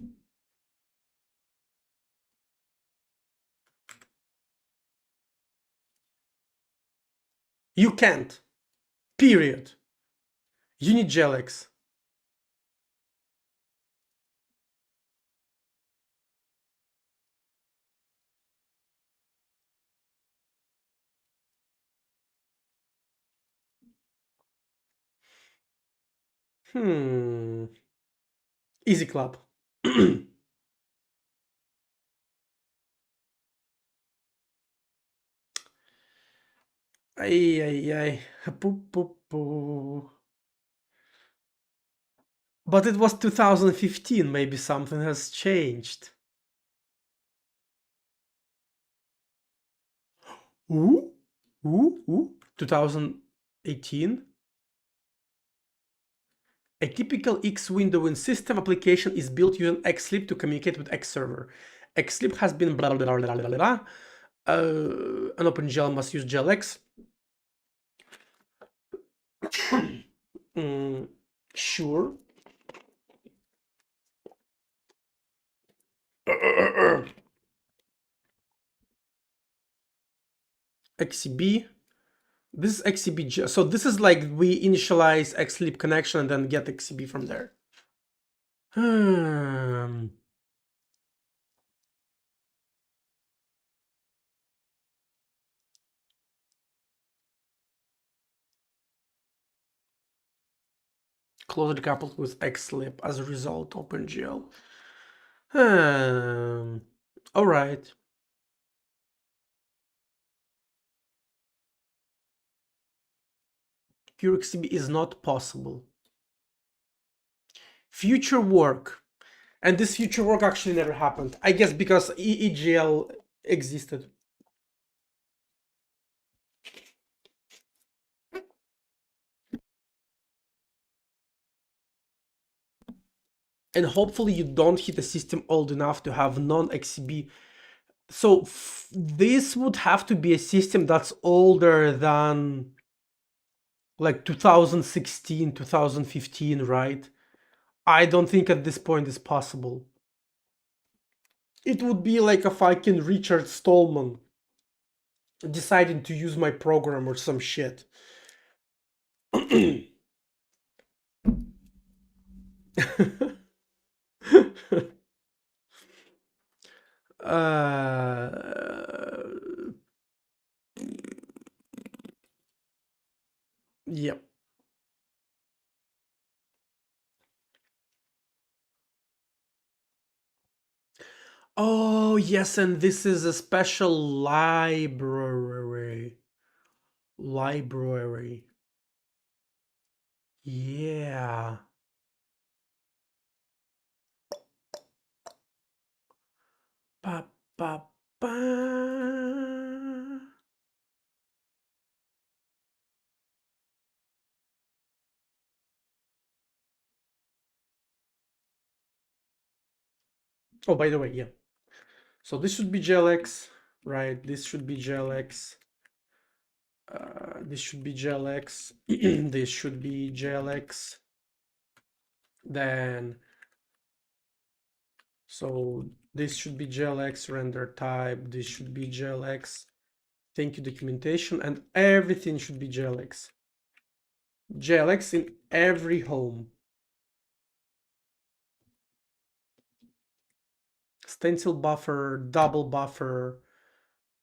You can't. Period. You need JLX. Hmm. Easy clap. Ay, ay, ay. Poo, poo, poo. But it was 2015. Maybe something has changed. Ooh, ooh. 2018. A typical X window in system application is built using xlib to communicate with X server. Xlib has been blah blah blah blah blah blah. An OpenGL must use GLX. Sure. XCB. This is XCB. So this is like we initialize xlib connection and then get XCB from there. Closely coupled with xlib as a result, OpenGL. All right. Pure XCB is not possible. Future work. And this future work actually never happened. I guess because EGL existed. And hopefully you don't hit a system old enough to have non-XCB. So this would have to be a system that's older than like 2016, 2015, right? I don't think at this point is possible. It would be like a fucking Richard Stallman deciding to use my program or some shit. uh, yep. Oh, yes, and this is a special library. Library. Yeah. Ba, ba, ba. Oh, by the way, yeah. So this should be GLX, right? This should be GLX. This should be GLX. This should be GLX. Then, so this should be GLX render type. This should be GLX. Thank you documentation, and everything should be GLX. GLX in every home. Stencil buffer, double buffer,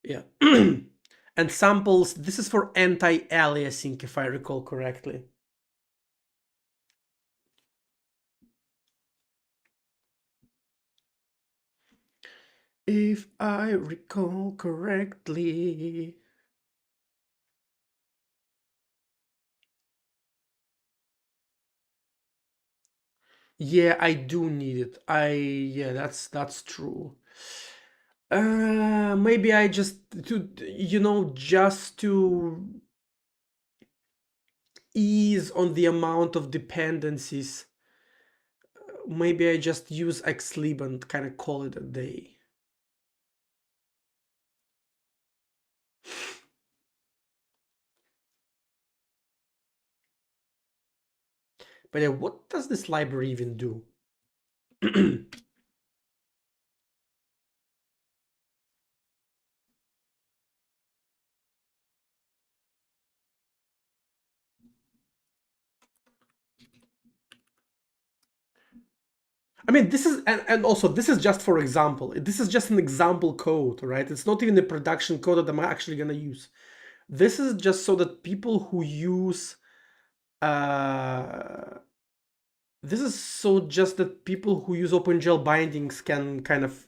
yeah. And samples, this is for anti-aliasing, if I recall correctly. If I recall correctly. Yeah, I do need it. Yeah, that's true. Maybe I just just to ease on the amount of dependencies, maybe I just use xlib and kind of call it a day. But what does this library even do? I mean, this is, and also this is just for example. This is just an example code, right? It's not even the production code that I'm actually gonna use. This is just so that people who use, this is so just that people who use OpenGL bindings can kind of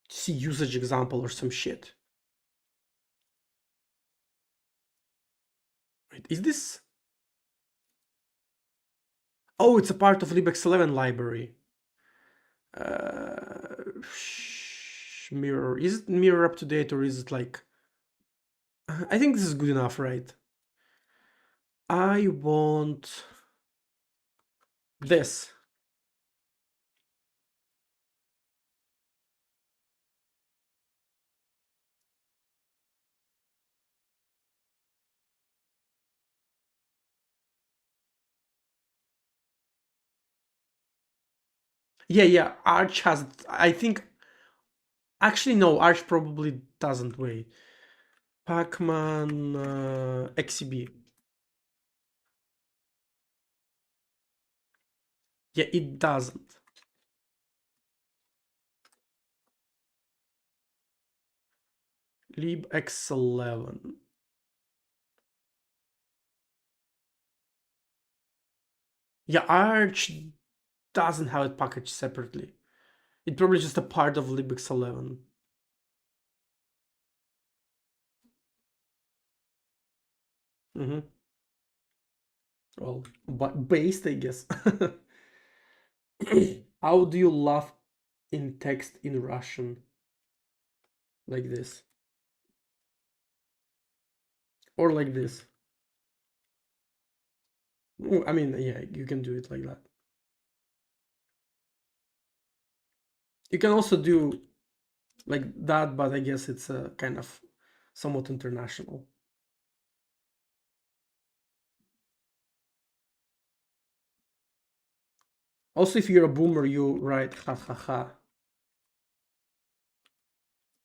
see usage example or some shit. Wait, is this? Oh, it's a part of libx11 library. Mirror. Is it mirror up to date or is it like? I think this is good enough, right? I want this. Yeah. Arch has. I think. Actually, no. Arch probably doesn't. Wait. Pacman XCB. Yeah, it doesn't. libx11. Yeah, Arch doesn't have it packaged separately. It's probably just a part of libx11. Mm-hmm. Well, but based, I guess. How do you laugh in text in Russian? Like this. Or like this. I mean, yeah, you can do it like that. You can also do like that, but I guess it's kind of somewhat international. Also, if you're a boomer, you write ha ha ha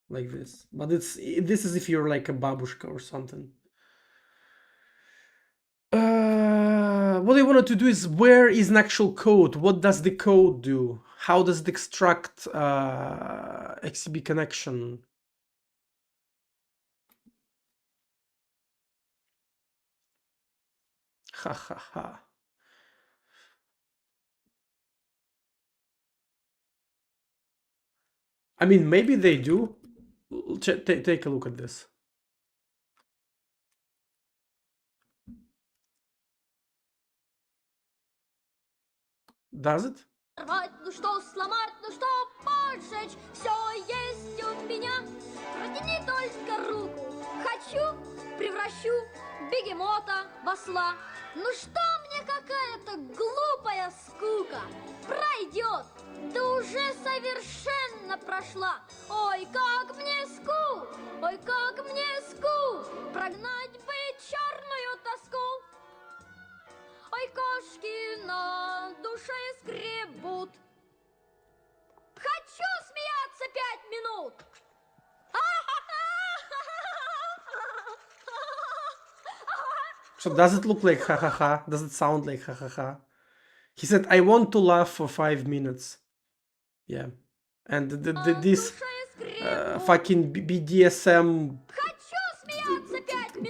like this. But this is if you're like a babushka or something. What I wanted to do is, where is an actual code? What does the code do? How does it extract XCB connection? Ha ha ha. I mean, maybe they do. Take a look at this. Does it? Рвать, ну что сломать, ну что поджечь, все есть у меня. Протяни только руку, хочу, превращу бегемота в осла. Ну что мне какая-то глупая скука? Пройдет, да уже совершенно прошла. Ой, как мне ой, как мне прогнать бы черную тоску. Ой, кошки на душе скребут. Хочу смеяться 5 минут. So does it look like ha ha ha? Does it sound like ha ha ha? He said, I want to laugh for 5 minutes. Yeah. And this fucking BDSM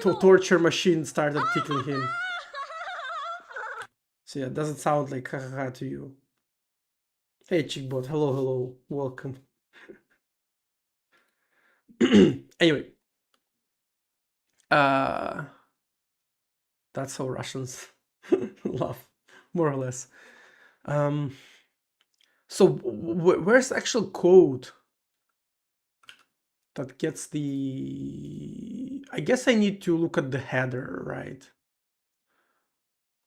torture machine started tickling him. So yeah, does it sound like ha ha ha to you? Hey, Chickbot. Hello, hello. Welcome. Anyway. That's how Russians laugh, more or less. So where's the actual code that gets the... I guess I need to look at the header, right?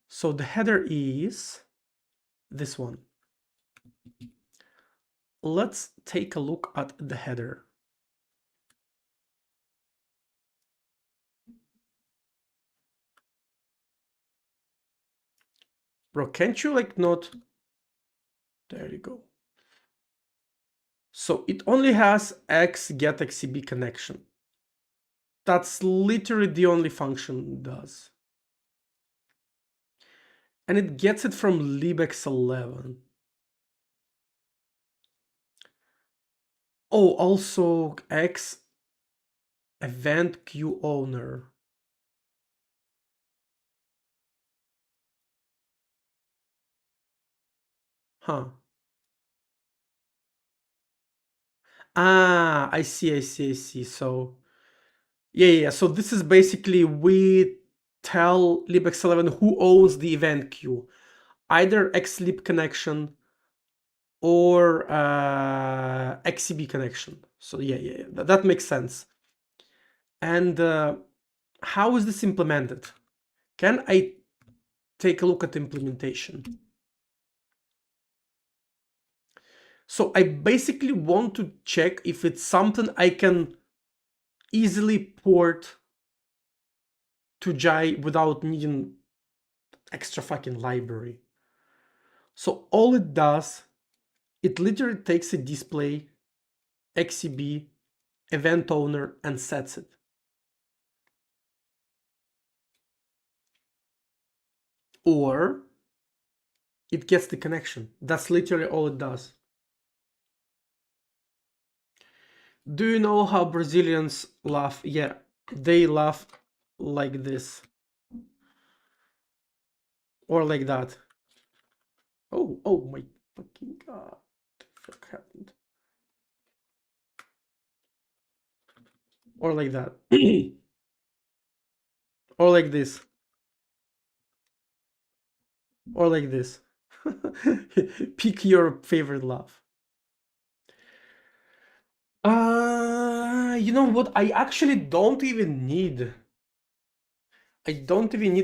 So the header is this one. Let's take a look at the header. Bro, can't you like not... There you go. So it only has x get xcb connection. That's literally the only function it does. And it gets it from libx11. Oh, also x event queue owner. Huh. Ah, I see, I see, I see. So yeah. So this is basically, we tell libx11 who owns the event queue, either xlib connection or xcb connection. So yeah, that makes sense. And how is this implemented? Can I take a look at the implementation? So I basically want to check if it's something I can easily port to Jai without needing extra fucking library. So all it does, it literally takes a display, XCB, event owner, and sets it. Or it gets the connection. That's literally all it does. Do you know how Brazilians laugh? Yeah, they laugh like this. Or like that. Oh my fucking god. What the fuck happened? Or like that. Or like this. Or like this. Pick your favorite laugh. You know what? I don't even need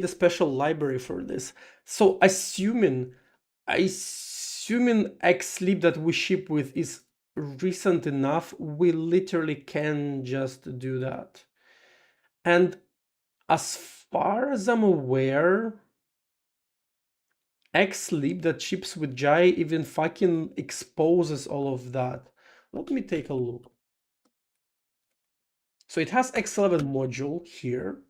a special library for this. So assuming Xlib that we ship with is recent enough, we literally can just do that. And as far as I'm aware, Xlib that ships with Jai even fucking exposes all of that. Let me take a look. So it has X11 module here.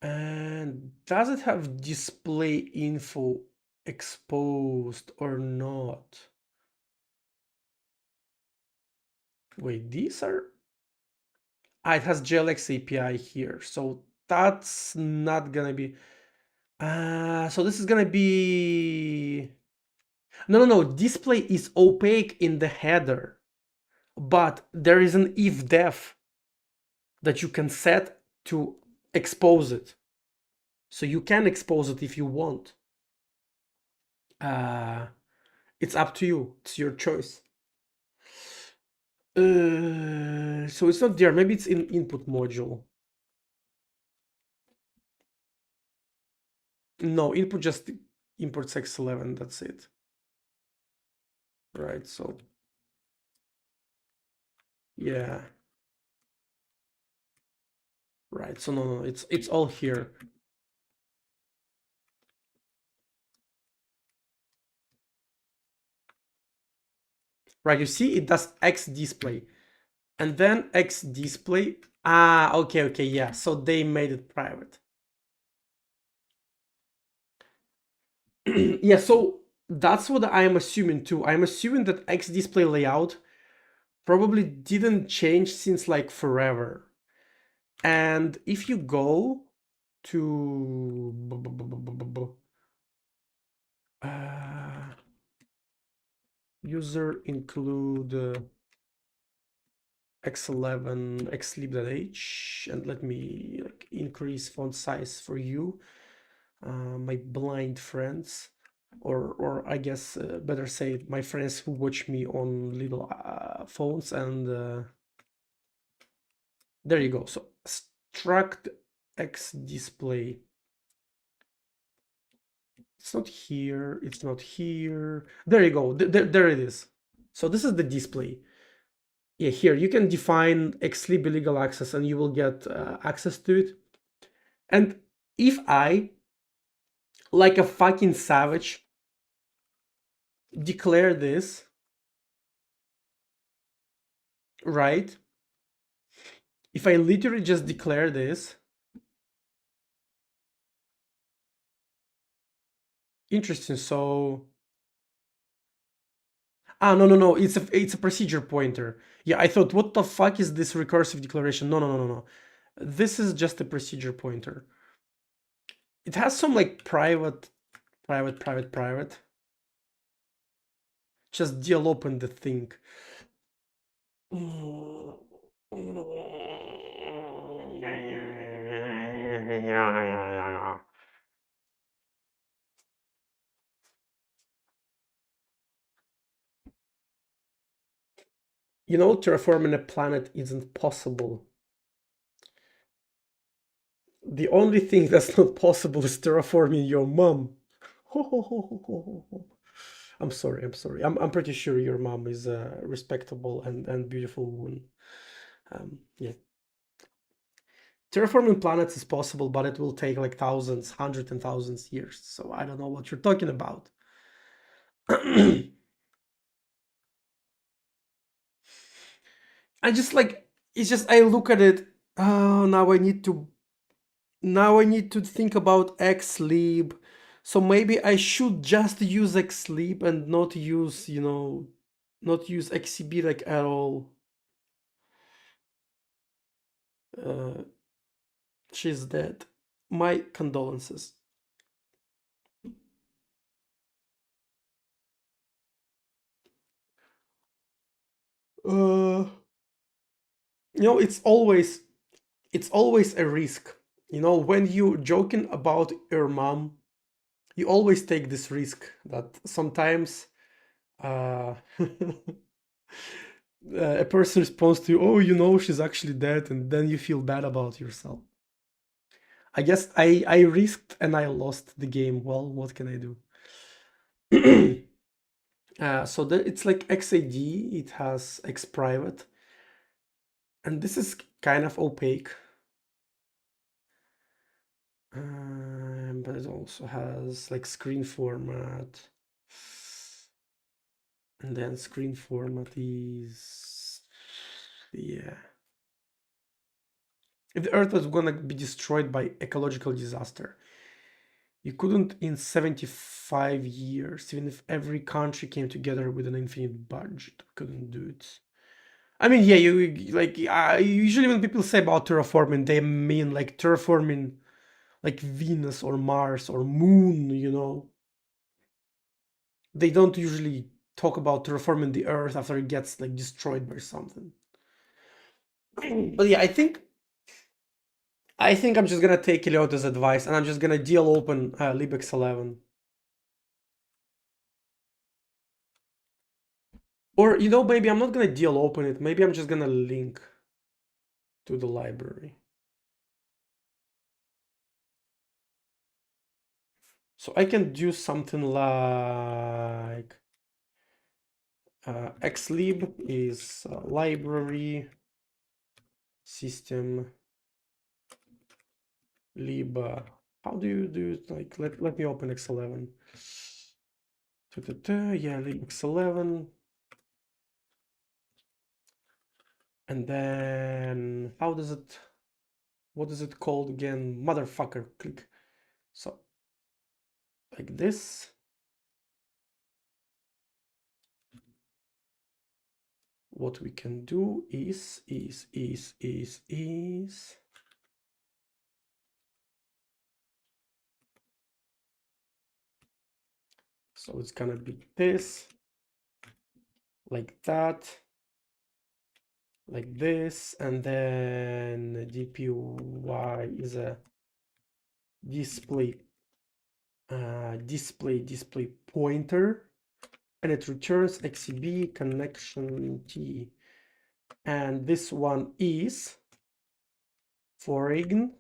And does it have display info exposed or not? Wait, these are... Ah, it has JLX API here, so that's not gonna be... So this is gonna be... No, display is opaque in the header, but there is an if-def that you can set to expose it. So you can expose it if you want. It's up to you. It's your choice. So it's not there. Maybe it's in input module. No, input just imports X11. That's it. Right. So yeah. Right. So no, it's all here. Right. You see, it does X display, and then X display. Ah, okay, yeah. So they made it private. Yeah. So that's what I am assuming too. I'm assuming that X display layout probably didn't change since like forever. And if you go to user include x11 xlib.h, and let me like increase font size for you, my blind friends, or I guess better say my friends who watch me on little phones, and there you go. So struct x display. It's not here. It's not here. There you go. There it is. So this is the display. Yeah, here you can define xlib illegal access and you will get access to it. And if I, like a fucking savage, declare this, right? If I literally just declare this, interesting. So, no, it's a procedure pointer. Yeah, I thought, what the fuck is this recursive declaration? No. This is just a procedure pointer. It has some like private. Just deal open the thing. You know, terraforming a planet isn't possible. The only thing that's not possible is terraforming your mom. I'm sorry. I'm pretty sure your mom is a respectable and beautiful woman. Yeah. Terraforming planets is possible, but it will take like thousands, hundreds and thousands years. So I don't know what you're talking about. I just like, it's just I look at it. Oh, now I need to think about xlib. So maybe I should just use xlib and not use, not use xcb like at all. Uh, she's dead. My condolences. Uh, it's always a risk You know, when you joking about your mom, you always take this risk that sometimes uh, a person responds to you, oh, you know, she's actually dead, and then you feel bad about yourself. I guess I risked and I lost the game. Well, what can I do? So it's like XAD, it has X private, and this is kind of opaque. But it also has like screen format. And then screen format is, yeah. If the Earth was gonna be destroyed by ecological disaster, you couldn't in 75 years, even if every country came together with an infinite budget, couldn't do it. I mean, yeah, you like usually when people say about terraforming, they mean like terraforming like Venus or Mars or Moon, you know. They don't usually talk about terraforming the Earth after it gets like destroyed by something. But yeah, I think I'm just gonna take Eliota's advice and I'm just gonna deal open libx 11. Or, you know, maybe I'm not gonna deal open it. Maybe I'm just gonna link to the library. So I can do something like xlib is library system lib. How do you do it? Like, let me open X11. Yeah, lib X11. And then how does it, what is it called again? Motherfucker, click. So like this. What we can do is. So it's gonna be this, like that, like this, and then dpy is a display display pointer, and it returns xcb connection t, and this one is foreign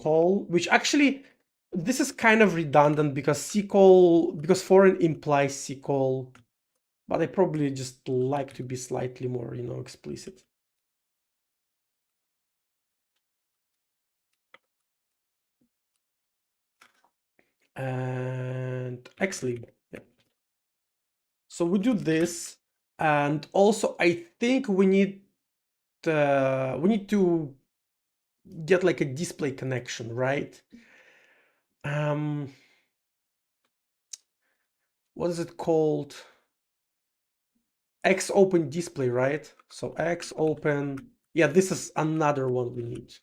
call, which actually this is kind of redundant because because foreign implies call, but I probably just like to be slightly more, you know, explicit. And xlib, yeah. So we do this, and also I think we need to get like a display connection, right? What is it called? X open display, right? So X open, yeah, this is another one we need.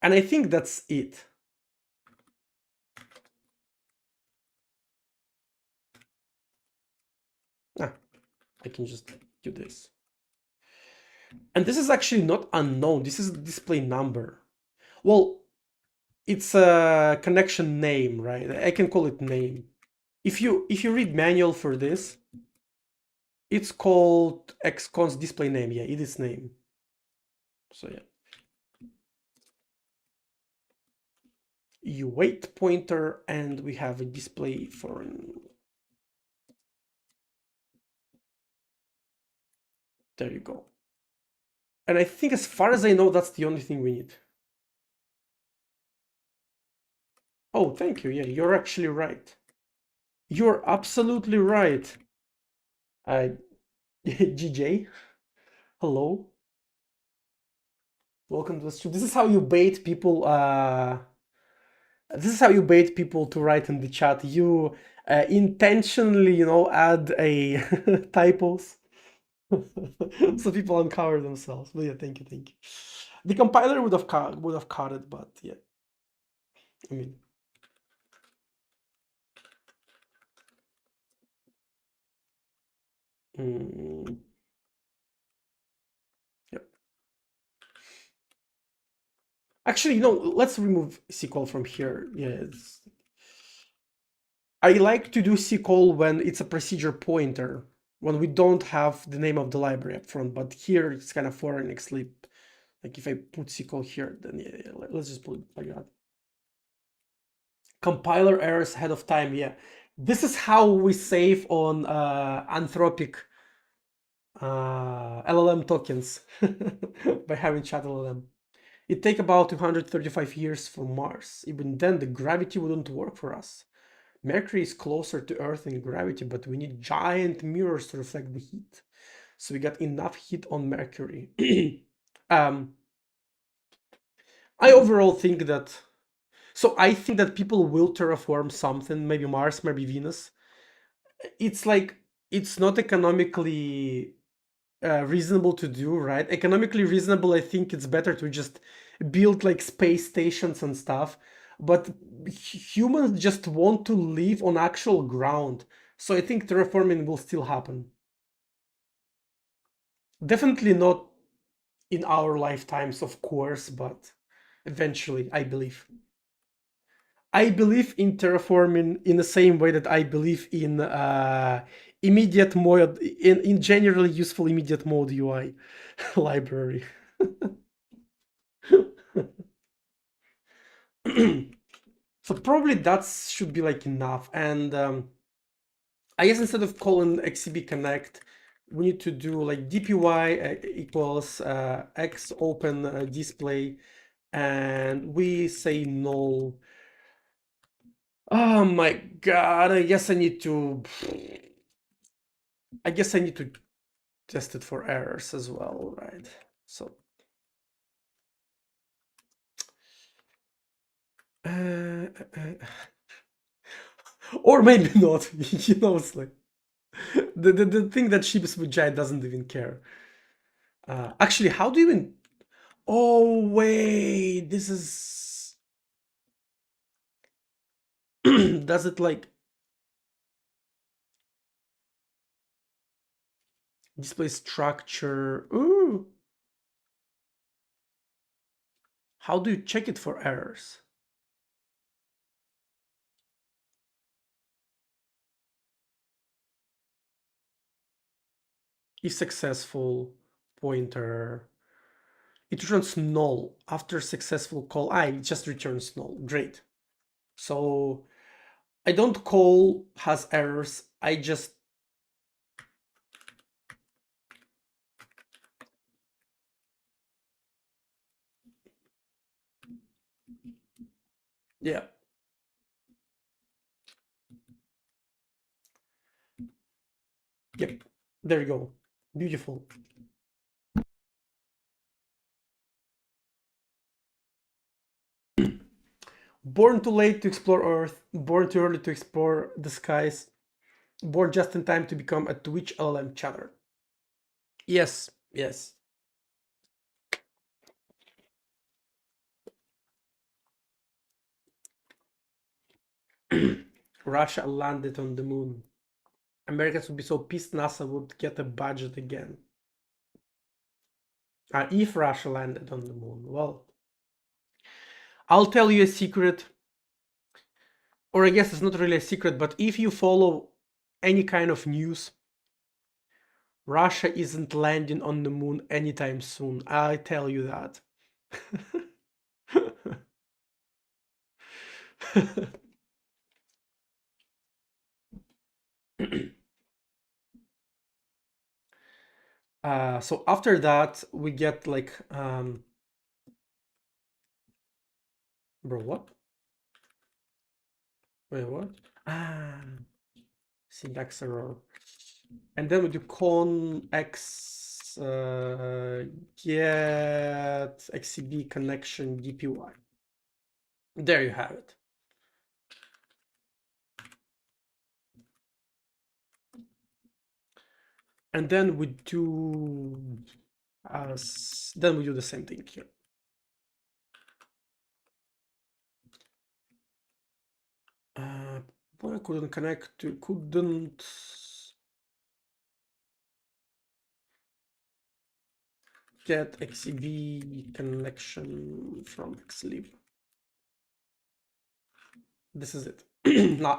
And I think that's it. Ah, I can just do this. And this is actually not unknown. This is display number. Well, it's a connection name, right? I can call it name. If you read manual for this, it's called xcons display name. Yeah, it is name. So yeah. You wait pointer, and we have a display for. There you go. And I think as far as I know, that's the only thing we need. Oh, thank you. Yeah, you're actually right. You're absolutely right. GJ, hello. Welcome to the stream. This is how you bait people. This is how you bait people to write in the chat. You intentionally, you know, add a typos so people uncover themselves. But yeah, thank you, thank you. The compiler would have caught it, but yeah, I mean, mm, yeah. Actually, no, let's remove call from here. Yeah, I like to do call when it's a procedure pointer, when we don't have the name of the library up front, but here it's kind of foreign sleep. Like if I put call here, then yeah, let's just put it like that. Compiler errors ahead of time, yeah. This is how we save on Anthropic LLM tokens by having chat LLM. It take about 235 years from Mars. Even then, the gravity wouldn't work for us. Mercury is closer to Earth in gravity, but we need giant mirrors to reflect the heat. So we got enough heat on Mercury. um, I overall think that. So I think that people will terraform something, maybe Mars, maybe Venus. It's like it's not economically reasonable to do, right? Economically reasonable, I think it's better to just build like space stations and stuff. But humans just want to live on actual ground. So I think terraforming will still happen. Definitely not in our lifetimes, of course, but eventually, I believe. I believe in terraforming in the same way that I believe in immediate mode, in generally useful immediate mode UI library. So probably that should be like enough. And I guess instead of calling XCB connect, we need to do like dpy equals x open display, and we say null. Oh my god! I guess I need to test it for errors as well, right? So. Or maybe not. It's like the thing that ships with Giant doesn't even care. Actually, how do you even? Oh wait, this is. Does it like display structure? Ooh, how do you check it for errors? If successful, pointer. It returns null after successful call. It just returns null. Great. So I don't call has errors. I just yeah. Yep. There you go. Beautiful. Born too late to explore Earth, born too early to explore the skies, born just in time to become a Twitch LLM chatter. Yes, yes. Russia landed on the moon. Americans would be so pissed NASA would get a budget again. If Russia landed on the moon, well, I'll tell you a secret, or I guess it's not really a secret, but if you follow any kind of news, Russia isn't landing on the moon anytime soon. I tell you that. So after that, we get like, bro, what? Wait, what? Ah, syntax error. And then we do con x get xcb connection dpy. There you have it. And then we do then we do the same thing here. Why couldn't connect to couldn't get xcb connection from xlib. This is it.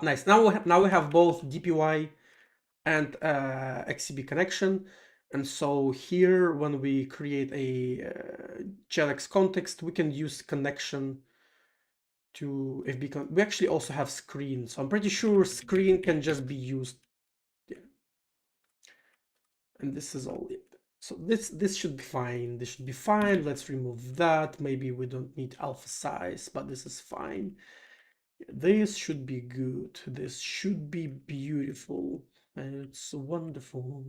Nice. Now we have both dpy and xcb connection. And so here, when we create a GLX context, we can use connection to FB. We actually also have screen, so I'm pretty sure screen can just be used. Yeah. And this is all it. So this should be fine. This should be fine. Let's remove that. Maybe we don't need alpha size, but this is fine. This should be good. This should be beautiful. And it's wonderful.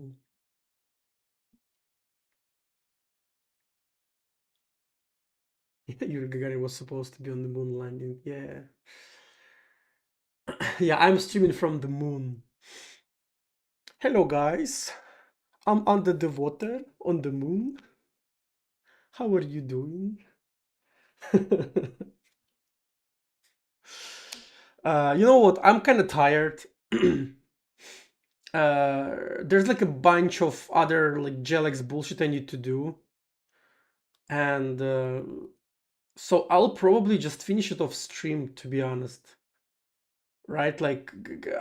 Yuri Gagarin was supposed to be on the moon landing. Yeah. Yeah, I'm streaming from the moon. Hello, guys. I'm under the water on the moon. How are you doing? You know what? I'm kind of tired. There's like a bunch of other like Jelex bullshit I need to do. And so I'll probably just finish it off stream, to be honest. Right? Like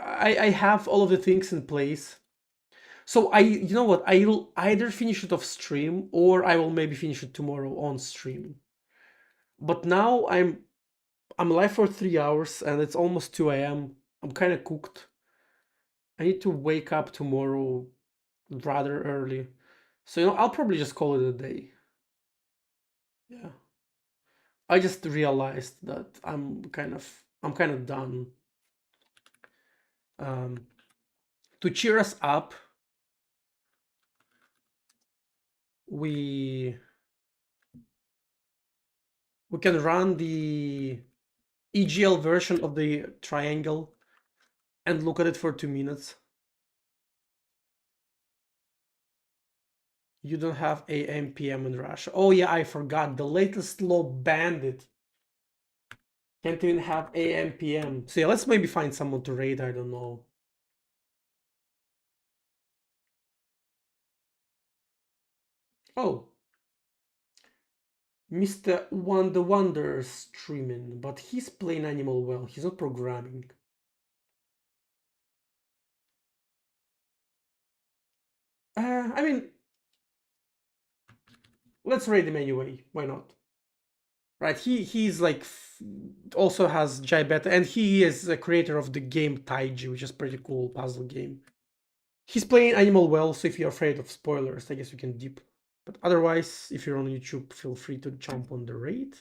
I have all of the things in place. So you know what? I'll either finish it off stream or I will maybe finish it tomorrow on stream. But now I'm live for 3 hours and it's almost 2 a.m. I'm kind of cooked. I need to wake up tomorrow rather early. So, you know, I'll probably just call it a day. Yeah. I just realized that I'm kind of done. To cheer us up, we can run the EGL version of the triangle and look at it for 2 minutes. You don't have AM PM in Russia. Oh yeah, I forgot. The latest law banned it. Can't even have AM PM. So yeah, let's maybe find someone to raid. I don't know. Oh, Mr. Wonder Wonder streaming, but he's playing Animal well. He's not programming. I mean, let's raid him anyway. Why not? Right? He's like also has Jai Beta, and he is a creator of the game Taiji, which is pretty cool puzzle game. He's playing Animal well, so if you're afraid of spoilers, I guess you can dip. But otherwise, if you're on YouTube, feel free to jump on the raid.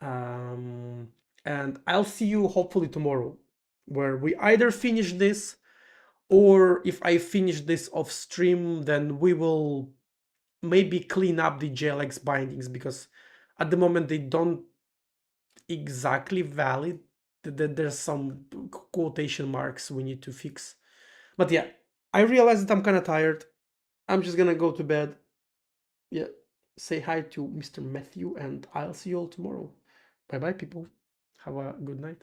And I'll see you hopefully tomorrow, where we either finish this, or if I finish this off stream, then we will maybe clean up the JLX bindings, because at the moment they don't exactly valid. There's some quotation marks we need to fix. But yeah, I realize that I'm kind of tired. I'm just gonna go to bed. Yeah, say hi to Mr. Matthew, and I'll see you all tomorrow. Bye bye, people. Have a good night.